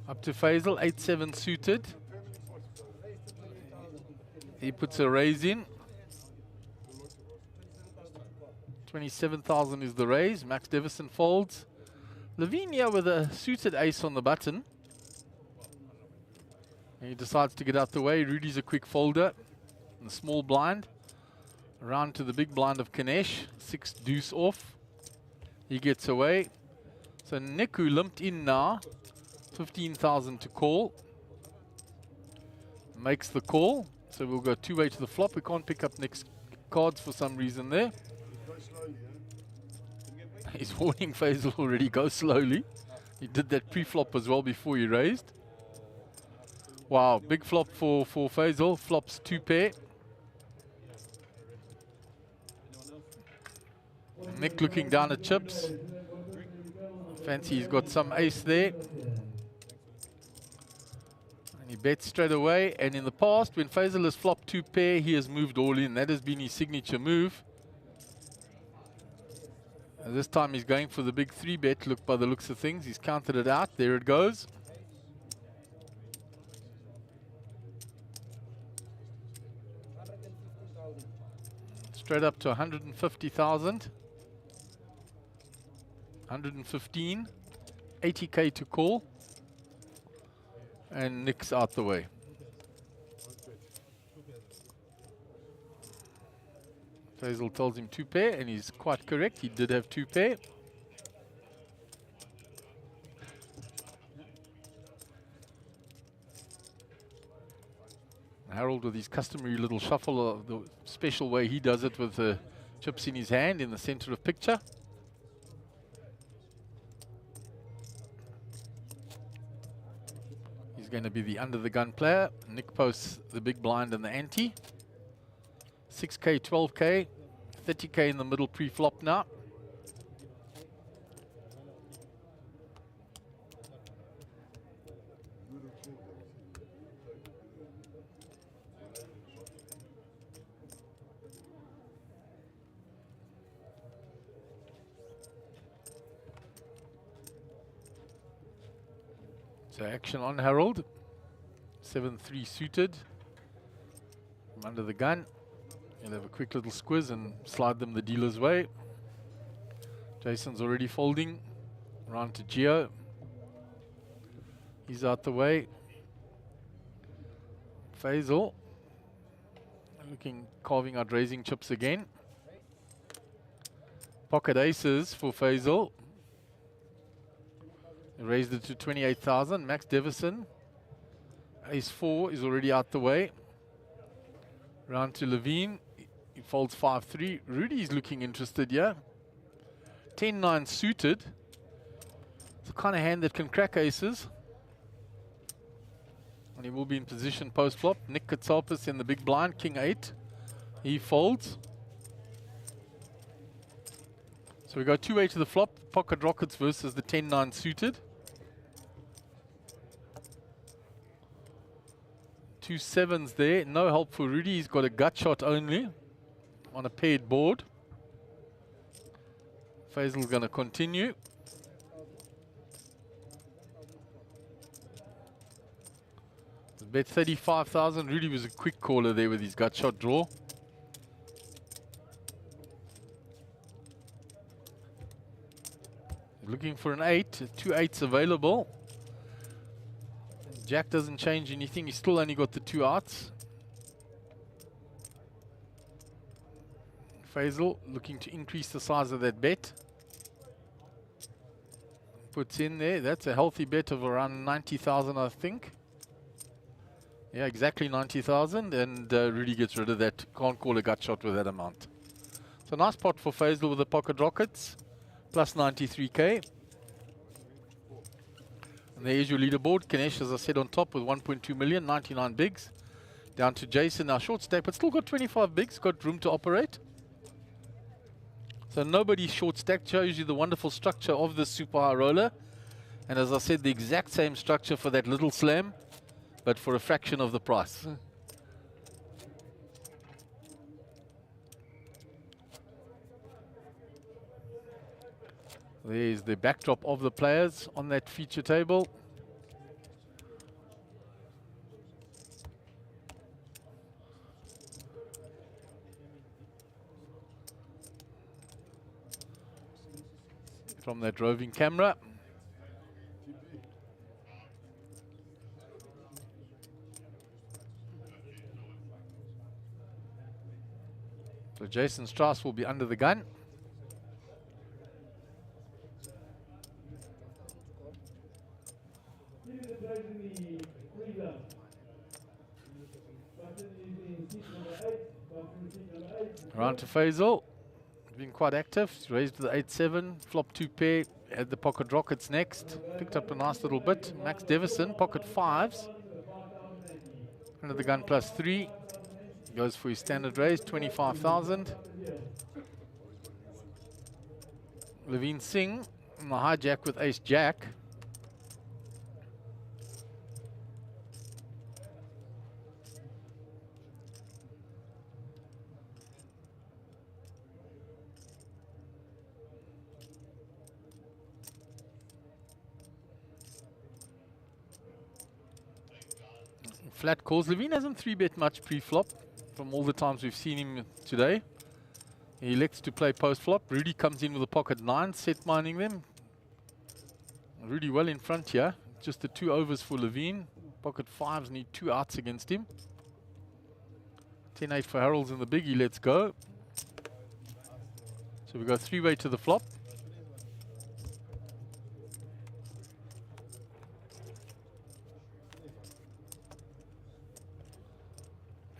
up to Faisal, 8-7 suited. He puts a raise in. 27,000 is the raise. Max Devison folds. Lavinia with a suited ace on the button. And he decides to get out the way. Rudy's a quick folder. In the small blind. Around to the big blind of Kanesh. 6 deuce off. He gets away. So Nick, who limped in now, 15,000 to call. Makes the call. So we'll go 2-way to the flop. We can't pick up Nick's cards for some reason there. He's warning Faisal already, go slowly. He did that pre-flop as well before he raised. Wow, big flop for Faisal. Flops 2 pair. Nick looking down at chips. Fancy he's got some ace there. And he bets straight away. And in the past, when Faisal has flopped 2 pair, he has moved all in. That has been his signature move. And this time he's going for the big 3-bet. Look, by the looks of things, he's counted it out. There it goes. Straight up to 150,000. 115, 80k to call, and Nick's out the way. Faisal tells him 2 pair, and he's quite correct. He did have 2 pair. Harold with his customary little shuffle, of the special way he does it with the chips in his hand in the center of picture. He's going to be the under the gun player. Nick posts the big blind and the ante. 6k, 12k, 30k in the middle pre-flop now. So action on Harold. 7-3 suited. From under the gun. He'll have a quick little squiz and slide them the dealer's way. Jason's already folding. Round to Gio. He's out the way. Faisal. looking, carving out raising chips again. Pocket aces for Faisal. Raised it to 28,000. Max Devison. Ace 4 is already out the way. Round to Levine. He folds 5-3. Rudy's looking interested here. 10-9 suited. It's the kind of hand that can crack aces. And he will be in position post-flop. Nick Katsalpis in the big blind, King 8. He folds. So we go 2-way to the flop. Pocket Rockets versus the 10-9 suited. 2 sevens there. No help for Rudy. He's got a gut shot only on a paired board. Faisal's going to continue. Bet 35,000. Rudy was a quick caller there with his gut shot draw. Looking for an 8. 2 8s available. Jack doesn't change anything. He's still only got the 2 outs. Faisal looking to increase the size of that bet. Puts in there. That's a healthy bet of around 90,000, I think. Yeah, exactly 90,000, and Rudy gets rid of that. Can't call a gut shot with that amount. So nice pot for Faisal with the Pocket Rockets, plus 93k. And there's your leaderboard. Ganesh, as I said, on top with 1.2 million, 99 bigs. Down to Jason, now short stack, but still got 25 bigs, got room to operate. So nobody's short stacked. Shows you the wonderful structure of this super high roller. And as I said, the exact same structure for that little slam, but for a fraction of the price. There's the backdrop of the players on that feature table. From that roving camera. So Jason Strauss will be under the gun. Round to Faisal. Been quite active. He's raised to the 8-7. Flop 2 pair. Had the Pocket Rockets next. Picked up a nice little bit. Max Devison, Pocket 5s. Under the gun plus 3. Goes for his standard raise, 25,000. Levine Singh on the hijack with Ace Jack. Flat calls. Levine hasn't 3-bet much pre-flop from all the times we've seen him today. He elects to play post-flop. Rudy comes in with a pocket 9, set mining them. Rudy well in front here. Just the 2 overs for Levine. Pocket 5s need 2 outs against him. 10-8 for Harold's in the biggie. Let's go. So we go 3-way to the flop.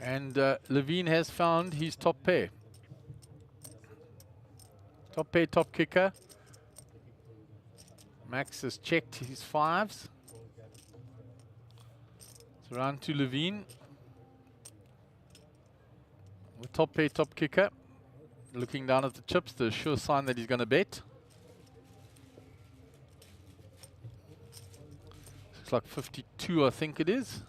And Levine has found his top pair. Top pair, top kicker. Max has checked his 5s. So round to Levine. The top pair, top kicker. Looking down at the chips, the sure sign that he's going to bet. Looks like 52, I think it is.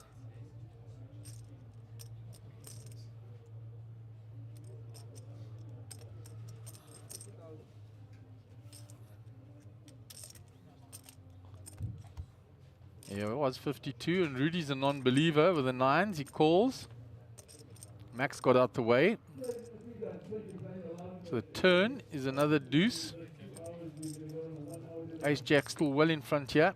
Yeah, it was 52, and Rudy's a non-believer with the 9s. He calls. Max got out the way. So the turn is another deuce. Ace Jack still well in front here.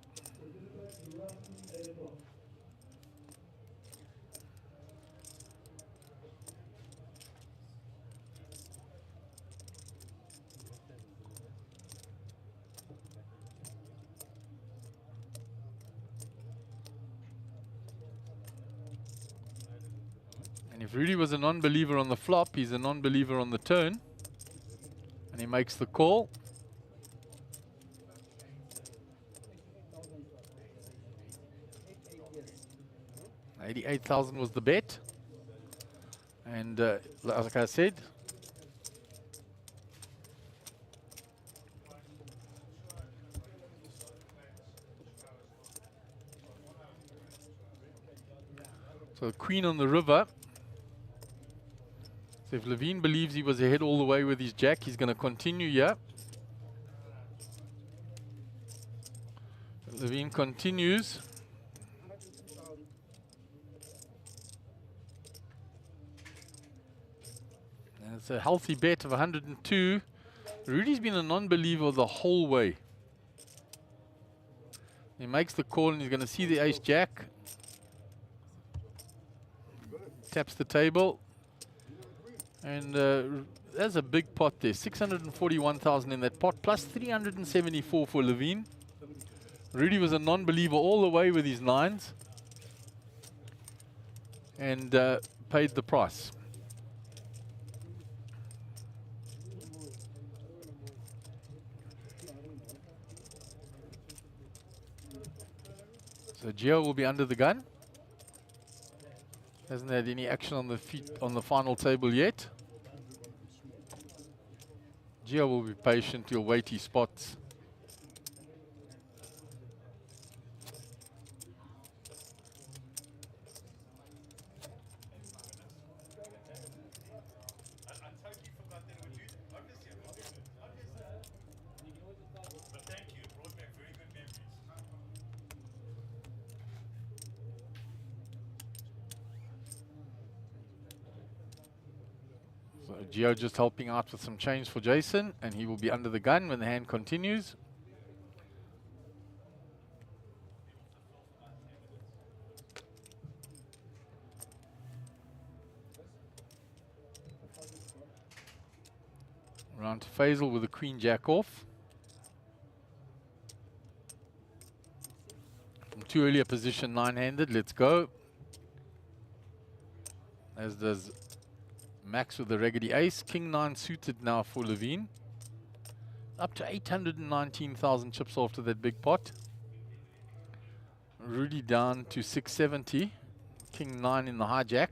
And if Rudy was a non-believer on the flop, he's a non-believer on the turn. And he makes the call. 88,000 was the bet. And like I said, so the queen on the river. So if Levine believes he was ahead all the way with his jack, he's going to continue here. Levine continues. And it's a healthy bet of 102. Rudy's been a non-believer the whole way. He makes the call and he's going to see the ace-jack. Taps the table. And there's a big pot there. 641,000 in that pot, plus 374 for Levine. Rudy was a non-believer all the way with his nines. And paid the price. So Gio will be under the gun. Hasn't had any action on the feet on the final table yet. Gio will be patient, he'll wait his spots. Gio just helping out with some change for Jason, and he will be under the gun when the hand continues. Round to Faisal with the queen jack off. From too early a position, nine-handed, let's go. As does Max with the raggedy ace. King 9 suited now for Levine. Up to 819,000 chips after that big pot. Rudy down to 670. King 9 in the hijack.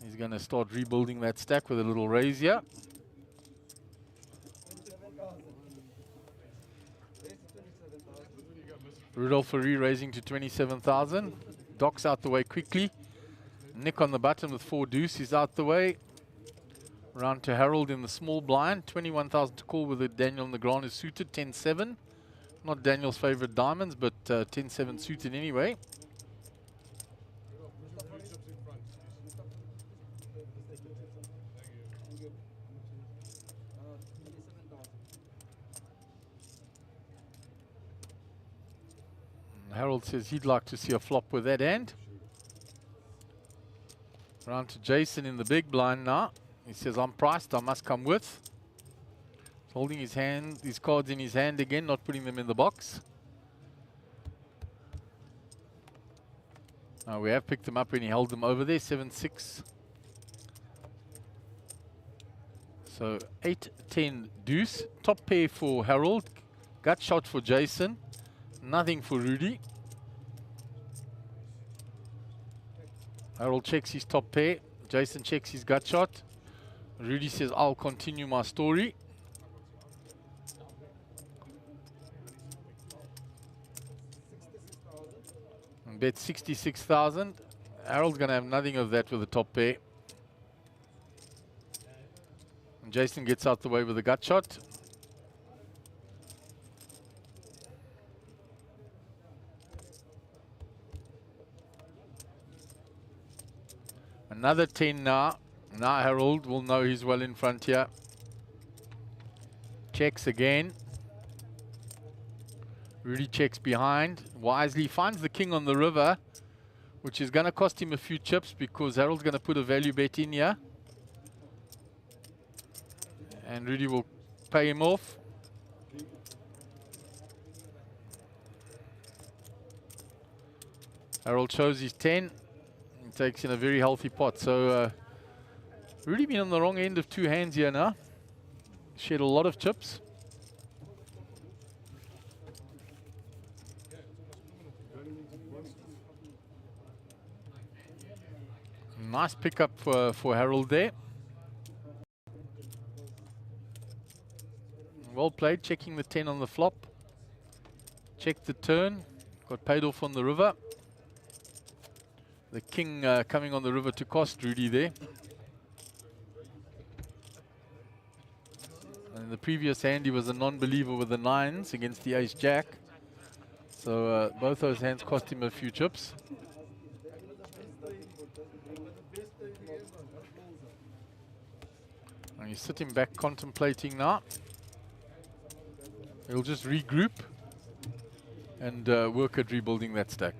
He's going to start rebuilding that stack with a little raise here. Rudolph Ferry raising to 27,000. Doc's out the way quickly. Nick on the button with 4 deuce, he's out the way. Round to Harold in the small blind. 21,000 to call with a Daniel Negron is suited. 10-7. Not Daniel's favorite diamonds, but 10-7 suited anyway. Harold says he'd like to see a flop with that hand. Round to Jason in the big blind now. He says, I'm priced, I must come with. He's holding his hand, his cards in his hand again, not putting them in the box. We have picked them up when he held them over there, 7-6. So 8-10 deuce. Top pair for Harold. Gut shot for Jason. Nothing for Rudy. Harold checks his top pair. Jason checks his gut shot. Rudy says, I'll continue my story. And bet 66,000. Harold's going to have nothing of that with the top pair. And Jason gets out the way with a gut shot. Another 10 now. Now Harold will know he's well in front here. Checks again. Rudy checks behind. Wisely finds the king on the river, which is going to cost him a few chips because Harold's going to put a value bet in here. And Rudy will pay him off. Harold shows his 10. takes in a very healthy pot. So really been on the wrong end of two hands here now. Shed a lot of chips. Nice pickup for Harold there. Well played, checking the 10 on the flop. Checked the turn, got paid off on the river. The king coming on the river to cost Rudy there. And in the previous hand, he was a non-believer with the 9s against the ace-jack. So both those hands cost him a few chips. And he's sitting back contemplating now. He'll just regroup and work at rebuilding that stack.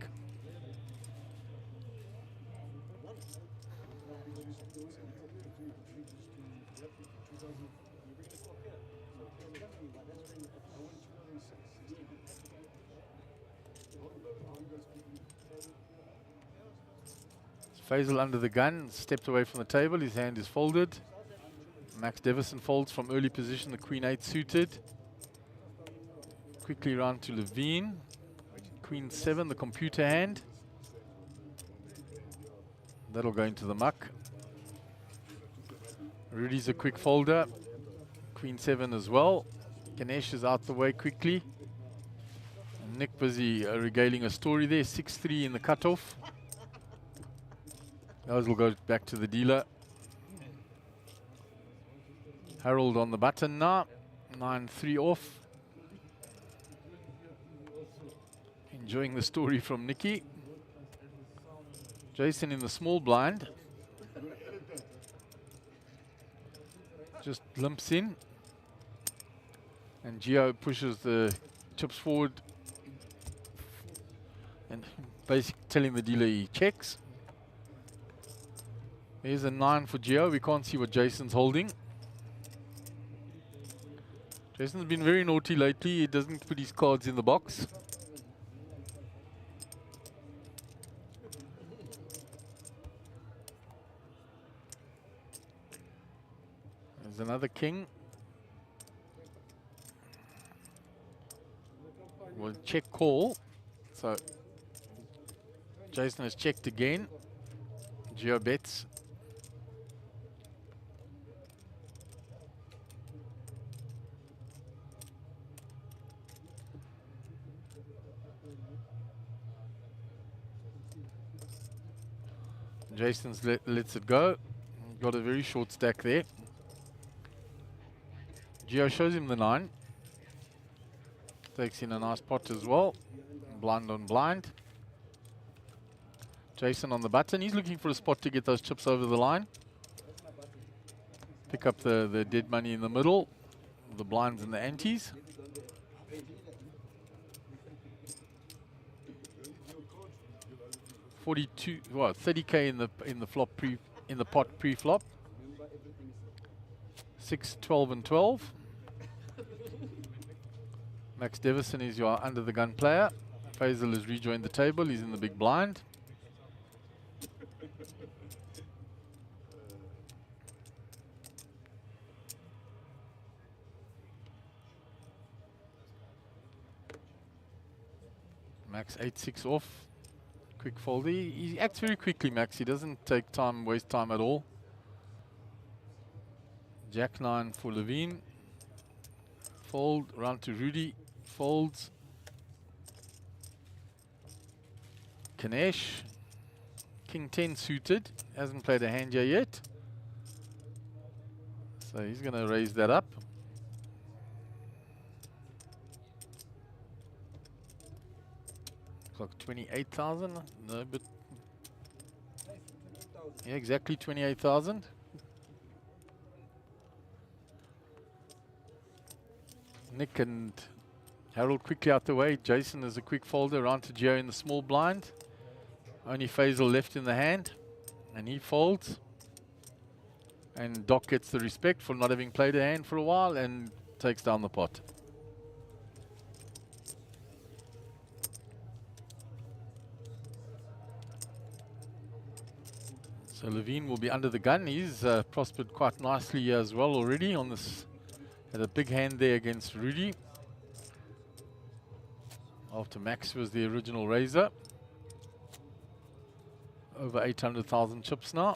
Faisal under the gun, stepped away from the table, his hand is folded. Max Devison folds from early position, the Queen 8 suited. Quickly round to Levine. Queen 7, the computer hand. That'll go into the muck. Rudy's a quick folder. Queen 7 as well. Ganesh is out the way quickly. And Nick busy regaling a story there. 6-3 in the cutoff. Those will go back to the dealer. Harold on the button now. 9-3 off. Enjoying the story from Nicky. Jason in the small blind. Just limps in. And Gio pushes the chips forward. And basically telling the dealer he checks. There's a 9 for Gio. We can't see what Jason's holding. Jason's been very naughty lately. He doesn't put his cards in the box. There's another king. Well, check call. So Jason has checked again. Gio bets. Jason's lets it go. Got a very short stack there. Gio shows him the 9. Takes in a nice pot as well. Blind on blind. Jason on the button. He's looking for a spot to get those chips over the line. Pick up the dead money in the middle. The blinds and the antes. What, 30k in the flop in the pot pre-flop. 6, 12 and 12. Max Devison is your under the gun player. Faisal has rejoined the table. He's in the big blind. Max 8-6 off. Quick fold. He acts very quickly, Max. He doesn't take time, waste time at all. Jack 9 for Levine. Fold, round to Rudy. Folds. Ganesh. King 10 suited. Hasn't played a hand here yet. So he's going to raise that up. Like 28,000. No, but yeah, exactly 28,000. Nick and Harold quickly out the way. Jason is a quick folder around to Gio in the small blind. Only Faisal left in the hand, and he folds. And Doc gets the respect for not having played a hand for a while and takes down the pot. So Levine will be under the gun. He's prospered quite nicely as well already on this. Had a big hand there against Rudy. After Max was the original raiser. Over 800,000 chips now.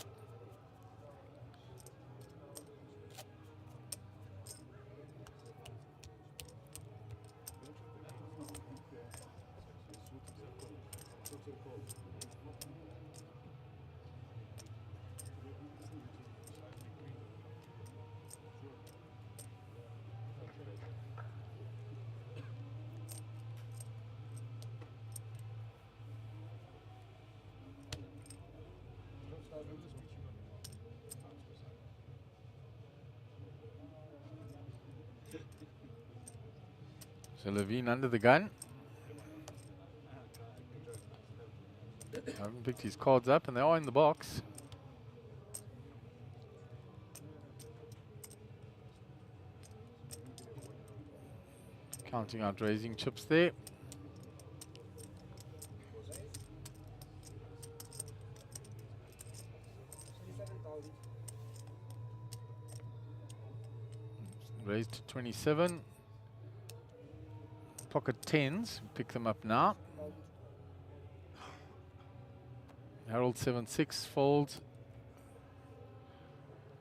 So Levine under the gun. I haven't picked his cards up and they are in the box. Counting out raising chips there. Raised to 27. Pocket 10s, pick them up now. Harold 7-6 folds.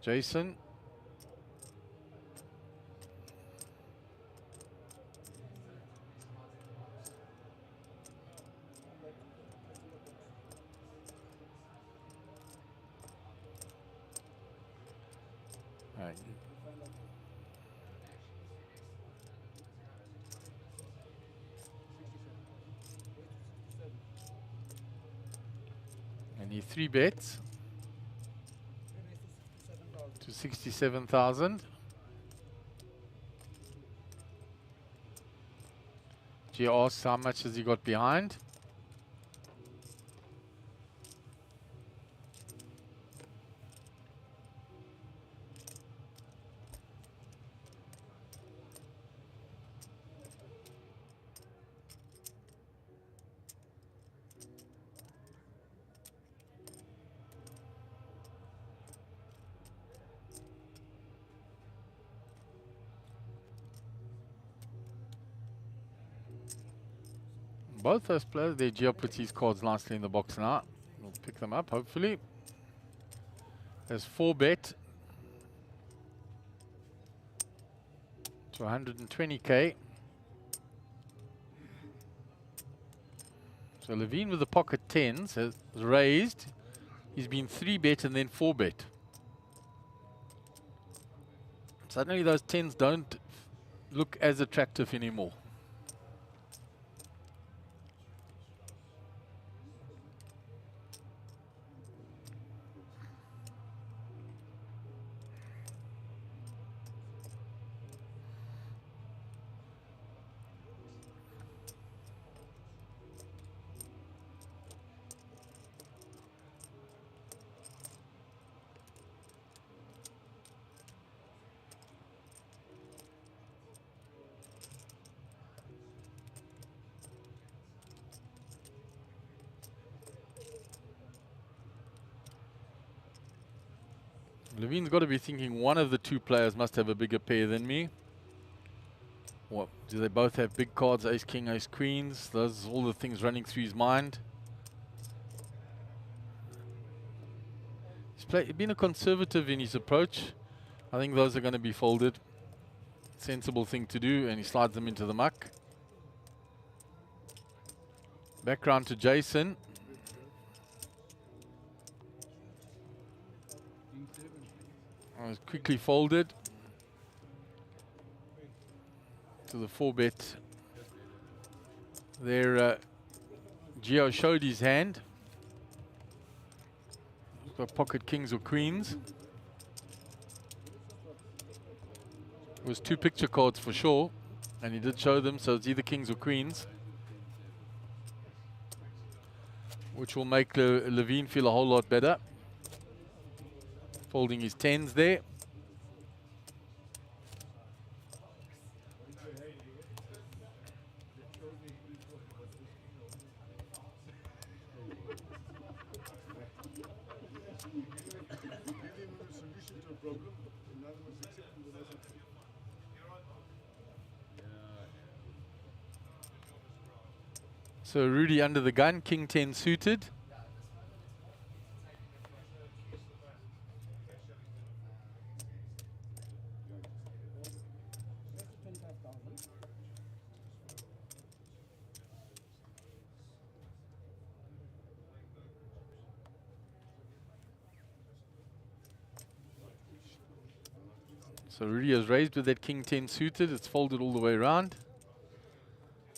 Jason. Right. And he 3 bets to 67,000. G asks how much has he got behind. Both those players, they Gio puts his cards nicely in the box now. We'll pick them up, hopefully. There's 4 bet to 120k. So Levine with the pocket 10s has raised. He's been 3 bet and then 4 bet. Suddenly those 10s don't look as attractive anymore. Levine's got to be thinking one of the 2 players must have a bigger pair than me. What, do they both have big cards, ace, king, ace, queens? Those are all the things running through his mind. He's been a conservative in his approach. I think those are going to be folded. Sensible thing to do, and he slides them into the muck. Background to Jason. Was quickly folded to the 4 bet. There, Gio showed his hand. He's got pocket kings or queens. It was 2 picture cards for sure, and he did show them, so it's either kings or queens, which will make Levine feel a whole lot better. Folding his 10s there. So Rudy under the gun, King 10 suited. So Rudy has raised with that King 10 suited. It's folded all the way around.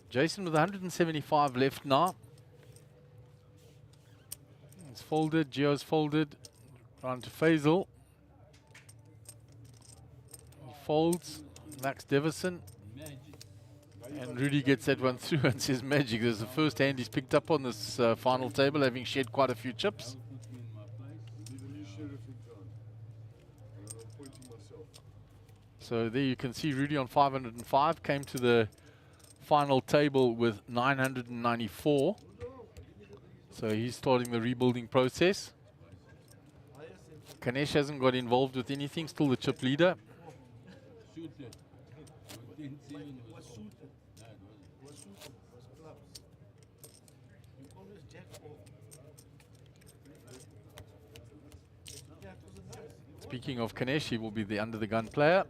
Jason with 175 left now. It's folded. Gio's folded. Round to Faisal. He folds. Max Devison. And Rudy gets that one through and says magic. There's the first hand he's picked up on this final table, having shed quite a few chips. So there you can see Rudy on 505 came to the final table with 994. So he's starting the rebuilding process. Kanesh hasn't got involved with anything, still the chip leader. Speaking of Kanesh, he will be the under the gun player.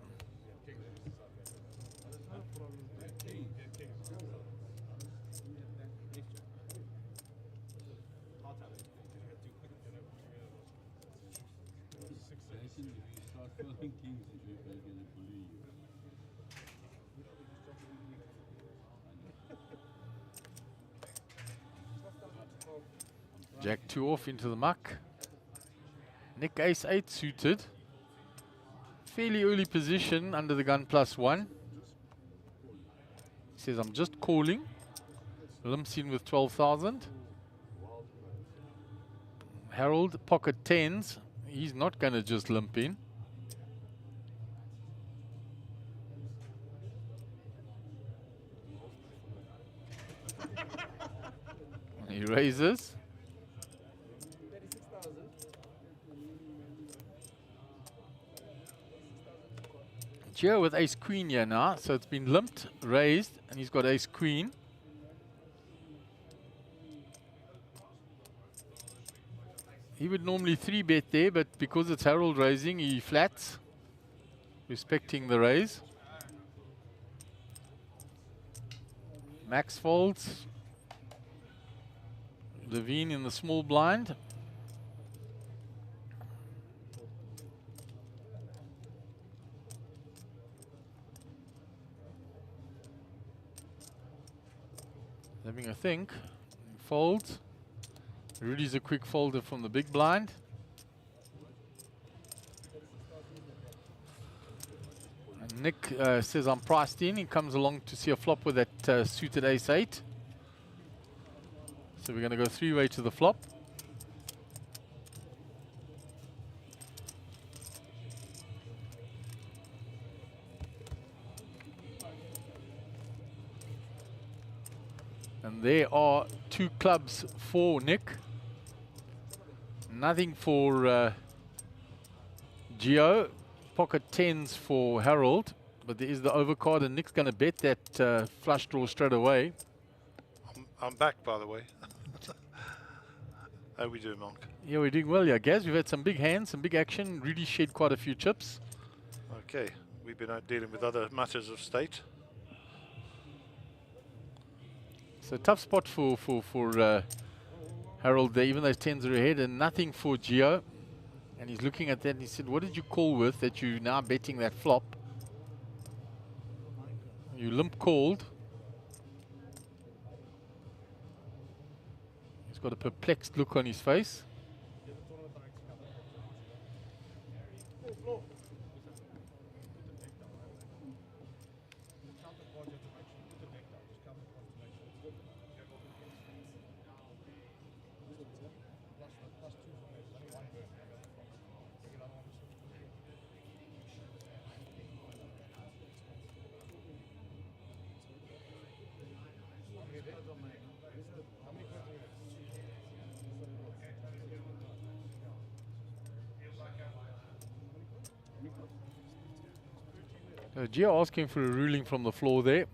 Jack 2 off into the muck. Nick ace 8 suited. Fairly early position under the gun +1. He says, I'm just calling. Limps in with 12,000. Harold, pocket 10s. He's not going to just limp in. He raises. Gio with ace queen here now, so it's been limped, raised, and he's got ace queen. He would normally 3-bet there, but because it's Harold raising, he flats, respecting the raise. Max folds. Levine in the small blind. Having a think. Folds. Rudy's a quick folder from the big blind. And Nick says I'm priced in. He comes along to see a flop with that suited ace 8. So we're going to go 3-way to the flop. And there are 2 clubs for Nick. Nothing for Gio. Pocket 10s for Harold. But there is the overcard, and Nick's going to bet that flush draw straight away. I'm back, by the way. How we doing, Monk? Yeah, we're doing well, yeah, Gaz. We've had some big hands, some big action. Really shed quite a few chips. Okay, we've been out dealing with other matters of state. So tough spot for Harold there, even though his 10s are ahead, and nothing for Gio. And he's looking at that and he said, what did you call with that you now betting that flop? You limp called. He's got a perplexed look on his face. Gio asking for a ruling from the floor there.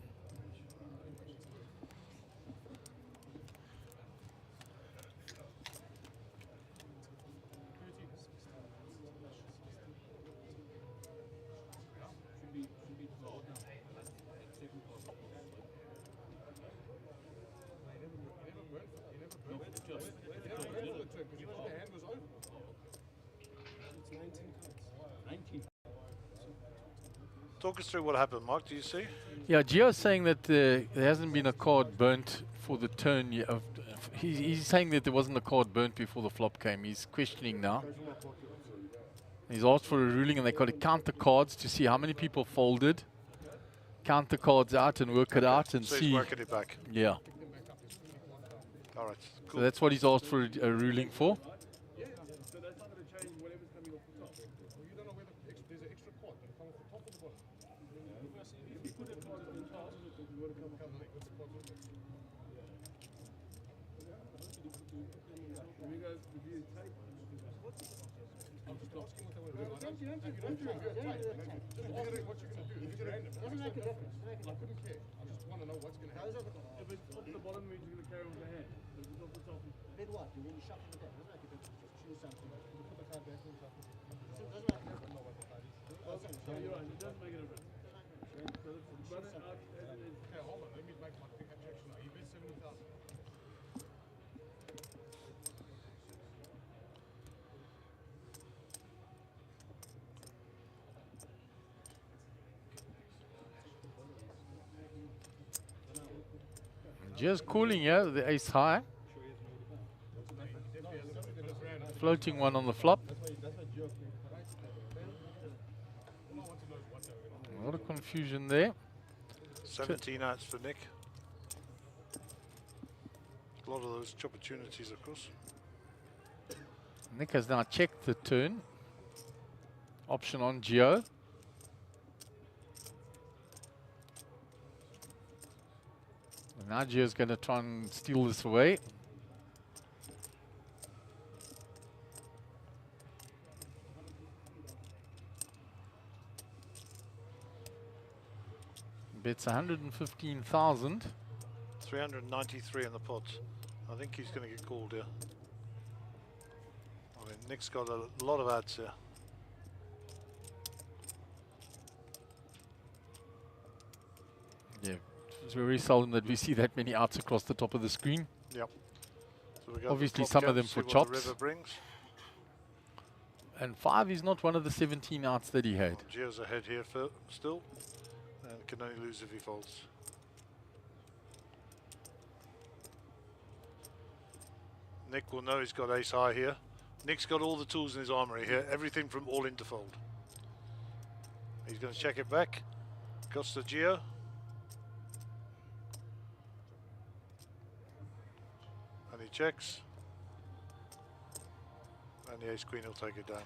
Talk us through what happened, Mike. Do you see? Yeah, Gio's saying that there hasn't been a card burnt for the turn yet. He's saying that there wasn't a card burnt before the flop came. He's questioning now. He's asked for a ruling, and they've got to count the cards to see how many people folded, count the cards out and work it out and so see. He's working it back. Yeah. All right. So that's what he's asked for a ruling for. So that's not going to change whatever's coming off the top. You don't know whether there's an extra card that comes off the top or the bottom. If you put a card on the top, you want to come off the top. We go review tape. I'm just asking what they want to do. You don't do it. Just wondering what you're going to do. It's random. Doesn't make a difference. I couldn't care. I just want to know what's going to happen. If it's off the bottom, means you're going to carry on with the hand. If it's off the top, Then what? You really shuffle the deck. Doesn't make a difference. Just choose something. You put the card back and stuff. Doesn't make a difference. so you're right, it does make a difference. So let's run it out as it is. Okay, hold on. Let me make my quick objection now. You bet 70,000. Just calling here, the ace high. Floating one on the flop. A lot of confusion there. 17 outs for Nick. A lot of those opportunities, of course. Nick has now checked the turn. Option on Gio. And now Gio's going to try and steal this away. Bets 115,000. 393 in the pot. I think he's going to get called here. I mean, Nick's got a lot of ads here. Yeah, it's very seldom that we see that many outs across the top of the screen. Yep. So we got Obviously the some flop of them count, for see what the chops. river brings. And 5 is not one of the 17 outs that he had. Gio's ahead here still, and can only lose if he folds. Nick will know he's got ace high here. Nick's got all the tools in his armory here, everything from all in to fold. He's going to check it back. Goes to Gio. And he checks. And the ace queen will take it down.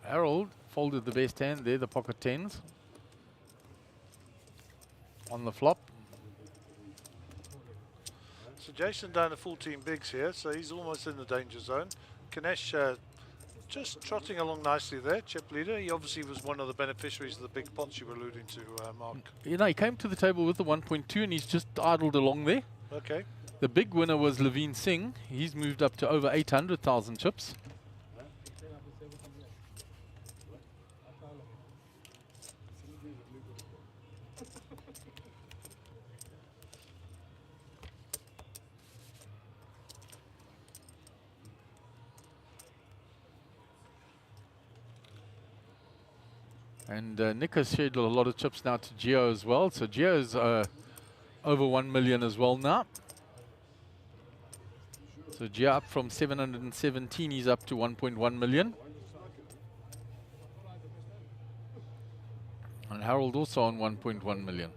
Harold folded the best hand there, the pocket tens. On the flop. So Jason down to 14 bigs here, so he's almost in the danger zone. Ganesh just trotting along nicely there, chip leader. He obviously was one of the beneficiaries of the big pots you were alluding to, Mark. You know, he came to the table with the 1.2 and he's just idled along there. Okay. The big winner was Levine Singh. He's moved up to over 800,000 chips. And Nick has shared a lot of chips now to Gio as well. So Gio's over 1 million as well now. So Gio up from 717, he's up to 1.1 million. And Harold also on 1.1 million.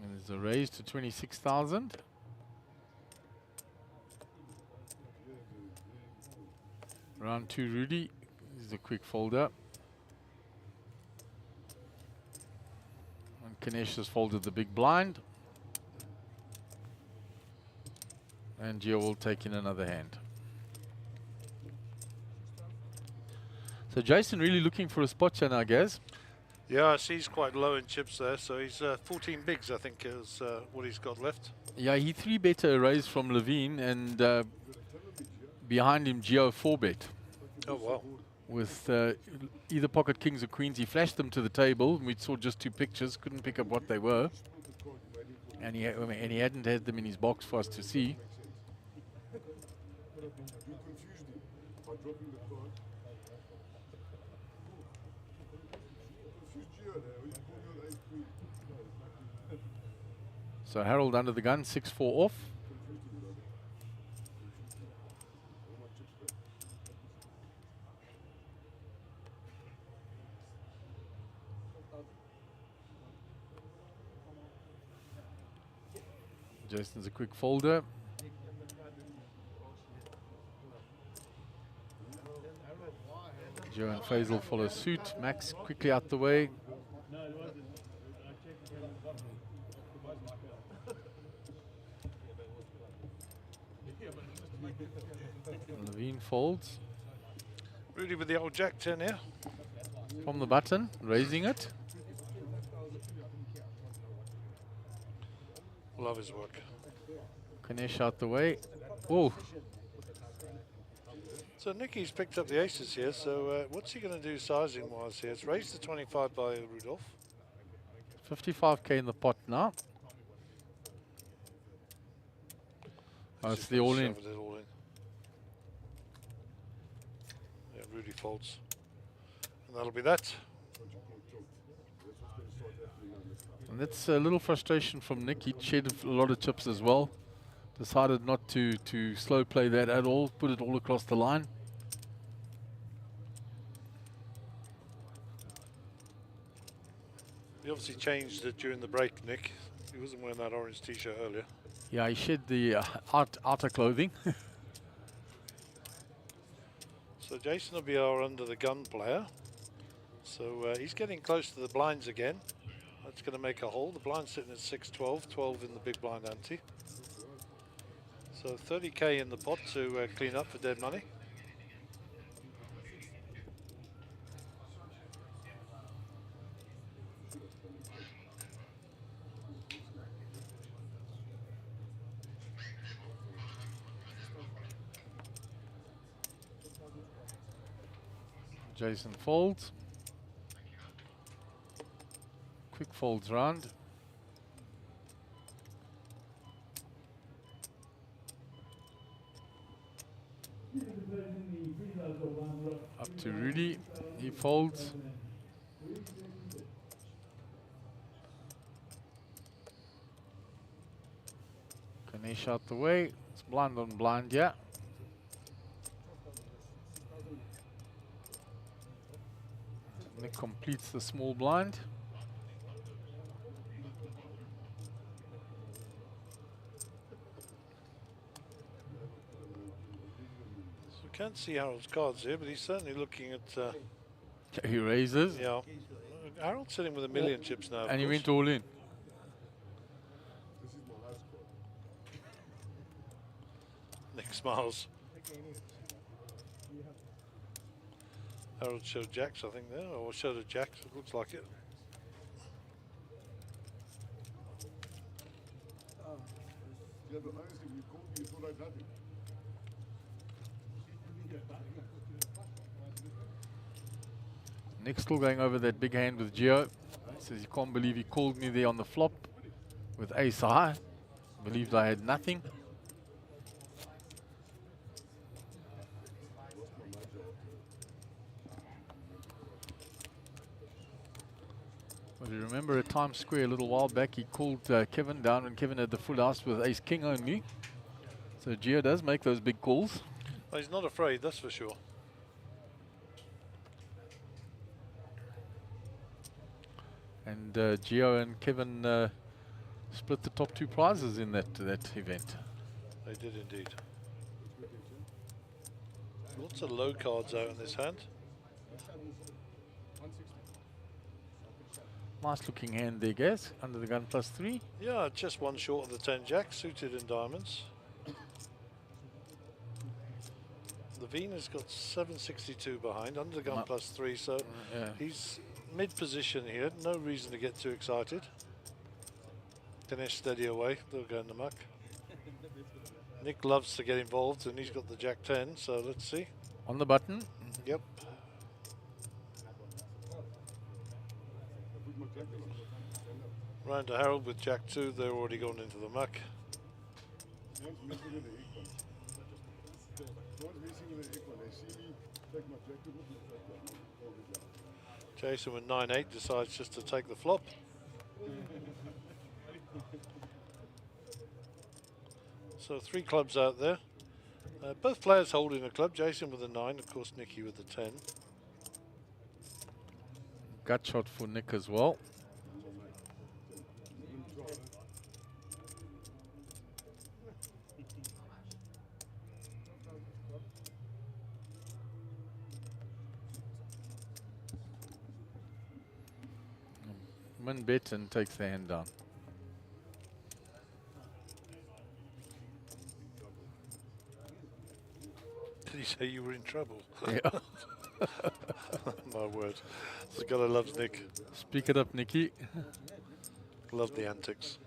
And there's a raise to 26,000. Round 2 Rudy. This is a quick folder. And Ganesh has folded the big blind. And Gio will take in another hand. So Jason really looking for a spot here now, Gaz. Yeah, I see he's quite low in chips there, so he's 14 bigs, I think, is what he's got left. Yeah, he 3-bet a raise from Levine, and behind him, Geo 4-bet. Oh, wow. With either pocket kings or queens. He flashed them to the table. We saw just 2 pictures, couldn't pick up what they were. And he hadn't had them in his box for us to see. You confused him by dropping the card. Confused Gio there. You pulled your 8-3. So Harold under the gun, 6-4 off. Jason's a quick folder. Joe and Faisal follow suit. Max quickly out the way. No, it wasn't. I checked it from the bottom. Levine folds. Rudy with the old Jack 10 here. From the button, raising it. Love his work. Ganesh out the way. Oh, So Nicky's picked up the aces here, so what's he going to do sizing-wise here? It's raised to 25 by Rudolph. 55k in the pot now. Oh, it's the all-in. Shoved it all in. Yeah, Rudy folds. And that'll be that. And that's a little frustration from Nick. He shed a lot of chips as well. Decided not to slow play that at all. Put it all across the line. He obviously changed it during the break, Nick. He wasn't wearing that orange t-shirt earlier. Yeah, he shed the outer clothing. So Jason will be our under the gun player. So he's getting close to the blinds again. That's going to make a hole. The blind's sitting at 6-12, 12 in the big blind ante. So 30k in the pot to clean up for dead money. Jason folds. Quick folds round. Up to Rudy. He folds. Ganesh out the way. It's blind on blind, yeah. Nick completes the small blind. So we can't see Harold's cards here, but he's certainly looking at... He raises. yeah. Harold's sitting with a million chips now. And he went all in. This is my last card. Nick smiles. Harold showed jacks, I think, there, or showed a jacks, it looks like it. Yeah, but honestly, when you called me, you thought I'd done it. Nick's still going over that big hand with Gio. Says he can't believe he called me there on the flop with ace high. Believed I had nothing. Well, you remember at Times Square a little while back, he called Kevin down when Kevin had the full house with ace king only. So Gio does make those big calls. Well, he's not afraid, that's for sure. And Gio and Kevin split the top 2 prizes in that event. They did indeed. Lots of low cards out in this hand. Nice looking hand there, guys. Under the gun +3. Yeah, just one short of the 10 jack, suited in diamonds. Levine has got 762 behind, under the gun +3, so Yeah. he's mid-position here, no reason to get too excited. Ganesh steady away, they'll go in the muck. Nick loves to get involved, and he's got the Jack 10, so let's see. On the button. Yep. Round to Harold with Jack 2. They're already gone into the muck. One's missing in the egg one. One's missing in the egg one. They see me take my jacket off and take that over down. Jason with 9-8 decides just to take the flop. So 3 clubs out there. Both players holding a club. Jason with a 9, of course Nicky with the 10. Gut shot for Nick as well. Min bet and takes the hand down. Did he say you were in trouble? Yeah. My word. This guy loves Nick. Speak it up, Nicky. Love the antics.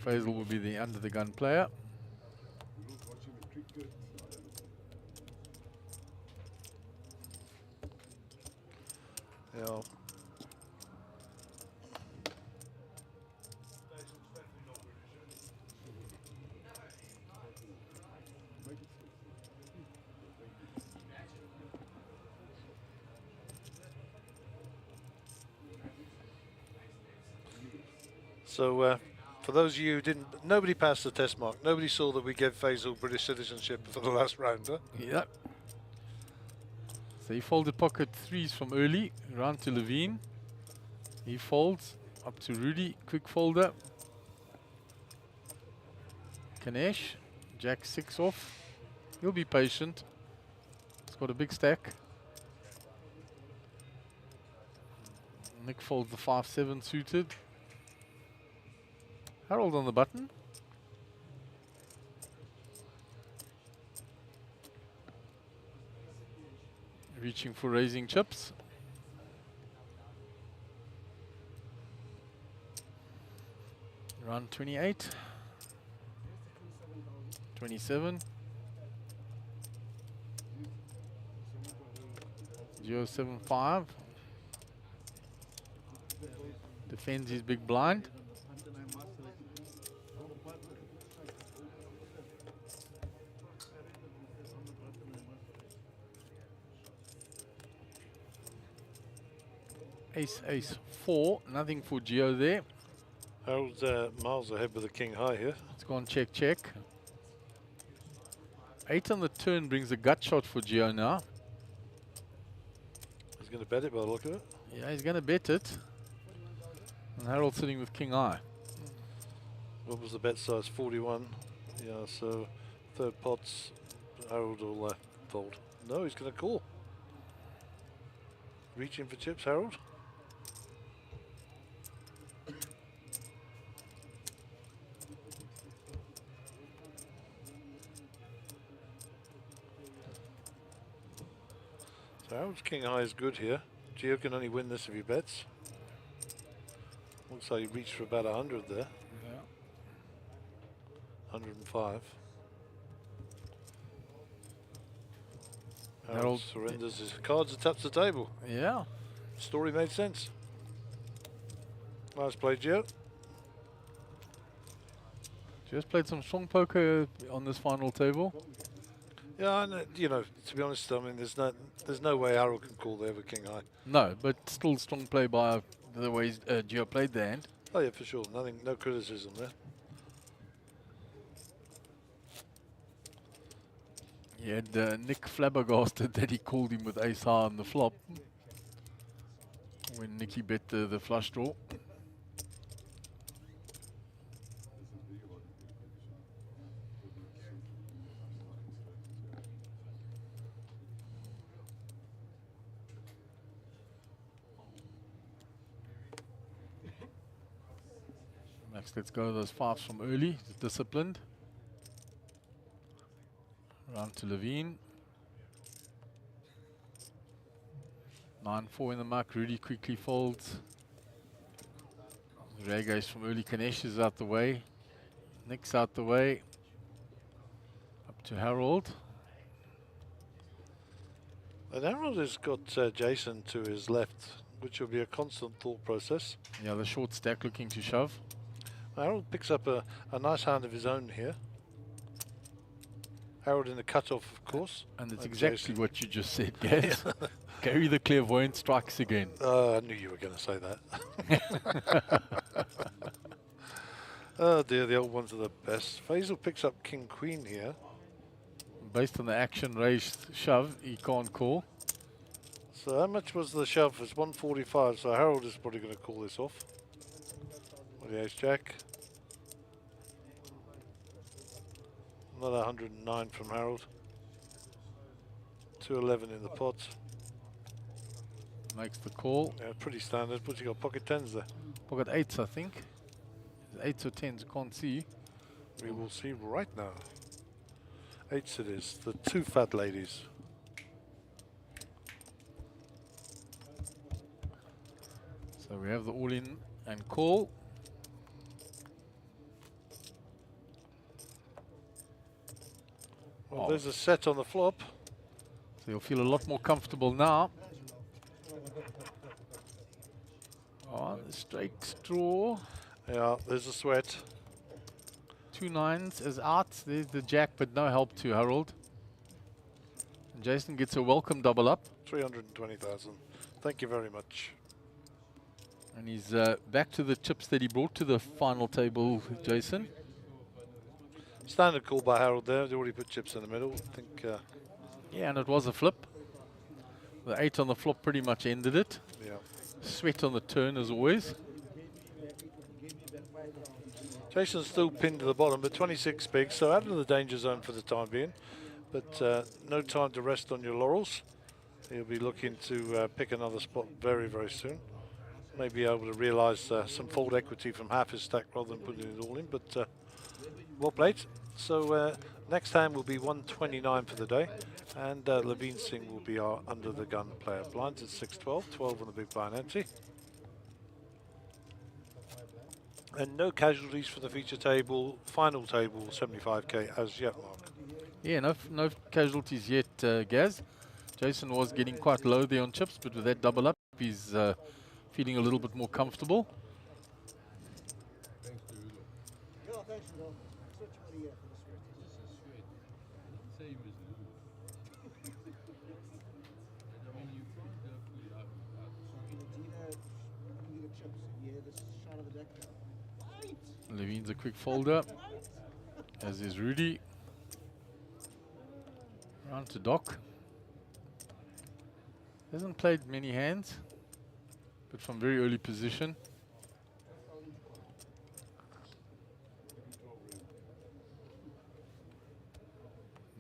Faisal will be the under the gun player. Yeah. So, for those of you who didn't, nobody passed the test mark. Nobody saw that we gave Faisal British citizenship for the last round, huh? Yeah. So he folded pocket 3s from early, round to Levine. He folds up to Rudy, quick folder. Kanesh, Jack 6 off. He'll be patient. He's got a big stack. Nick folds the 5-7 suited. Harold on the button. Reaching for raising chips. Round 28. 27. 075. Defends his big blind. Ace, ace, 4. Nothing for Geo there. Harold's miles ahead with the king high here. It's gone check, check. 8 on the turn brings a gut shot for Geo now. He's going to bet it by the look of it. Yeah, he's going to bet it. And Harold sitting with king high. What was the bet size? 41. Yeah, so third pots, Harold will fold. No, he's going to call. Reaching for chips, Harold. So Harold's king high is good here. Gio can only win this if he bets. Looks like he reached for about 100 there. Yeah. 105. Harold Harold surrenders his cards and taps the table. Yeah. Story made sense. Nice play, Gio. Just played some strong poker on this final table. Yeah, and you know, to be honest, I mean, there's no way Harold can call there with king high. No, but still strong play by the way Gio played the hand. Oh yeah, for sure. Nothing, no criticism there. He had Nick flabbergasted that he called him with ace high on the flop when Nicky bet the flush draw. Max, let's go those 5s from early. Disciplined. Round to Levine. 9-4 in the muck. Rudy quickly folds. Rega's from early. Kanesh is out the way. Nick's out the way. Up to Harold. And Harold has got Jason to his left, which will be a constant thought process. Yeah, the short stack looking to shove. Harold picks up a nice hand of his own here. Harold in the cutoff, of course. And it's exactly what you just said, Gaz. Gary the Clairvoyant strikes again. I knew you were going to say that. Oh dear, the old ones are the best. Faisal picks up King Queen here. Based on the action raised shove, he can't call. So how much was the shove? It's 145, so Harold is probably going to call this off. With the ace jack. Another 109 from Harold. 211 in the pot. Makes the call. Yeah, pretty standard. What's he got? Pocket 10s there. Pocket 8s, I think. 8s or 10s, can't see. We will see right now. 8s it is. The two fat ladies. So we have the all-in and call. Well, there's a set on the flop. So you'll feel a lot more comfortable now. Oh, the straight straw. Yeah, there's a sweat. 2 9s is out. There's the jack, but no help to Harold. And Jason gets a welcome double up. 320,000. Thank you very much. And he's back to the chips that he brought to the final table, Jason. Standard call by Harold there. They already put chips in the middle. I think. Yeah, and it was a flip. The 8 on the flop pretty much ended it. Yeah. Sweat on the turn as always. Jason's still pinned to the bottom, but 26 bigs, so out of the danger zone for the time being. But no time to rest on your laurels. He'll be looking to pick another spot very, very soon. Maybe able to realise some fold equity from half his stack rather than putting it all in, but well played. So next hand will be 129 for the day, and Levine Singh will be our under the gun player. Blinds at 6-12, 12 on the big blind empty. And no casualties for the feature table, final table 75k as yet, Mark. Yeah, no casualties yet, Gaz. Jason was getting quite low there on chips, but with that double up, he's feeling a little bit more comfortable. Levine's a quick folder, as is Rudy. Round to Doc. Hasn't played many hands, but from very early position.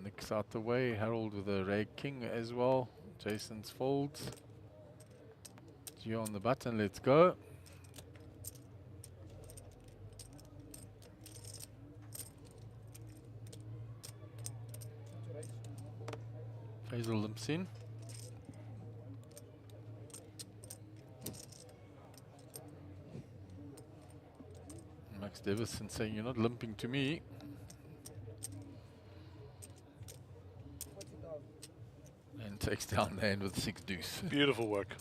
Nick's out the way, Harold with a rag king as well. Jason's folds. Gio on the button, let's go. Faisal limps in. Max Davison saying, "You're not limping to me." And takes down the hand with 6 deuce. Beautiful work.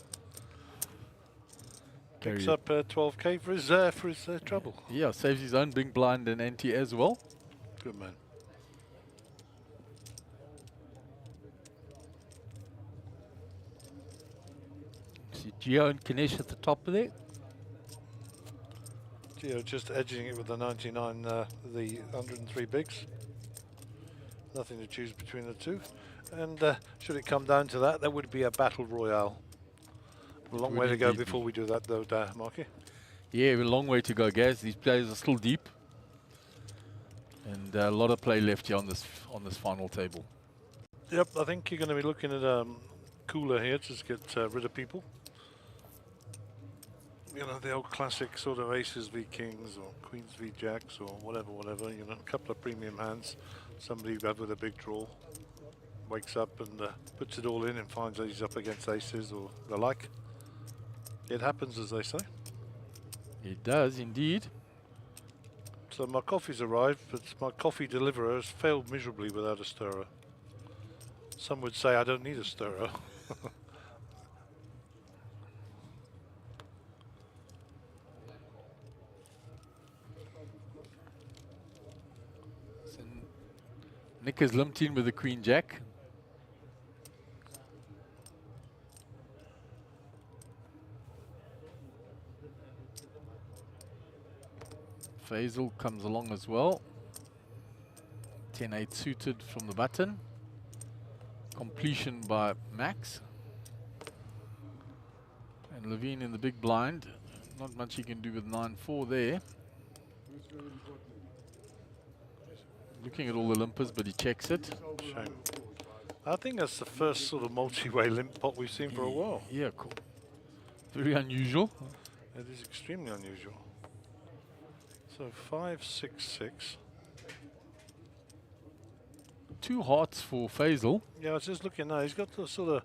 Carry Picks it. up 12k for his trouble. Yeah, saves his own big blind and ante as well. Good man. See Gio and Kanesh at the top of there. Gio just edging it with the 99, the 103 bigs. Nothing to choose between the two. And should it come down to that, there would be a battle royale. A long way to go before we do that though, Marky. Yeah, a long way to go, Gaz. These players are still deep. And a lot of play left here on this final table. Yep, I think you're going to be looking at cooler here to just get rid of people. You know, the old classic sort of aces v kings or queens v jacks or whatever, you know, a couple of premium hands. Somebody with a big draw wakes up and puts it all in and finds that he's up against aces or the like. It happens, as they say. It does indeed. So my coffee's arrived, but my coffee deliverer has failed miserably without a stirrer. Some would say I don't need a stirrer. So Nick has limped in with the queen jack. Faisal comes along as well. 10-8 suited from the button. Completion by Max. And Levine in the big blind. Not much he can do with 9-4 there. Looking at all the limpers, but he checks it. Shame. I think that's the first sort of multi-way limp pot we've seen for a while. Yeah, cool. Very unusual. It is extremely unusual. So 5-6-6. 2 hearts for Faisal. Yeah, I was just looking now. He's got the sort of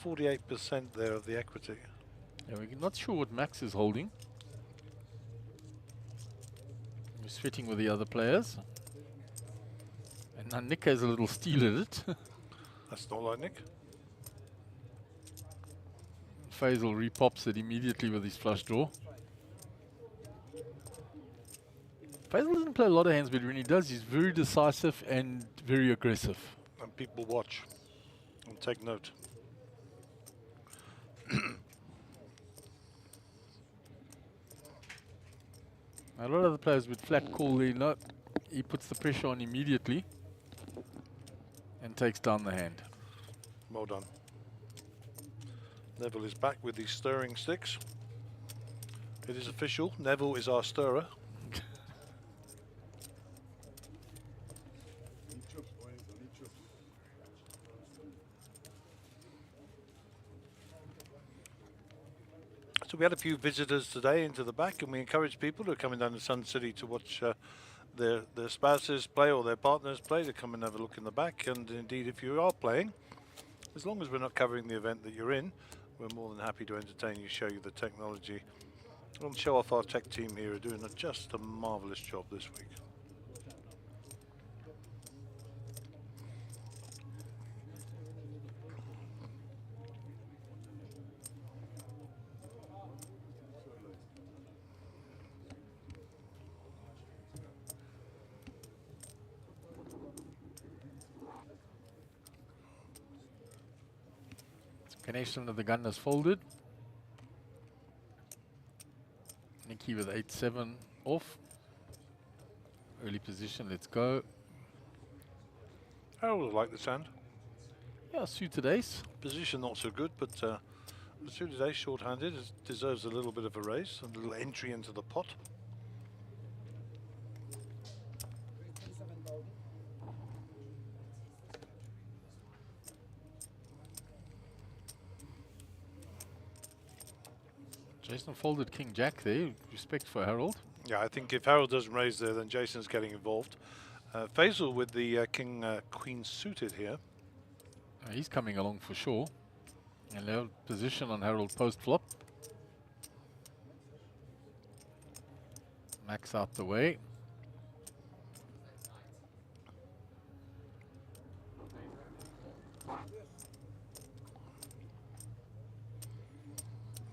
48% there of the equity. Yeah, we're not sure what Max is holding. He's fitting with the other players. And now Nick has a little steal at it. That's not like Nick. Faisal repops it immediately with his flush draw. Faisal doesn't play a lot of hands, but when he does, he's very decisive and very aggressive. And people watch and take note. A lot of the players would flat call there. No, he puts the pressure on immediately and takes down the hand. Well done. Neville is back with these stirring sticks. It is official. Neville is our stirrer. So we had a few visitors today into the back, and we encourage people who are coming down to Sun City to watch their spouses play or their partners play to come and have a look in the back. And indeed, if you are playing, as long as we're not covering the event that you're in, we're more than happy to entertain you, show you the technology, and show off our tech team here, are doing just a marvellous job this week. Connection of the gun is folded. Nicky with 8-7 off. Early position, let's go. I would like this hand. Yeah, suited ace. Position not so good, but suited ace short-handed deserves a little bit of a raise, a little entry into the pot. Jason folded King Jack there. Respect for Harold. Yeah, I think if Harold doesn't raise there, then Jason's getting involved. Faisal with the King Queen suited here. He's coming along for sure. And now position on Harold post flop. Max out the way.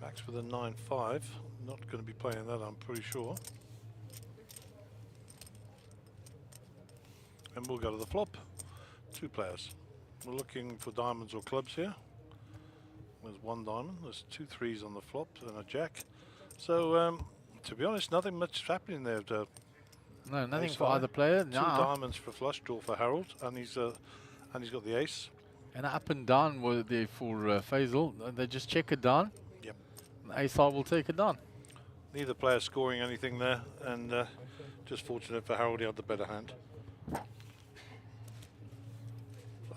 Max with a 9-5. Not going to be playing that, I'm pretty sure. And we'll go to the flop. 2 players. We're looking for diamonds or clubs here. There's 1 diamond. There's 2 threes on the flop and a jack. So, to be honest, nothing much happening there. No, nothing Ace for high. either player. 2 No. diamonds for flush draw for Harold, and he's got the ace. And up and down were there for Faisal. They just check it down. Yep. Ace high will take it down. Neither player scoring anything there, and just fortunate for Harold, he had the better hand.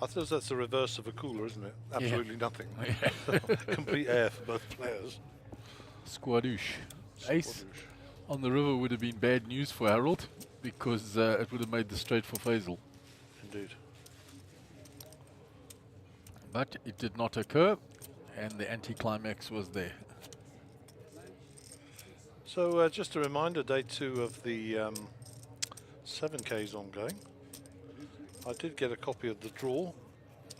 I suppose that's the reverse of a cooler, isn't it? Absolutely nothing. Complete air for both players. Squadouche. Ace Squadouche. on the river would have been bad news for Harold because it would have made the straight for Faisal. Indeed. But it did not occur, and the anticlimax was there. So just a reminder, day 2 of the 7K is ongoing. I did get a copy of the draw,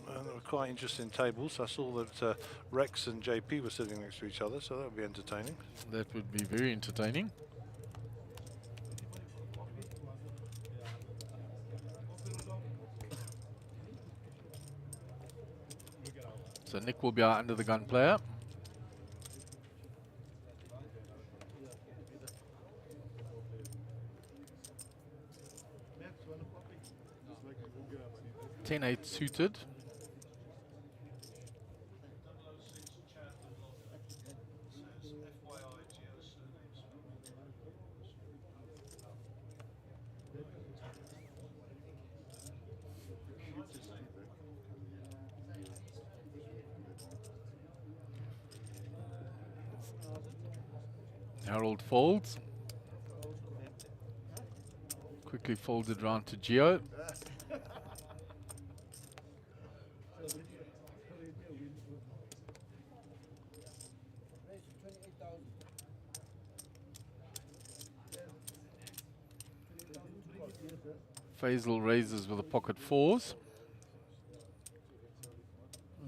and they were quite interesting tables. I saw that Rex and JP were sitting next to each other, so that would be entertaining. That would be very entertaining. So Nick will be our under the gun player. Just like 10-8 suited. Harold folds. Quickly folds it round to Geo. Faisal raises with the pocket 4s.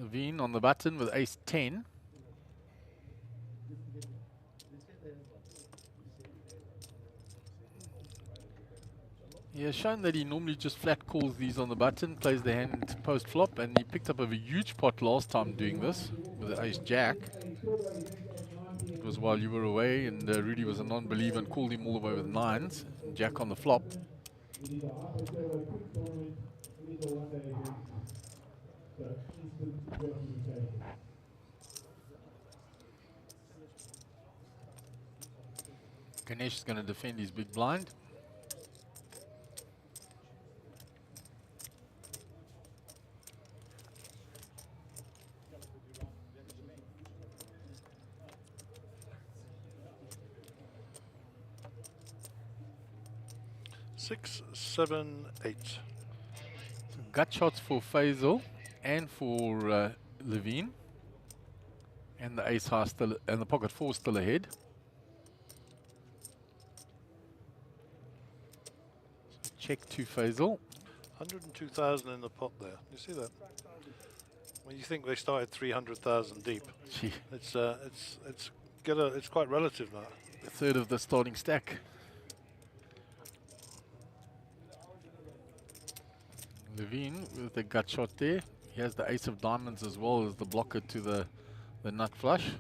Levine on the button with ace 10. He has shown that he normally just flat calls these on the button, plays the hand post flop, and he picked up a huge pot last time doing this with the ace jack. It was while you were away, and Rudy was a non-believer and called him all the way with 9s, and jack on the flop. Ganesh is going to defend his big blind. Six, 7, 8. Gut shots for Faisal and for Levine, and the ace high still, and the pocket 4 still ahead. So check to Faisal. 102,000 in the pot there. You see that? When you think they started 300,000 deep, Gee, it's quite relative now. a third of the starting stack. Levine with the gut shot there. He has the ace of diamonds as well as the blocker to the nut flush.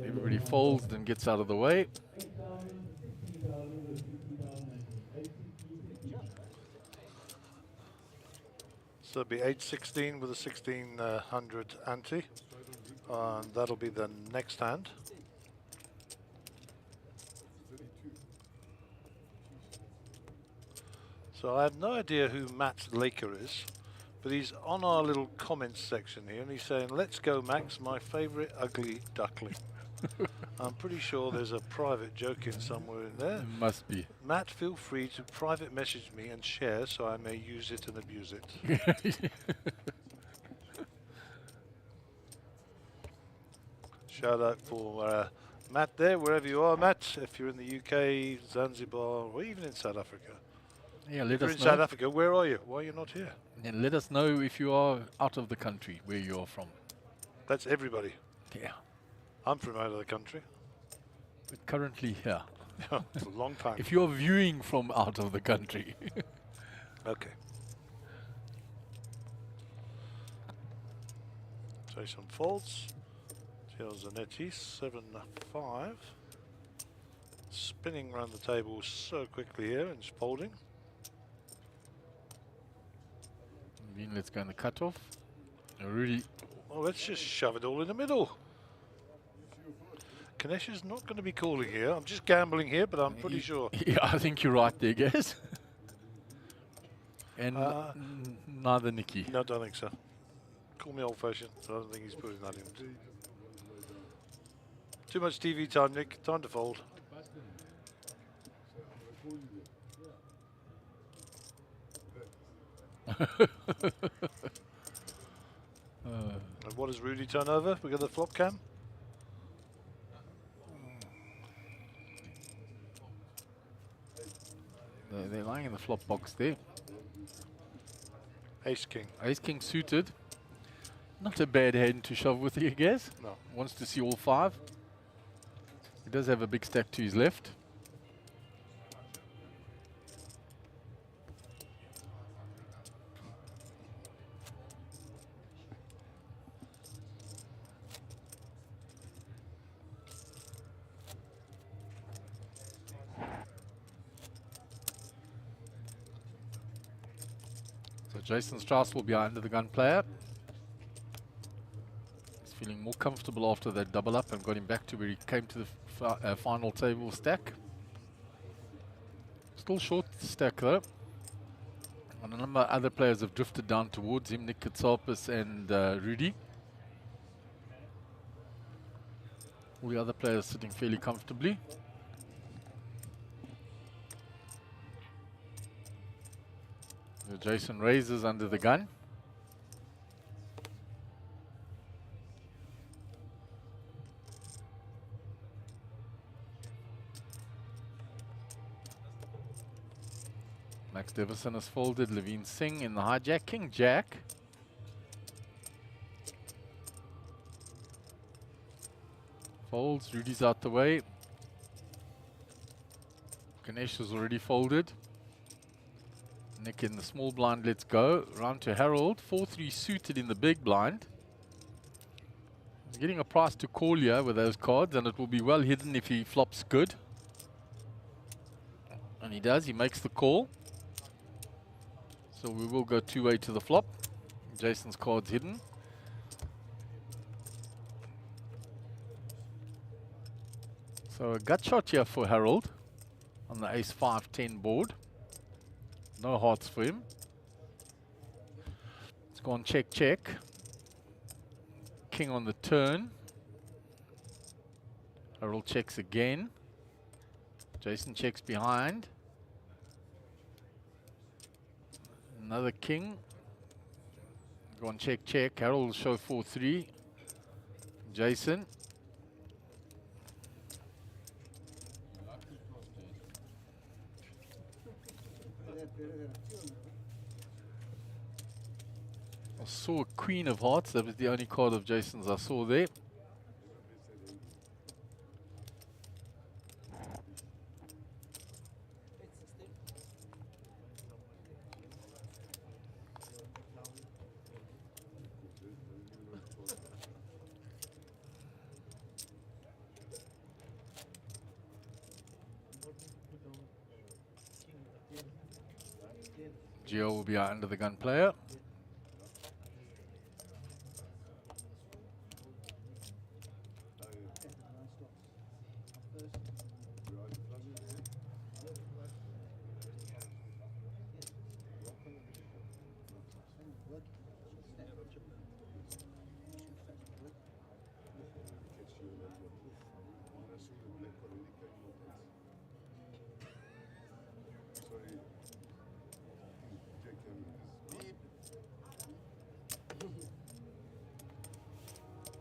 Everybody folds and gets out of the way. So it'll be 816 with a 1600 ante, and that'll be the next hand. So I have no idea who Matt Laker is, but he's on our little comments section here, and he's saying, "Let's go, Max, my favourite ugly duckling." I'm pretty sure there's a private joke in somewhere in there. It must be. Matt, feel free to private message me and share so I may use it and abuse it. Shout out for Matt there, wherever you are, Matt. If you're in the UK, Zanzibar, or even in South Africa. Yeah, If let you're us in South know. Africa, where are you? Why are you not here? And let us know if you are out of the country, where you are from. That's everybody. Yeah, I'm from out of the country. but currently here. It's a long time. If you're viewing from out of the country. Okay. So some folds. Here's Zanetti, 7-5. Spinning around the table so quickly here and just folding. Let's go in the cutoff. Really, Well, let's just shove it all in the middle. Ganesh is not going to be calling here. I'm just gambling here, but I'm pretty sure. Yeah, I think you're right there, guys. And neither Nicky. No, I don't think so. Call me old-fashioned, but I don't think he's putting that in. Too much TV time, Nick. Time to fold. And what does Rudy turn over? We got the flop cam. They're lying in the flop box there. Ace King. Ace King suited. Not a bad hand to shove with, I guess. No. Wants to see all 5. He does have a big stack to his left. So Jason Strauss will be our under the gun player. He's feeling more comfortable after that double up and got him back to where he came to the final table stack. Still short stack though. And a number of other players have drifted down towards him, Nick Katsopis and Rudy. All the other players sitting fairly comfortably. So Jason raises under the gun. Max Davison has folded. Levine Singh in the hijack. King Jack. Folds. Rudy's out the way. Ganesh has already folded. Nick in the small blind, let's go. Round to Harold, 4-3 suited in the big blind. He's getting a price to call here with those cards, and it will be well hidden if he flops good. And he does, he makes the call. So we will go 2-way to the flop. Jason's card's hidden. So a gut shot here for Harold on the ace 5-10 board. No hearts for him. Let's go on check, check. King on the turn. Harold checks again. Jason checks behind. Another king. Go on check, check. Harold will show 4-3. Jason. I saw a queen of hearts. That was the only card of Jason's I saw there. Gio will be our under the gun player.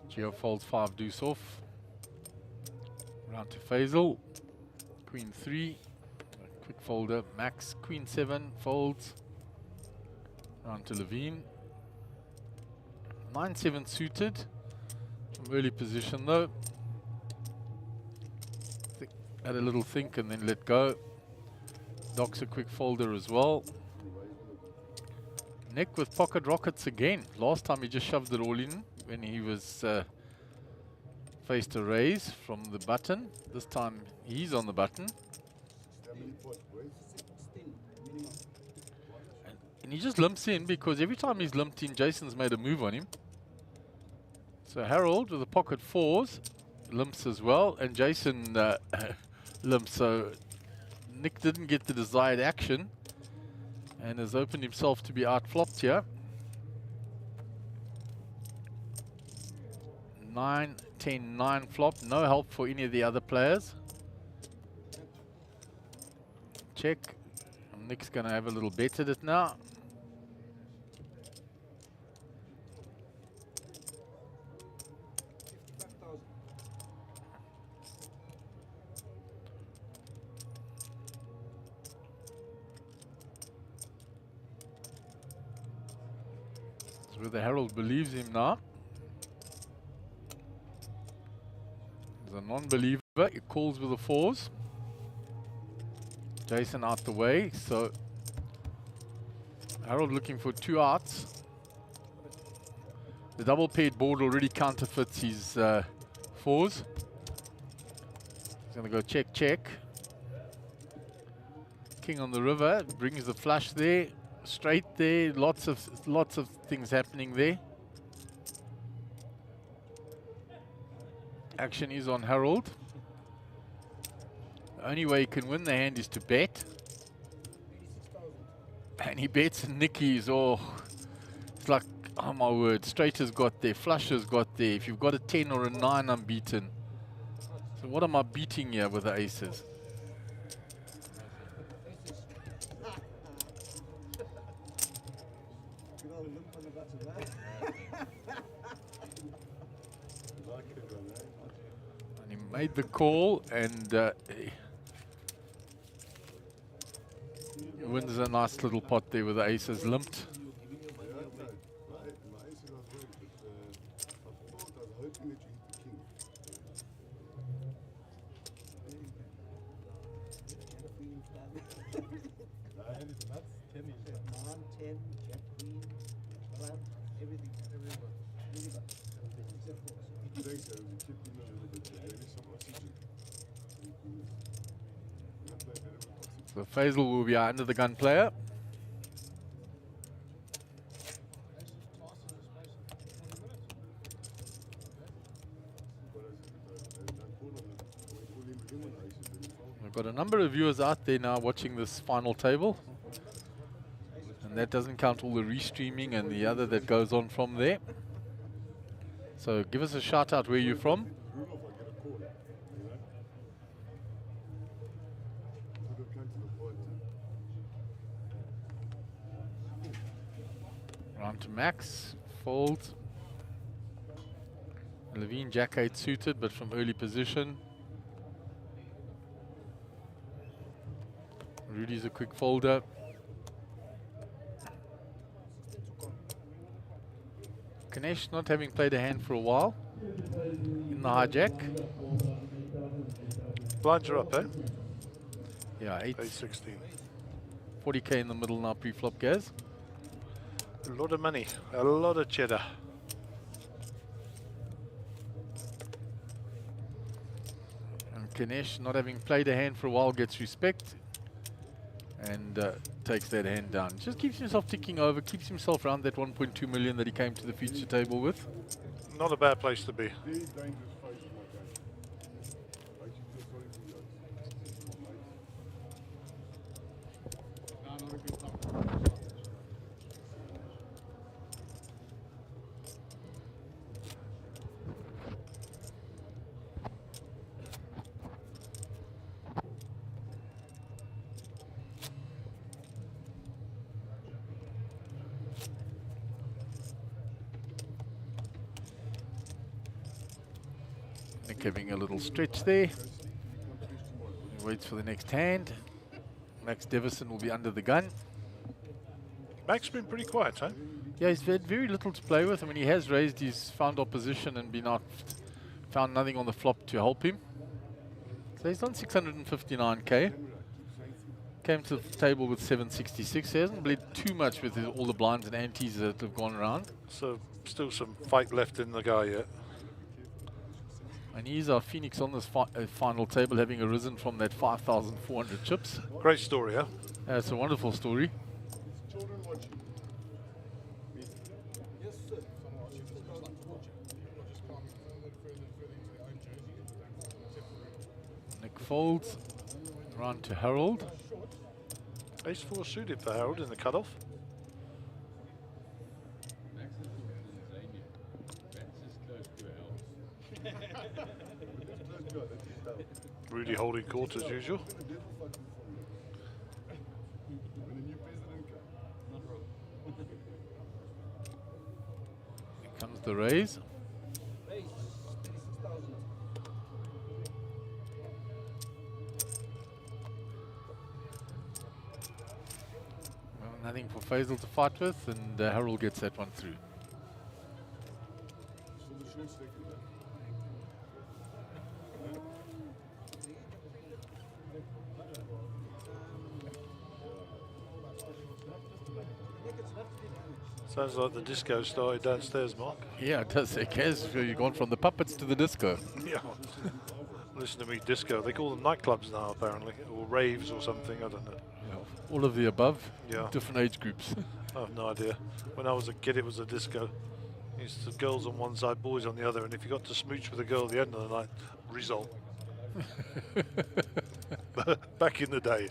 Gio folds 5 deuce off. Round to Faisal. Queen 3. Quick folder. Max. Queen 7 folds. Round to Levine. 9-7 suited. From early position though. Had a little think and then let go. Doc's a quick folder as well. Nick with pocket rockets again. Last time he just shoved it all in when he was faced a raise from the button. This time he's on the button. And he just limps in because every time he's limped in, Jason's made a move on him. So Harold with the pocket 4s limps as well, and Jason limps. So Nick didn't get the desired action and has opened himself to be out-flopped here. 9, 10, 9 flop. No help for any of the other players. Check. Nick's going to have a little bet at it now. It's whether Harold believes him now. He's a non-believer. He calls with the 4s. Jason out the way, so Harold looking for 2 outs. The double paired board already counterfeits his 4s. He's going to go check, check. King on the river, brings the flush there, straight there. Lots of things happening there. Action is on Harold. The only way he can win the hand is to bet. And he bets, and Nicky's, oh, it's like, oh my word, straight has got there, flush has got there. If you've got a 10 or a 9, I'm beaten. So what am I beating here with the aces? And he made the call, and he wins a nice little pot there with the aces limped. So Faisal will be our under the gun player. We've got a number of viewers out there now watching this final table. And that doesn't count all the restreaming and the other that goes on from there. So give us a shout out where you're from. Round to Max, fold. Levine Jack 8 suited, but from early position. Rudy's a quick folder. Ganesh not having played a hand for a while in the hijack. Blinds are up, eh? Yeah, 8-16. 40k in the middle now, pre-flop Gaz. A lot of money, a lot of cheddar. And Ganesh, not having played a hand for a while, gets respect and takes that hand down. Just keeps himself ticking over, keeps himself around that 1.2 million that he came to the future table with. Not a bad place to be. Nick having a little stretch there. He waits for the next hand. Max Devison will be under the gun. Mac's been pretty quiet, huh? Yeah, he's had very little to play with. I mean, he has raised his found opposition and been out, found nothing on the flop to help him. So he's on 659k. Came to the table with 766. He hasn't bled too much with all the blinds and antes that have gone around. So still some fight left in the guy yet. And he's our Phoenix on this final table, having arisen from that 5,400 chips. Great story, huh? It's a wonderful story. Children watching. Yes, sir. Some watching. Just like to watch it. People are just coming further and further and further into their own jersey. folds. Round to Harold. Ace 4 suited for Harold in the cutoff. Rudy holding court as usual. Here comes the raise. Well, nothing for Faisal to fight with, and Harold gets that one through. Sounds like the disco started downstairs, Mark. Yeah, it does say, Kaz, you've gone from the puppets to the disco. Yeah. Listen to me, disco. They call them nightclubs now, apparently, or raves or something. I don't know. Yeah, all of the above, Yeah. different age groups. I have no idea. When I was a kid, it was a disco. Used to girls on one side, boys on the other, and if you got to smooch with a girl at the end of the night, result. Back in the day.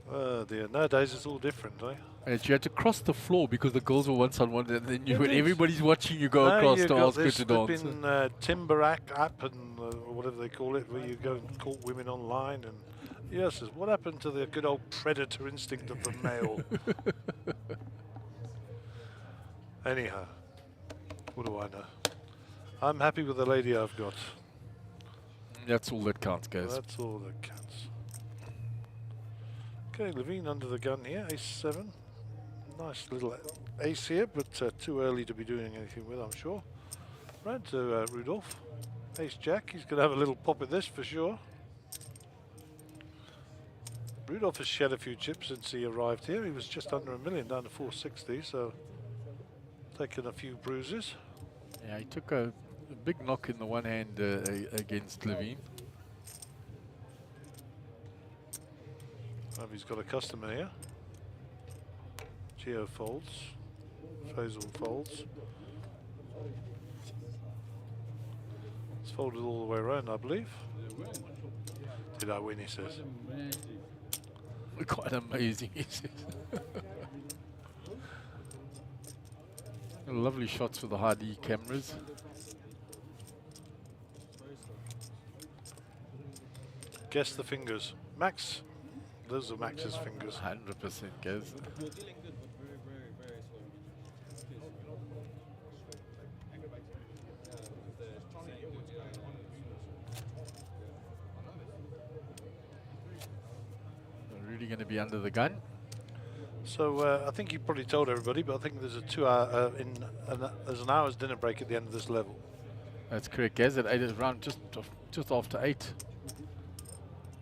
Oh dear. Nowadays it's all different, eh? And you had to cross the floor because the girls were once on one, and then Yeah, when it is. everybody's watching you go Now across you've to got ask her this to dance. flipping Timber app and or whatever they call it, where you go and court women online. And yes, what happened to the good old predator instinct of the male? Anyhow, what do I know? I'm happy with the lady I've got. That's all that counts, guys. That's all that counts. Okay, Levine under the gun here, ace-7. Nice little ace here, but too early to be doing anything with, I'm sure. Right to Rudolph. Ace-Jack, he's going to have a little pop at this for sure. Rudolph has shed a few chips since he arrived here. He was just under $1 million, down to 460, so taking a few bruises. Yeah, he took a big knock in the one hand against Levine. He's got a customer here. Gio folds. Faisal folds. It's folded all the way around, I believe. Did I win, he says. Quite amazing, he says. Lovely shots with the high D cameras. Guess the fingers. Max. Those are Max's fingers. 100%, guys. You're dealing good, but very, very, very slow. Really going to be under the gun. So I think you probably told everybody, but I think there's a 2 hour there's an hour's dinner break at the end of this level. That's correct, guys. At 8 is around just after 8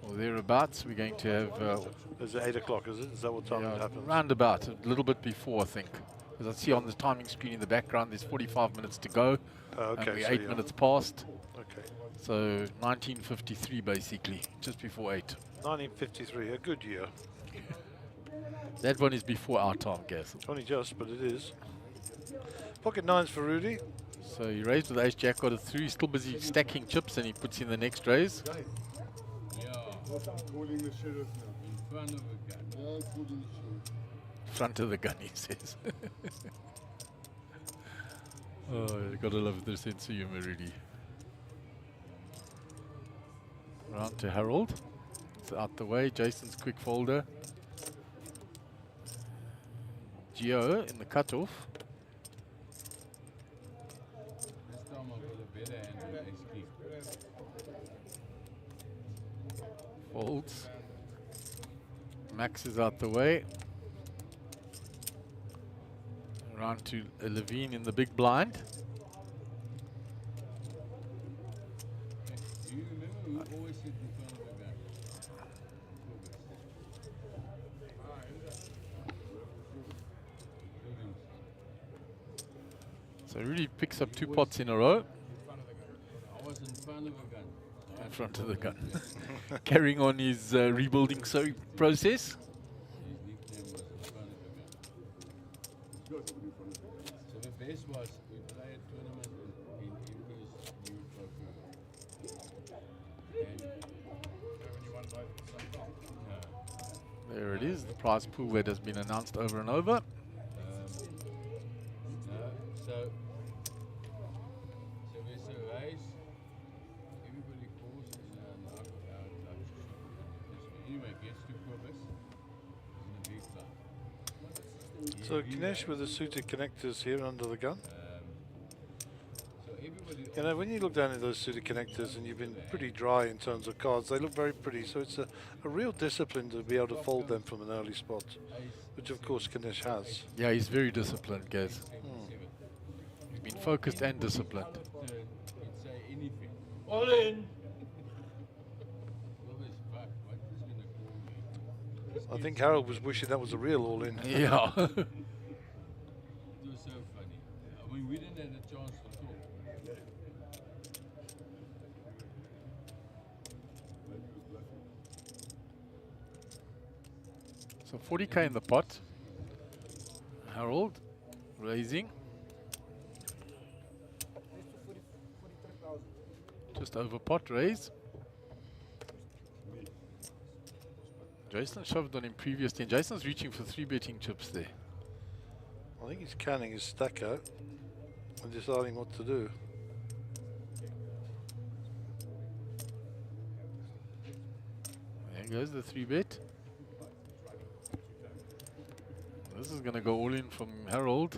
or thereabouts. We're going to have. Is it 8 o'clock? Is it? Is that what time it happens? Round about a little bit before, I think. Because I see on the timing screen in the background, there's 45 minutes to go. Okay, and we're so 8 yeah. minutes past. Okay. So 1953, basically, just before 8. 1953, a good year. That one is before our time, guys. Only just, but it is. Pocket 9s for Rudy. So he raised with ace jack, got it through. He's still busy stacking chips, and he puts in the next raise. Calling the sheriff now. In front of a gun. Yeah, calling the sheriff. Front of the gun, he says. Oh, you gotta love their sense of humor, really. Round to Harold. It's out the way. Jason's quick folder. Gio in the cutoff. This time I've got a better hand with ace king. Folds. Max is out the way. Round to Levine in the big blind. Do you remember we always sit in front of a gun? So he really picks up 2 pots in a row. I was in front of a gun. In front of the gun. Carrying on his rebuilding process. His nickname was in front of a gun. So the best was we played a tournament in his new trophy. the prize pool that has been announced over and over. No, so there's a race. Everybody calls anyway, gets to Cobus in the big club. So Ganesh with the suited connectors here under the gun. So everybody. You know, when you look down at those suited connectors and you've been pretty dry in terms of cards, they look very pretty. So it's a real discipline to be able to fold them from an early spot, which of course Ganesh has. Yeah, he's very disciplined, guys. He's been focused and disciplined. He'd say anything. All in. I think Harold was wishing that was a real all-in. Yeah. It was so funny. I mean, we didn't have a chance to talk. So 40k in the pot. Harold raising. Just over pot raise. Jason shoved on him previously, and Jason's reaching for 3 betting chips there. I think he's canning his stack out and deciding what to do. There goes the 3 bet. This is going to go all in from Harold.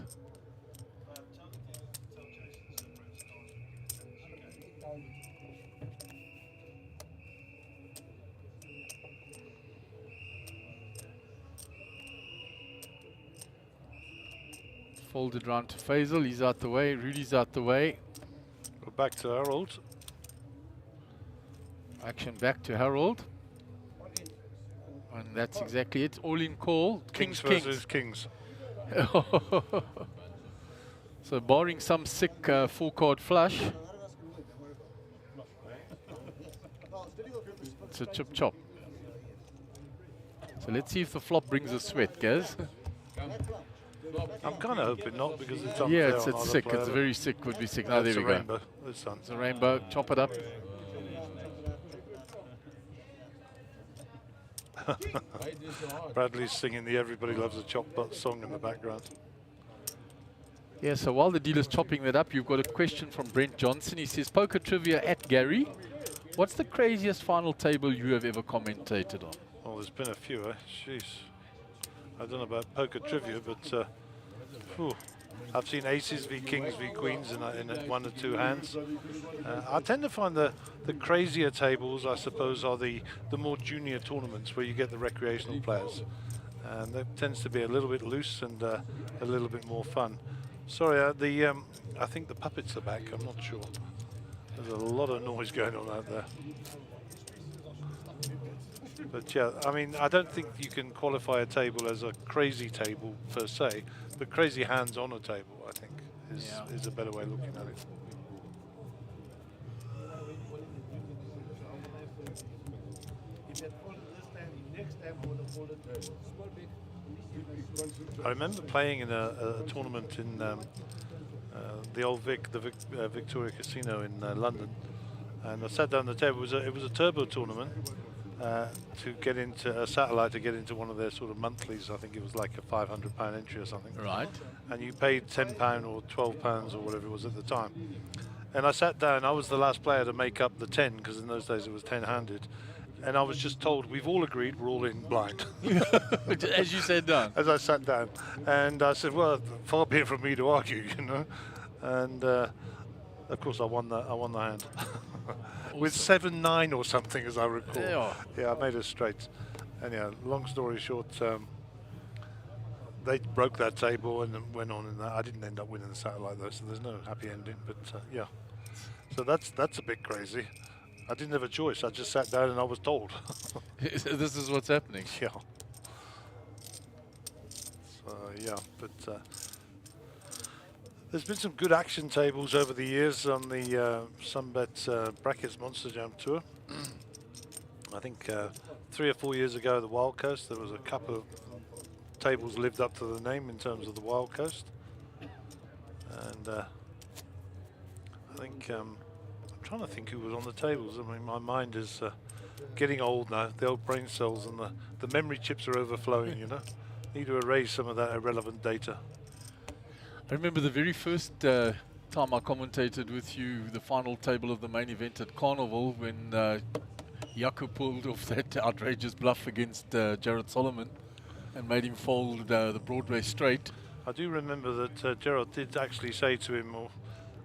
Folded round to Faisal, he's out the way, Rudy's out the way. We're back to Harold. Action back to Harold. And that's exactly it, all in call. Kings Kings. versus Kings. So barring some sick 4-card flush, it's a chip chop. So let's see if the flop brings a sweat, guys. I'm kind of hoping not, because it's unfair. Yeah, it's on either sick. player. It's very sick, would be sick. Now That's there a we go. rainbow. This one. It's a rainbow, chop it up. Bradley's singing the Everybody Loves a Chop Butt song in the background. Yeah, so while the dealer's chopping that up, you've got a question from Brent Johnson. He says, poker trivia at Gary. What's the craziest final table you have ever commentated on? Well, there's been a few, eh? Jeez. I don't know about poker trivia, but whew. I've seen aces v kings v queens in 1 or 2 hands. I tend to find the crazier tables, I suppose, are the more junior tournaments where you get the recreational players. And that tends to be a little bit loose and a little bit more fun. Sorry, I think the puppets are back, I'm not sure. There's a lot of noise going on out there. But yeah, I mean, I don't think you can qualify a table as a crazy table per se, but crazy hands on a table, I think, is a better way of looking at it. I remember playing in a tournament in the old Victoria Casino in London, and I sat down at the table. It was a turbo tournament. To get into a satellite, to get into one of their sort of monthlies. I think it was like a £500 entry or something. Right. And you paid £10 or £12 or whatever it was at the time. And I sat down, I was the last player to make up the 10, because in those days it was 10-handed. And I was just told, we've all agreed we're all in blind. As you said, done. As I sat down. And I said, well, far be it from me to argue, you know. And of course I won the hand. With 7-9 or something, as I recall. Yeah, I made it straight. Anyhow, long story short, they broke that table and went on in that. I didn't end up winning the satellite though, so there's no happy ending. But yeah, so that's a bit crazy. I didn't have a choice. I just sat down and I was told. This is what's happening. Yeah. So yeah, but. There's been some good action tables over the years on the Sunbet Brackets Monster Jam Tour. I think 3 or 4 years ago, the Wild Coast, there was a couple of tables lived up to the name in terms of the Wild Coast. And I think, I'm trying to think who was on the tables. I mean, my mind is getting old now. The old brain cells and the memory chips are overflowing, you know. Need to erase some of that irrelevant data. I remember the very first time I commentated with you the final table of the main event at Carnival when Jaco pulled off that outrageous bluff against Jared Solomon and made him fold the Broadway straight. I do remember that Gerard did actually say to him, or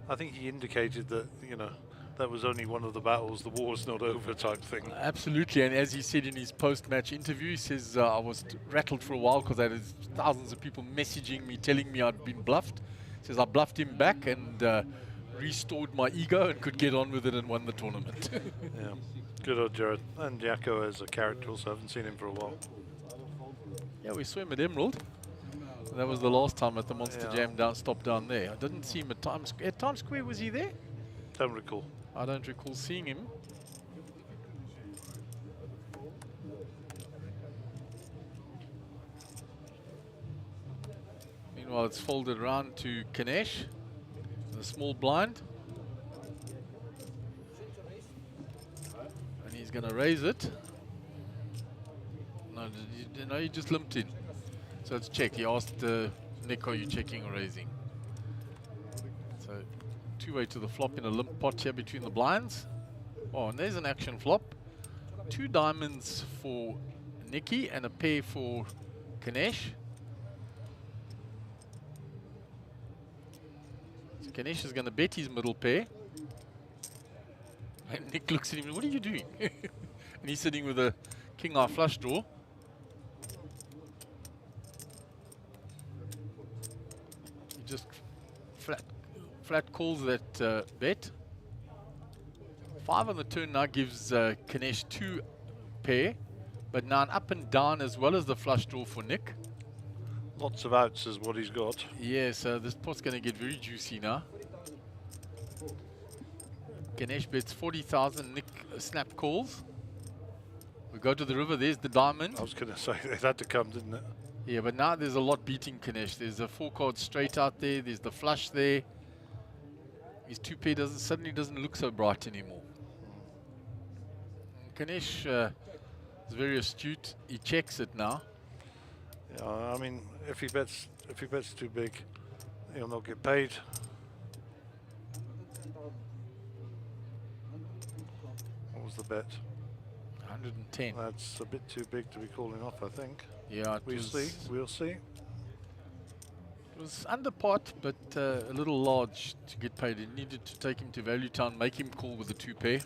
I think he indicated that, you know, that was only one of the battles, the war's not over type thing. Absolutely, and as he said in his post-match interview, he says, I was rattled for a while because I had thousands of people messaging me, telling me I'd been bluffed. He says, I bluffed him back and restored my ego and could get on with it and won the tournament. Yeah, good old Gerard. And Jaco as a character also, I haven't seen him for a while. Yeah, we saw him at Emerald. That was the last time at the Monster Jam stop down there. I didn't see him at Times Square. At Times Square, was he there? Don't recall. I don't recall seeing him. Meanwhile, it's folded around to Kanesh, the small blind. And he's going to raise it. No, he just limped in. So it's check. He asked Nick, are you checking or raising? So two-way to the flop in a limp pot here between the blinds. Oh, and there's an action flop. 2 diamonds for Nicky and a pair for Kanesh. So Kanesh is going to bet his middle pair. And Nick looks at him, what are you doing? And he's sitting with a king-eye flush draw. Just flat calls that bet. 5 on the turn now gives Kanesh 2 pair, but now an up and down as well as the flush draw for Nick. Lots of outs is what he's got. Yeah, so this pot's going to get very juicy now. Ganesh bets 40,000, Nick snap calls. We go to the river, there's the diamond. I was going to say, it had to come, didn't it? Yeah, but now there's a lot beating Ganesh. There's a 4-card straight out there, there's the flush there. His 2 pair suddenly doesn't look so bright anymore. Ganesh is very astute, he checks it now. Yeah, I mean, if he bets too big, he'll not get paid. What was the bet? 110. That's a bit too big to be calling off, I think. Yeah, we'll see. It was under pot, but a little large to get paid. It needed to take him to Value Town, make him call with the 2 pair.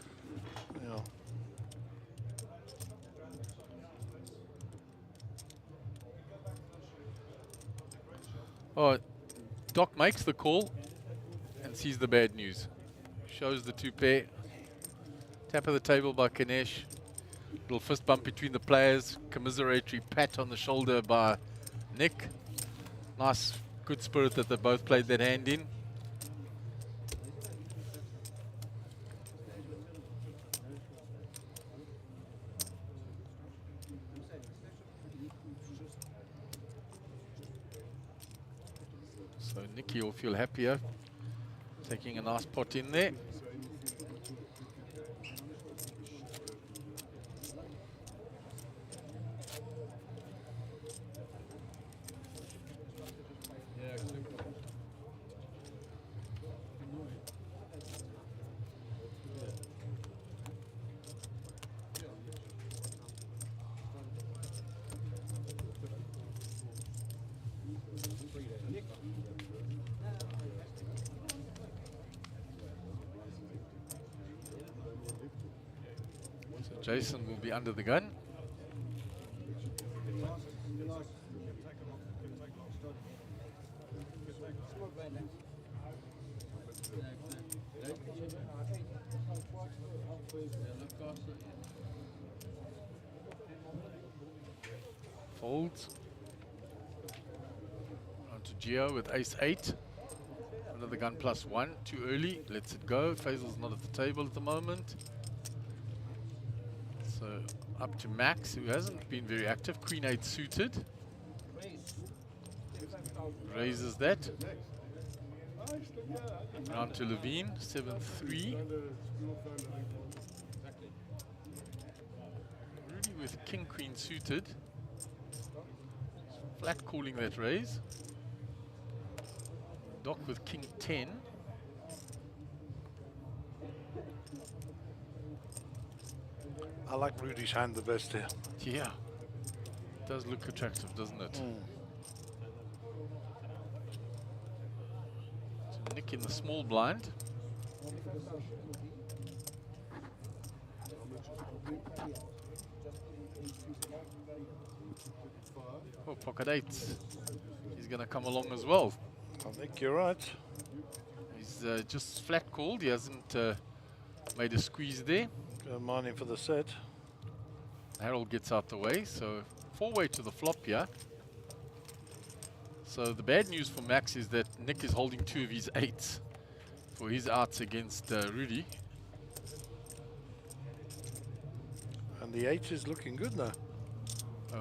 Yeah. Oh, Doc makes the call and sees the bad news. Shows the 2 pair. Tap of the table by Ganesh. Little fist bump between the players. Commiseratory pat on the shoulder by Nick. Nice, good spirit that they both played that hand in. So Nicky will feel happier, taking a nice pot in there. Jason will be under the gun. Folds. On to Geo with ace-8. Under the gun +1. Too early. Lets it go. Faisal's not at the table at the moment. So up to Max, who hasn't been very active. Queen-8 suited. Raises that. Round to Levine, 7-3. Rudy with king queen suited. Flat calling that raise. Doc with king 10. I like Rudy's hand the best here. Yeah. Does look attractive, doesn't it? So Nick in the small blind. Oh, pocket 8. He's going to come along as well. I think you're right. He's just flat called. He hasn't made a squeeze there. Mining for the set. Harold gets out the way, so 4-way to the flop here. So the bad news for Max is that Nick is holding 2 of his 8s for his outs against Rudy. And the 8 is looking good now.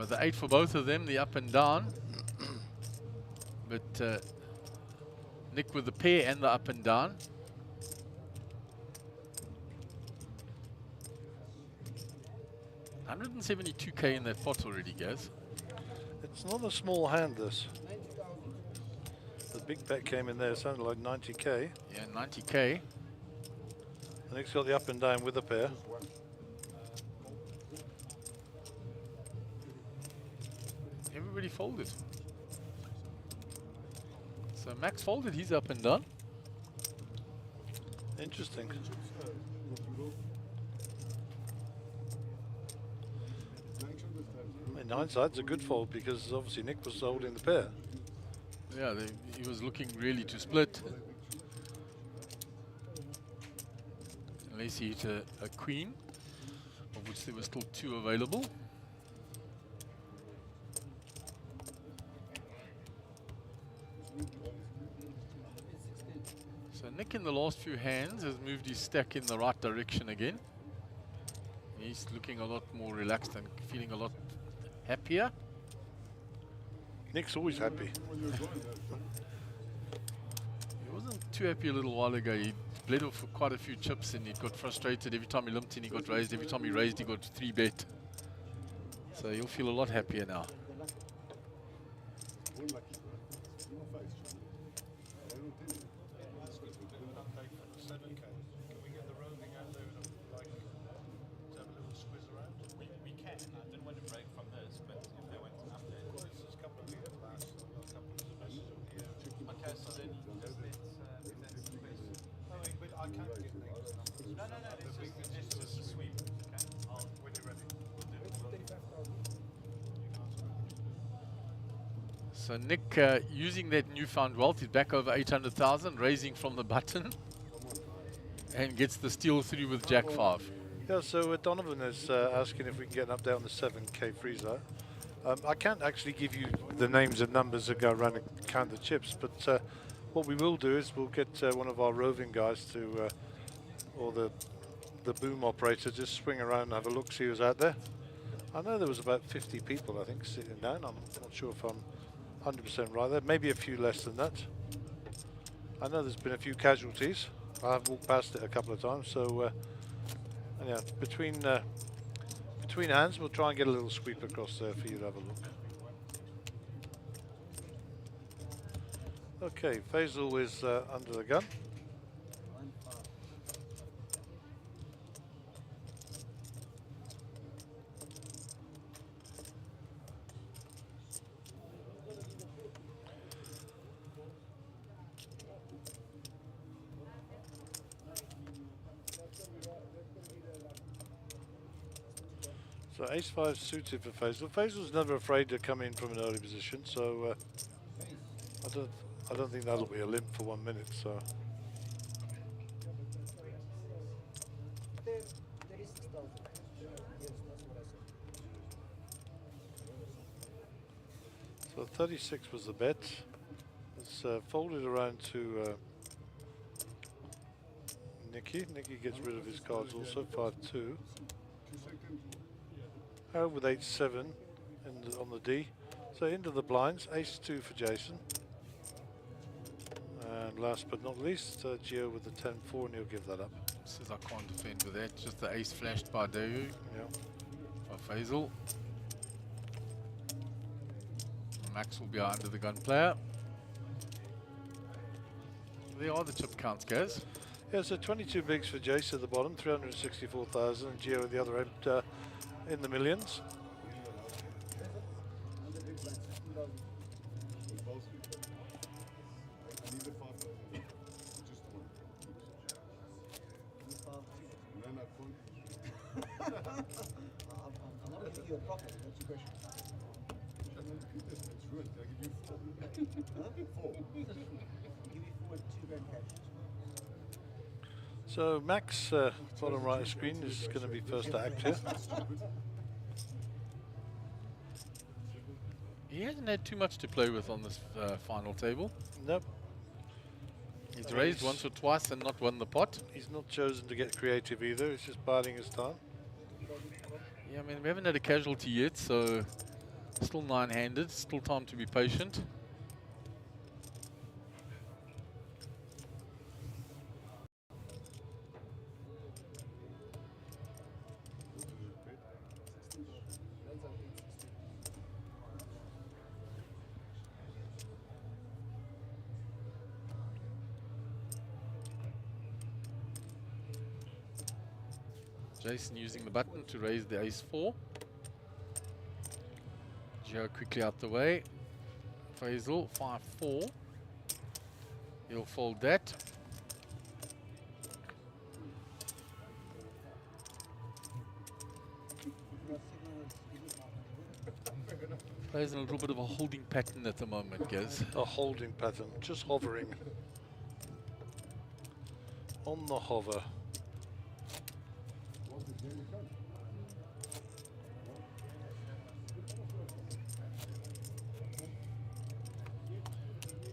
The 8 for both of them, the up and down. But Nick with the pair and the up and down. $172K in that pot already, Gaz. It's not a small hand, this. The big bet came in there, sounded like 90K. Yeah, 90K. And Nick's got the up and down with a pair. Everybody folded. So Max folded, he's up and down. Interesting. In hindsight, it's a good fold because obviously Nick was holding the pair. Yeah, he was looking really to split. Unless he hit a queen, of which there were still 2 available. So Nick in the last few hands has moved his stack in the right direction again. He's looking a lot more relaxed and feeling a lot happier. Nick's always happy. He wasn't too happy a little while ago. He bled off quite a few chips and he got frustrated. Every time he limped in, he got raised. Every time he raised, he got 3-bet. So he'll feel a lot happier now. So Nick, using that newfound wealth, is back over 800,000, raising from the button, and gets the steal through with Jack 5. Yeah, so Donovan is asking if we can get an update on the 7K freezer. I can't actually give you the names and numbers that go around and count the chips, but what we will do is we'll get one of our roving guys to, or the boom operator, just swing around and have a look, see who's out there. I know there was about 50 people, I think, sitting down. I'm not sure if I'm 100% right there, maybe a few less than that. I know there's been a few casualties. I've walked past it a couple of times, so yeah, between hands, we'll try and get a little sweep across there for you to have a look. Okay, Faisal is under the gun. So ace-5 suited for Faisal. Faisal's never afraid to come in from an early position, so I don't think that'll be a limp for 1 minute. So so 36 was the bet. It's folded around to Nicky. Nicky gets rid of his cards also. 5-2. Harold with 8-7 on the D. So into the blinds, ace-2 for Jason. And last but not least, Gio with the 10-4, and he'll give that up. Says I can't defend with that. Just the ace flashed by Dayu. Yeah. for Faisal. Max will be under the gun player. There are the chip counts, Gaz. Yeah, so 22 bigs for Jace at the bottom, 364,000, and Gio at the other end in the millions. I'm not giving you a profit, that's the question. Four. I'll give you 4 and 2 grand cash. So Max, bottom right of screen, is going to be first to act here. He hasn't had too much to play with on this final table. Nope. He's raised once or twice and not won the pot. He's not chosen to get creative either, he's just biding his time. Yeah, I mean, we haven't had a casualty yet, so still nine-handed, still time to be patient. Jason using the button to raise the ace-4. Gio quickly out the way. Faisal, 5-4. He'll fold that. Plays in a little bit of a holding pattern at the moment, Gaz. A holding pattern, just hovering. On the hover.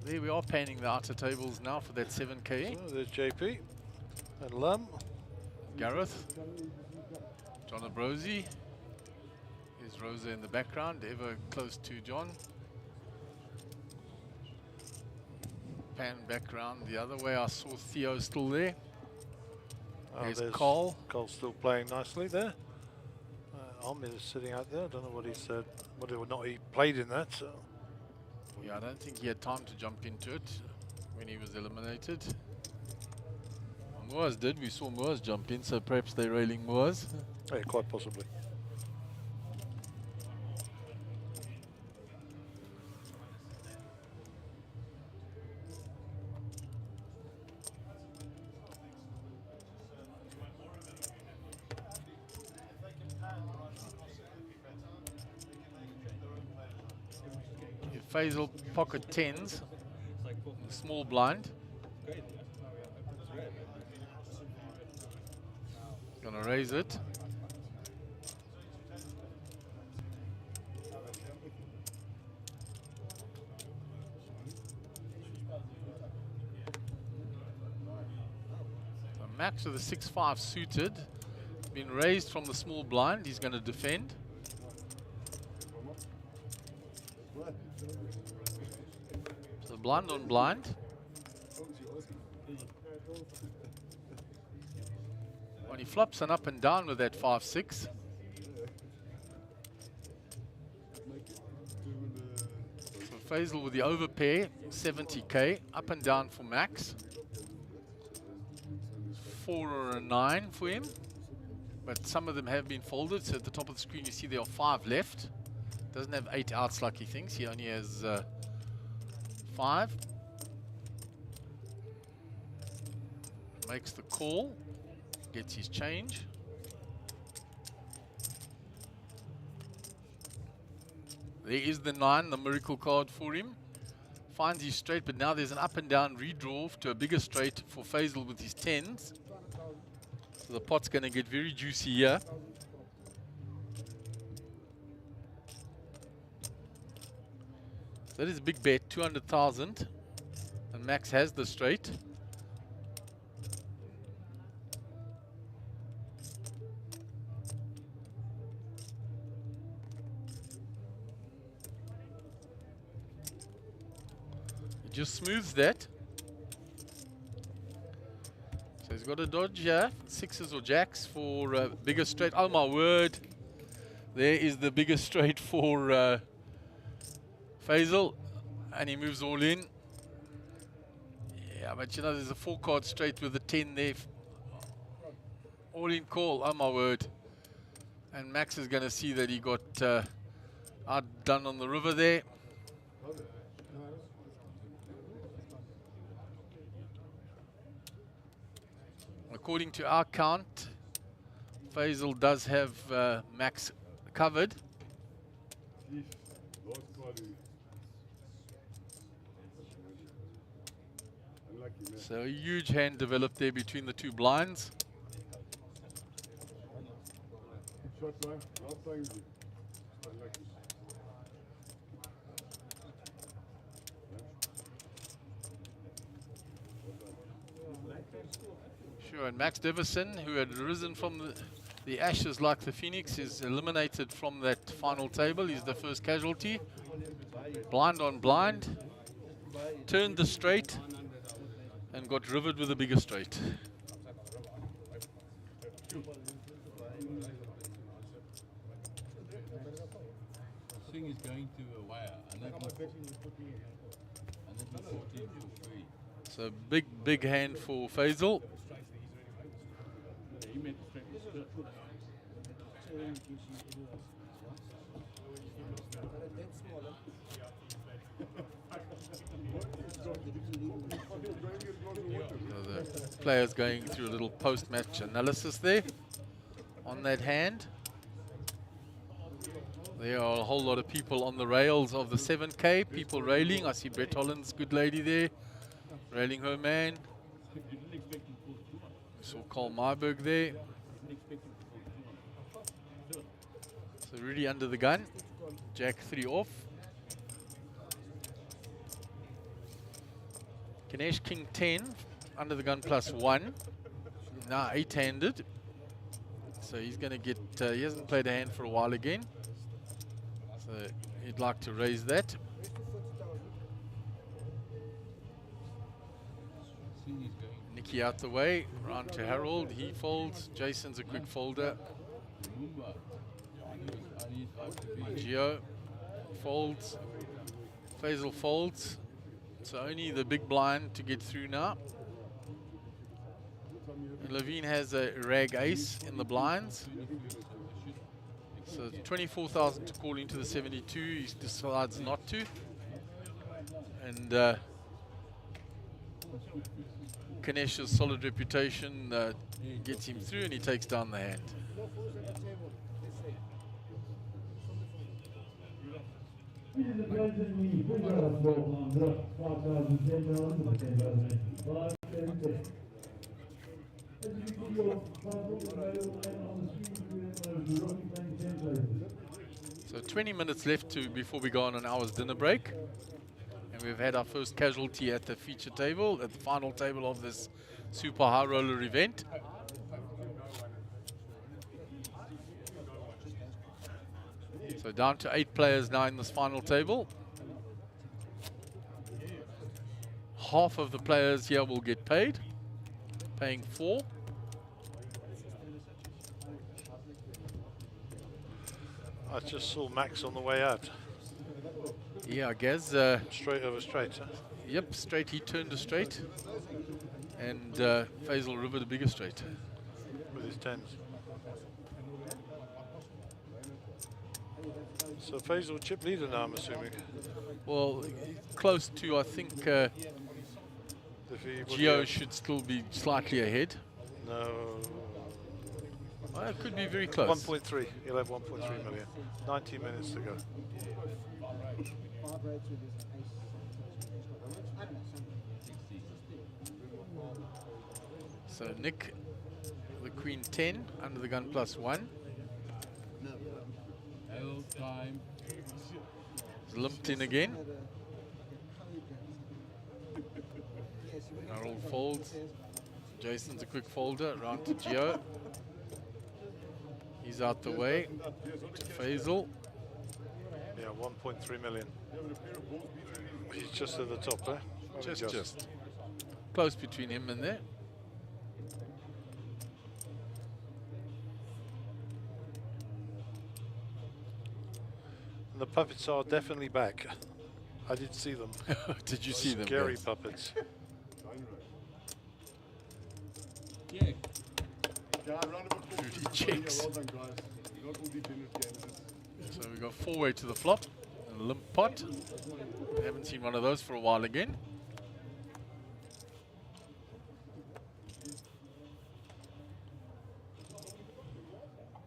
There we are panning the outer tables now for that 7K. So there's JP and Lum. Gareth. John Abrosi. Here's Rosa in the background, ever close to John. Pan background the other way. I saw Theo still there. There's Cole. Cole's still playing nicely there. Ahmed is sitting out there. I don't know what he said, whether or not he played in that. So. Yeah, I don't think he had time to jump into it when he was eliminated. Moors did. We saw Moors jump in, so perhaps they're railing Moors. Yeah, quite possibly. Faisal pocket 10s, small blind. Gonna raise it. Max with a 6-5 suited, been raised from the small blind. He's going to defend. So blind on blind. When he flops an up and down with that 5-6. So Faisal with the overpair, 70K, up and down for Max. 4 or a 9 for him, but some of them have been folded. So at the top of the screen you see there are 5 left. Doesn't have 8 outs like he thinks. He only has 5. Makes the call, gets his change. There is the 9, the miracle card for him. Finds his straight, but now there's an up and down redraw to a bigger straight for Faisal with his 10s. So the pot's going to get very juicy here. So that is a big bet, 200,000. And Max has the straight. He just smooths that. So he's got a dodge here, 6s or jacks for bigger straight. Oh my word. There is the biggest straight for Faisal, and he moves all in. Yeah, but you know, there's a 4-card straight with a 10 there. All in call, oh my word. And Max is going to see that he got outdone on the river there. According to our count, Faisal does have Max covered. So a huge hand developed there between the two blinds. Sure, and Max Devison, who had risen from the ashes like the phoenix, is eliminated from that final table. He's the first casualty. Blind on blind. Turned the straight and got rivered with a bigger straight. Thing is going to a wire. 14 for free. So big hand for Faisal. So the players going through a little post-match analysis there on that hand. There are a whole lot of people on the rails of the 7K, people railing. I see Brett Holland's good lady there, railing her man. We saw Carl Myberg there. So really under the gun. Jack 3 off. Ganesh King 10, under the gun +1. Now 8-handed. So he's going to get, he hasn't played a hand for a while again. So he'd like to raise that. Nicky out the way, round to Harold, he folds. Jason's a quick folder. Gio folds. Faisal folds. So only the big blind to get through now. And Levine has a rag ace in the blinds. So 24,000 to call into the 72. He decides not to. And Kanesh's solid reputation gets him through, and he takes down the hand. So 20 minutes left before we go on an hour's dinner break. And we've had our first casualty at the feature table, at the final table of this super high roller event. So down to 8 players now in this final table. Half of the players here will get paid, paying 4. I just saw Max on the way out. Yeah, I guess. Straight over straight, huh? Yep, straight. He turned a straight. And Faisal rivered a bigger straight. With his 10s. So Faisal chip leader now, I'm assuming. Well, close to, I think, Gio should still be slightly ahead. No. Well, it could be very close. 1.3. He'll have 1.3 million. 19 minutes to go. So Nick, the queen 10, under the gun +1. Time. He's limped in again. Harold folds. Jason's a quick folder, round to Gio. He's out the way to Faisal. Yeah, 1.3 million. He's just at the top there. Just close between him and there. And the puppets are definitely back. I did see them. Did you see them? Scary guys? puppets. Yeah. Yeah, round of applause. Rudy checks. Well done, guys. Not all the dinners games. So we go 4-way to the flop. A limp pot. Haven't seen one of those for a while again.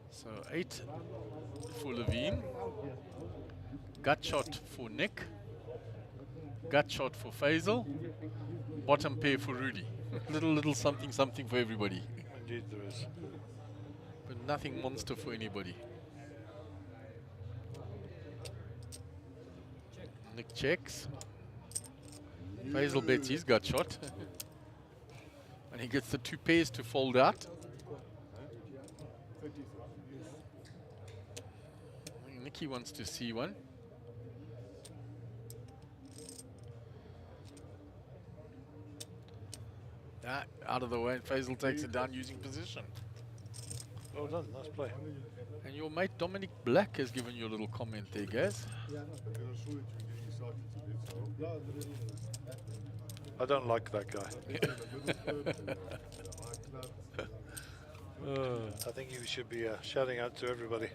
So 8 for Levine. Gut shot for Nick. Gut shot for Faisal. Bottom pair for Rudy. little something for everybody. Indeed there is. But nothing monster for anybody. Nick checks. Faisal bets his gut shot. And he gets the 2 pairs to fold out. Nicky wants to see one. Ah, out of the way, and Faisal takes it down using position. Well done, nice play. And your mate Dominic Black has given you a little comment there, guys. I don't like that guy. I think you should be shouting out to everybody.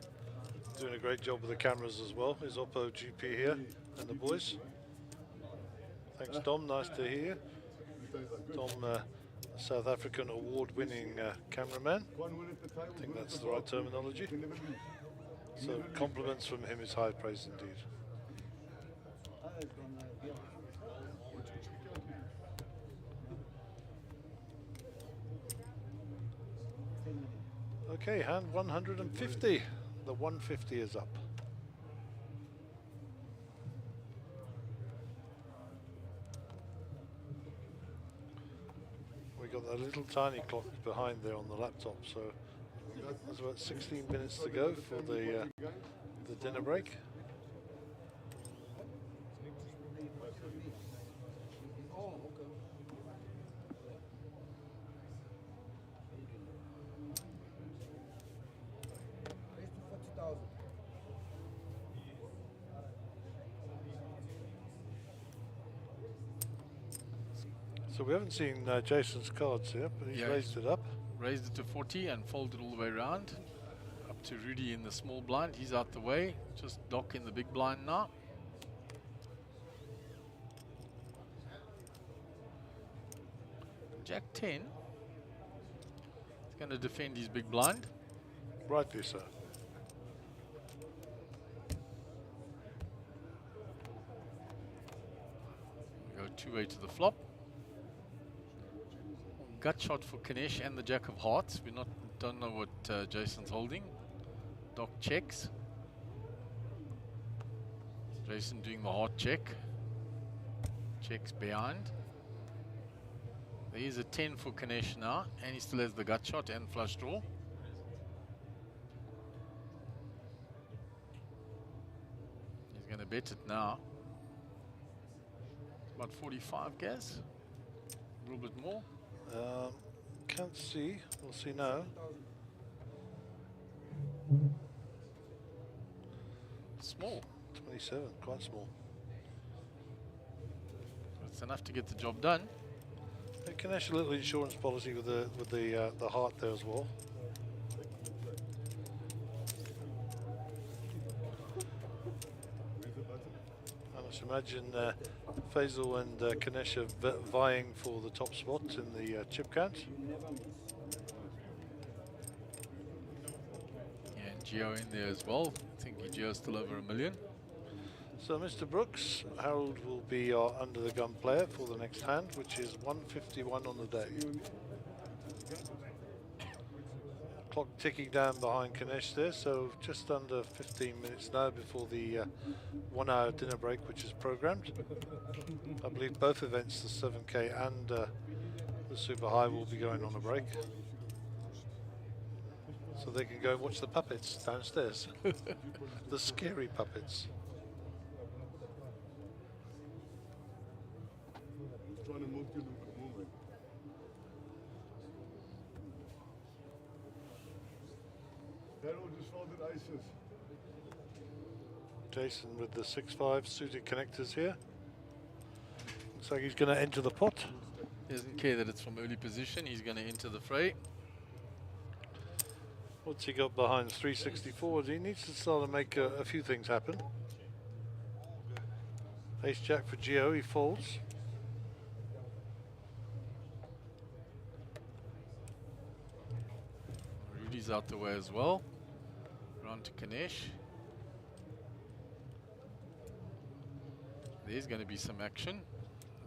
Doing a great job with the cameras as well. His Oppo GP here and the boys. Thanks, Dom. Nice to hear. Dom, South African award-winning cameraman. I think that's the right terminology. So compliments from him is high praise indeed. Okay, hand 150. The 150 is up. We got that little tiny clock behind there on the laptop, so there's about 16 minutes to go for the dinner break. So we haven't seen Jason's cards here, but he's raised it up. Raised it to 40 and folded all the way around. Up to Rudy in the small blind. He's out the way. Just Doc in the big blind now. Jack 10. He's going to defend his big blind. Rightly so. Go 2-way to the flop. Gut shot for Kanesh and the Jack of Hearts. We don't know what Jason's holding. Doc checks. Jason doing the heart check. Checks behind. There is a 10 for Kanesh now, and he still has the gut shot and flush draw. He's going to bet it now. About 45 gas. A little bit more. Can't see. We'll see now. Small. 27, quite small. It's enough to get the job done. Can have a little insurance policy with the heart there as well. I must imagine Faisal and Kanesh are vying for the top spot in the chip count. Yeah, and Gio in there as well. I think Gio's still over $1 million. So Mr. Brooks, Harold will be our under the gun player for the next hand, which is 151 on the day. Clock ticking down behind Kanesh there, so just under 15 minutes now before the 1 hour dinner break, which is programmed. I believe both events, the 7K and the Super High, will be going on a break. So they can go and watch the puppets downstairs. The scary puppets. Trying to move to the movement. Harold just folded ISIS. Jason with the 6-5 suited connectors here. Looks like he's going to enter the pot. He doesn't care that it's from early position. He's going to enter the fray. What's he got behind 364? He needs to start to make a few things happen. Ace Jack for Gio, he folds. Rudy's out the way as well. Round to Ganesh. There's going to be some action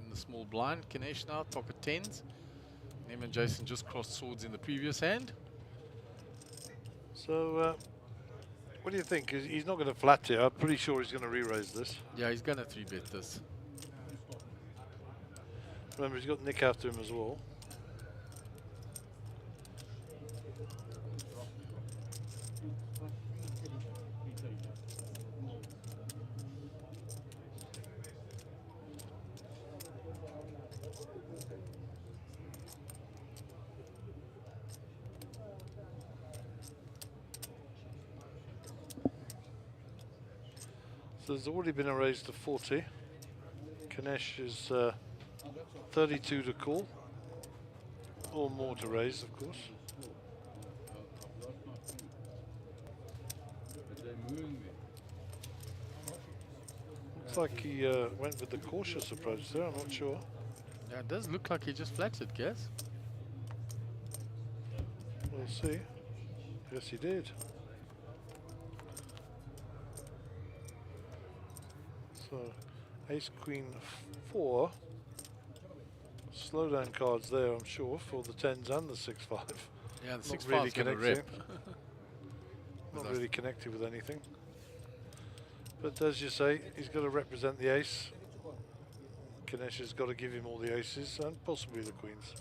in the small blind. Ganesh now, pocket tens. Him and Jason just crossed swords in the previous hand. So, what do you think? He's not going to flat here. I'm pretty sure he's going to re-raise this. Yeah, he's going to 3-bet this. Remember, he's got Nick after him as well. So there's already been a raise to 40. Ganesh is 32 to call, or more to raise, of course. Looks like he went with the cautious approach there, I'm not sure. Yeah, it does look like he just flatted, guess. We'll see. Yes, he did. So, Ace Queen 4. Slow down cards there, I'm sure, for the 10s and the 6-5. Yeah, the 6-5 really is going to connecting. rip. Not really connected with anything. But as you say, he's got to represent the ace. Ganesh has got to give him all the aces and possibly the queens.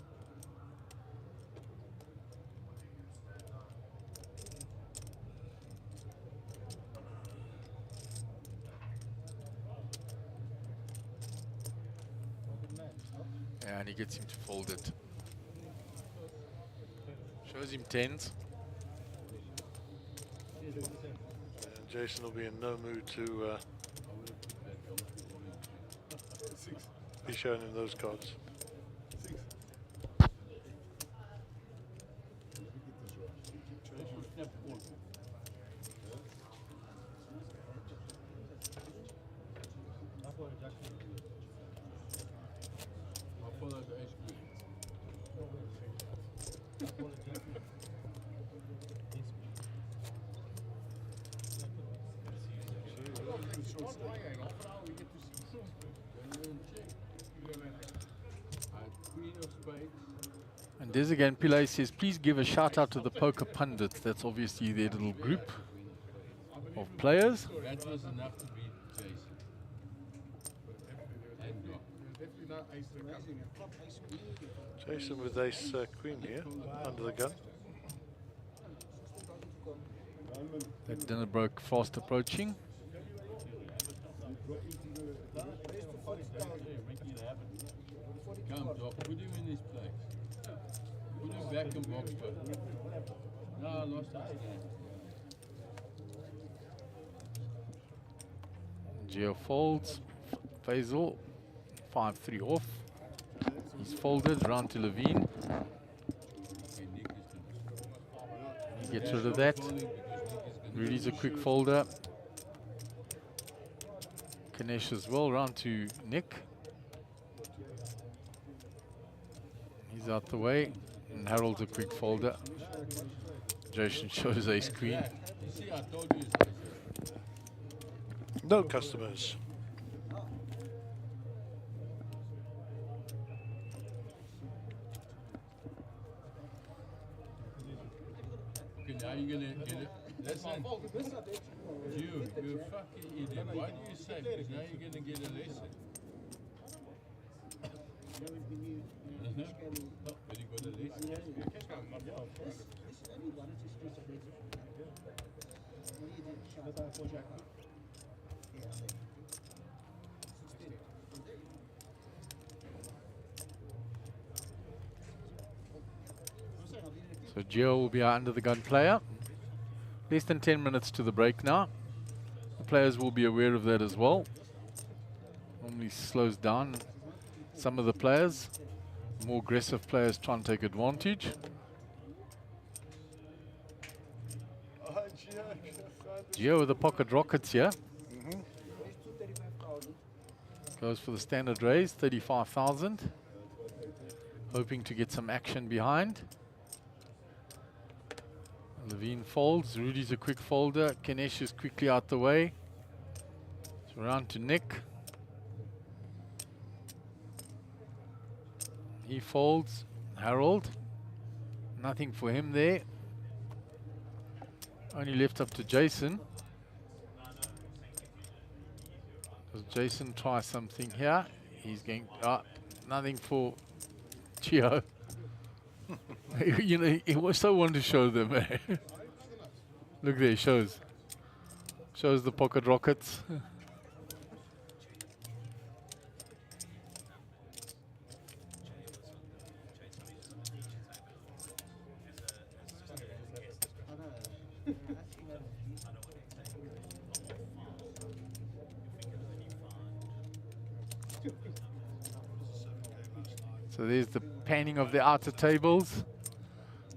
Yeah, and he gets him to fold it. Shows him tens. And Jason will be in no mood to be showing him those cards. And there's again, Pillay says, please give a shout out to the poker pundits. That's obviously their little group of players. That was enough to beat Jason. And go. Jason with ace queen here, under the gun. That dinner broke fast approaching. Come, Doc, put him in his place. Put him back in box first. No, I lost that again. Gio folds. Faisal, 5-3 off. He's folded, round to Levine. He gets rid of that. Rudy's a quick folder. Ganesh as well, round to Nick. He's out the way. And Harold's a quick folder. Jason shows ace queen. You see, I told you. No customers. Okay, now you're gonna get it. Listen, you fucking idiot. Why do you say? Because now you're gonna get a lesson. But you got a lesson. So Gio will be our under the gun player. Less than 10 minutes to the break now. The players will be aware of that as well. Normally slows down some of the players. More aggressive players try and take advantage. Gio with the pocket rockets here. Goes for the standard raise, 35,000. Hoping to get some action behind. Levine folds. Rudy's a quick folder. Kenesh is quickly out the way. It's around to Nick. He folds. Harold. Nothing for him there. Only left up to Jason. Does Jason try something here? He's going, nothing for Gio. You know, he was so one to show them. Look there, shows the pocket rockets. So there's the panning of the outer tables.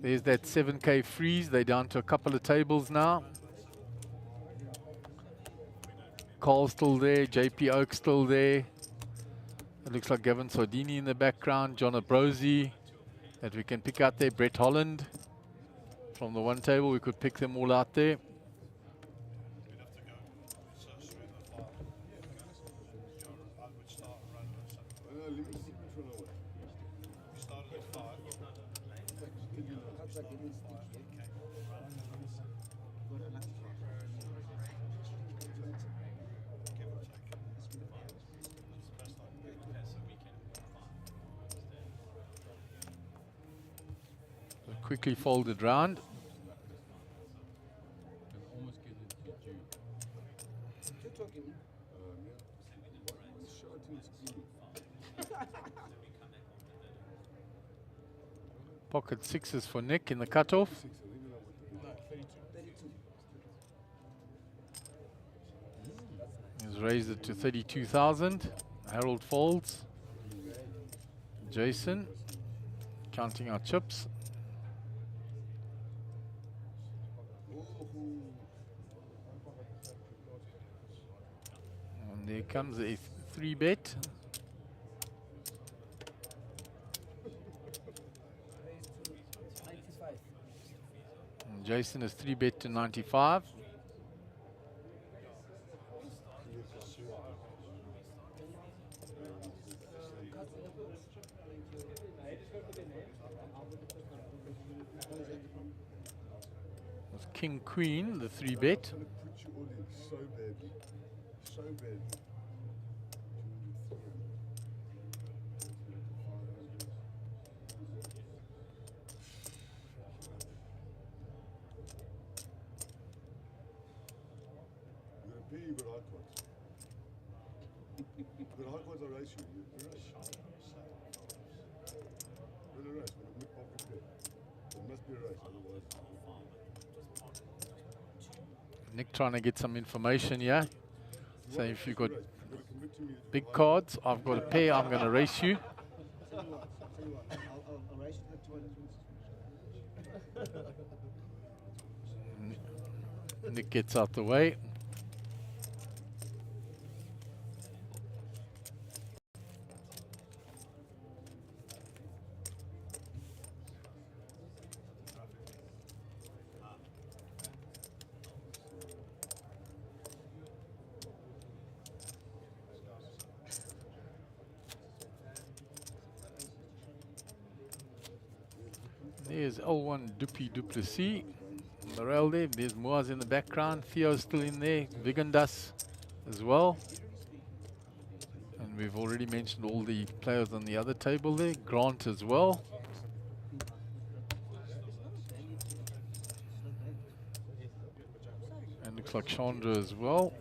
There's that 7K freeze. They're down to a couple of tables now. Cole's still there. JP Oak still there. It looks like Gavin Sardini in the background. John Abrosi that we can pick out there. Brett Holland from the one table. We could pick them all out there. Quickly folded round. Pocket sixes for Nick in the cutoff. He's raised it to 32,000. Harold folds. Jason counting our chips. And there comes a 3-bet. And Jason is 3-bet to 95. It's King Queen, the 3-bet. So badly. So badly. You're going to pay, you got high cards. But high cards are race you. You race. When a race, when a mid-pocket pair. There must be a race, otherwise. Nick trying to get some information here. So if you've got big cards, I've got a pair, I'm going to race you. Nick gets out the way. There's L1 Duplessis on the rail there. There's Moaz in the background. Theo's still in there. Vigandas as well. And we've already mentioned all the players on the other table there. Grant as well. And looks like Chandra as well.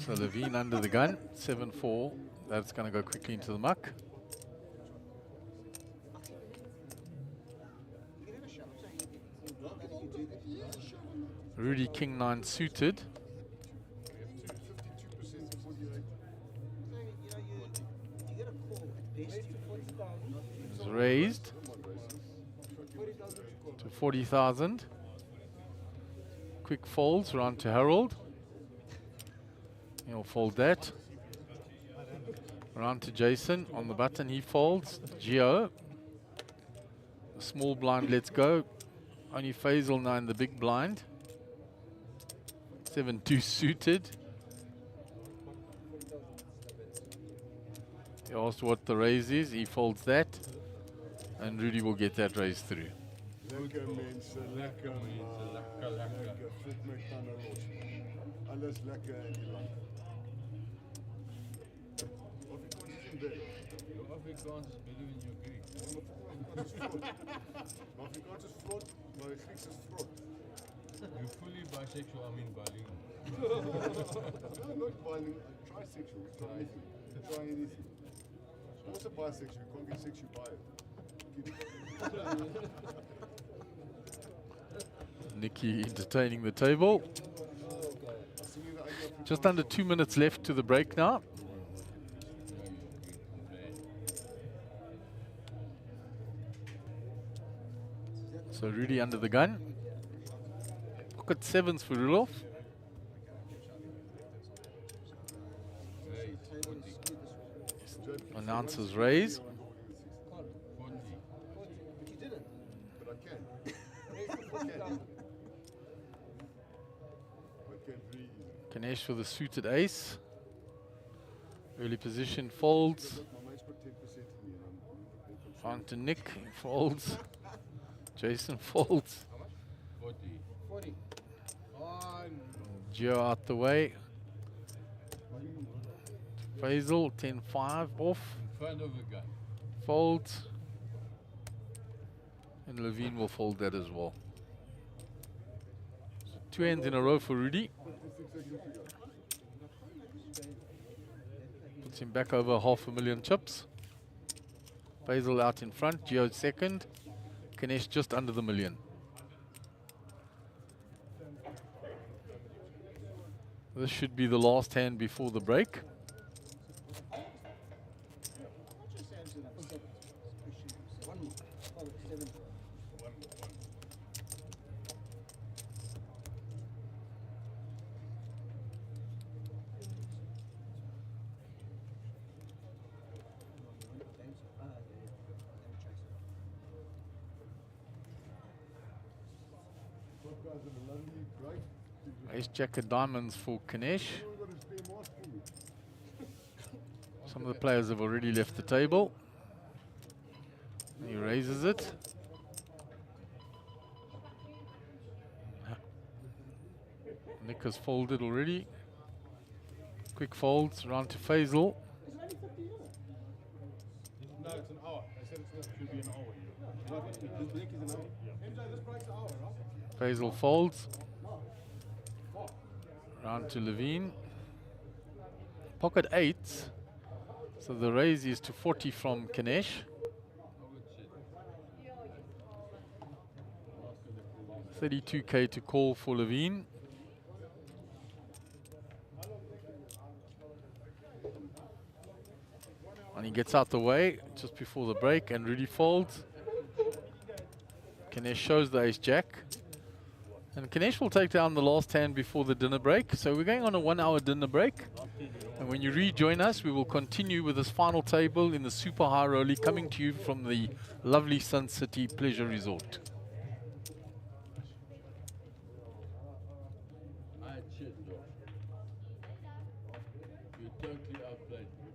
So Levine under the gun, 7-4. That's going to go quickly into the muck. Rudy King 9 suited. Is raised to 40,000. Quick folds round to Harold. He'll fold that. Round to Jason. On the button he folds. Gio. The small blind lets go. Only Faisal now in the big blind. 7-2 suited. He asked what the raise is. He folds that. And Rudy will get that raise through. Lekker mensen, lekker man. Lekker, fit met tandenlos. Alles lekker in die land. Afrikaans is in bed. Your Afrikaans is better than your Greek. Afrikaans is vlot, maar Grieks is vrot. You're fully bisexual, I mean bilingual. No, not bilingual, trisexual. Try anything. Try anything. Also bisexual, you can't get sexual by it. Nikki entertaining the table. Just under 2 minutes left to the break now. So Rudy under the gun. Pocket sevens for Rudolph. Announces raise. Ganesh for the suited ace. Early position folds. On to Nick, folds. Jason folds. 40. Gio out the way. Faisal, 10-5 off. In front of the gun. Folds. And Levine will fold that as well. So 2 hands in a row for Rudy. Puts him back over 500,000 chips. Faisal out in front, Gio second. Ganesh just under the million. This should be the last hand before the break. Ace Jack of diamonds for Ganesh. Some of the players have already left the table. He raises it. Nick has folded already. Quick folds, round to Faisal. No, it's an hour. I said it should be an hour. This break is an hour. MJ, this break's an hour, right? Faisal folds. Round to Levine. Pocket 8. So the raise is to 40 from Ganesh. 32k to call for Levine. And he gets out the way just before the break, and Rudy folds. Ganesh shows the ace jack. And Ganesh will take down the last hand before the dinner break. So we're going on a 1 hour dinner break. And when you rejoin us, we will continue with this final table in the Super High Rollie, coming to you from the lovely Sun City Pleasure Resort. I cheat, though. You totally outplayed me.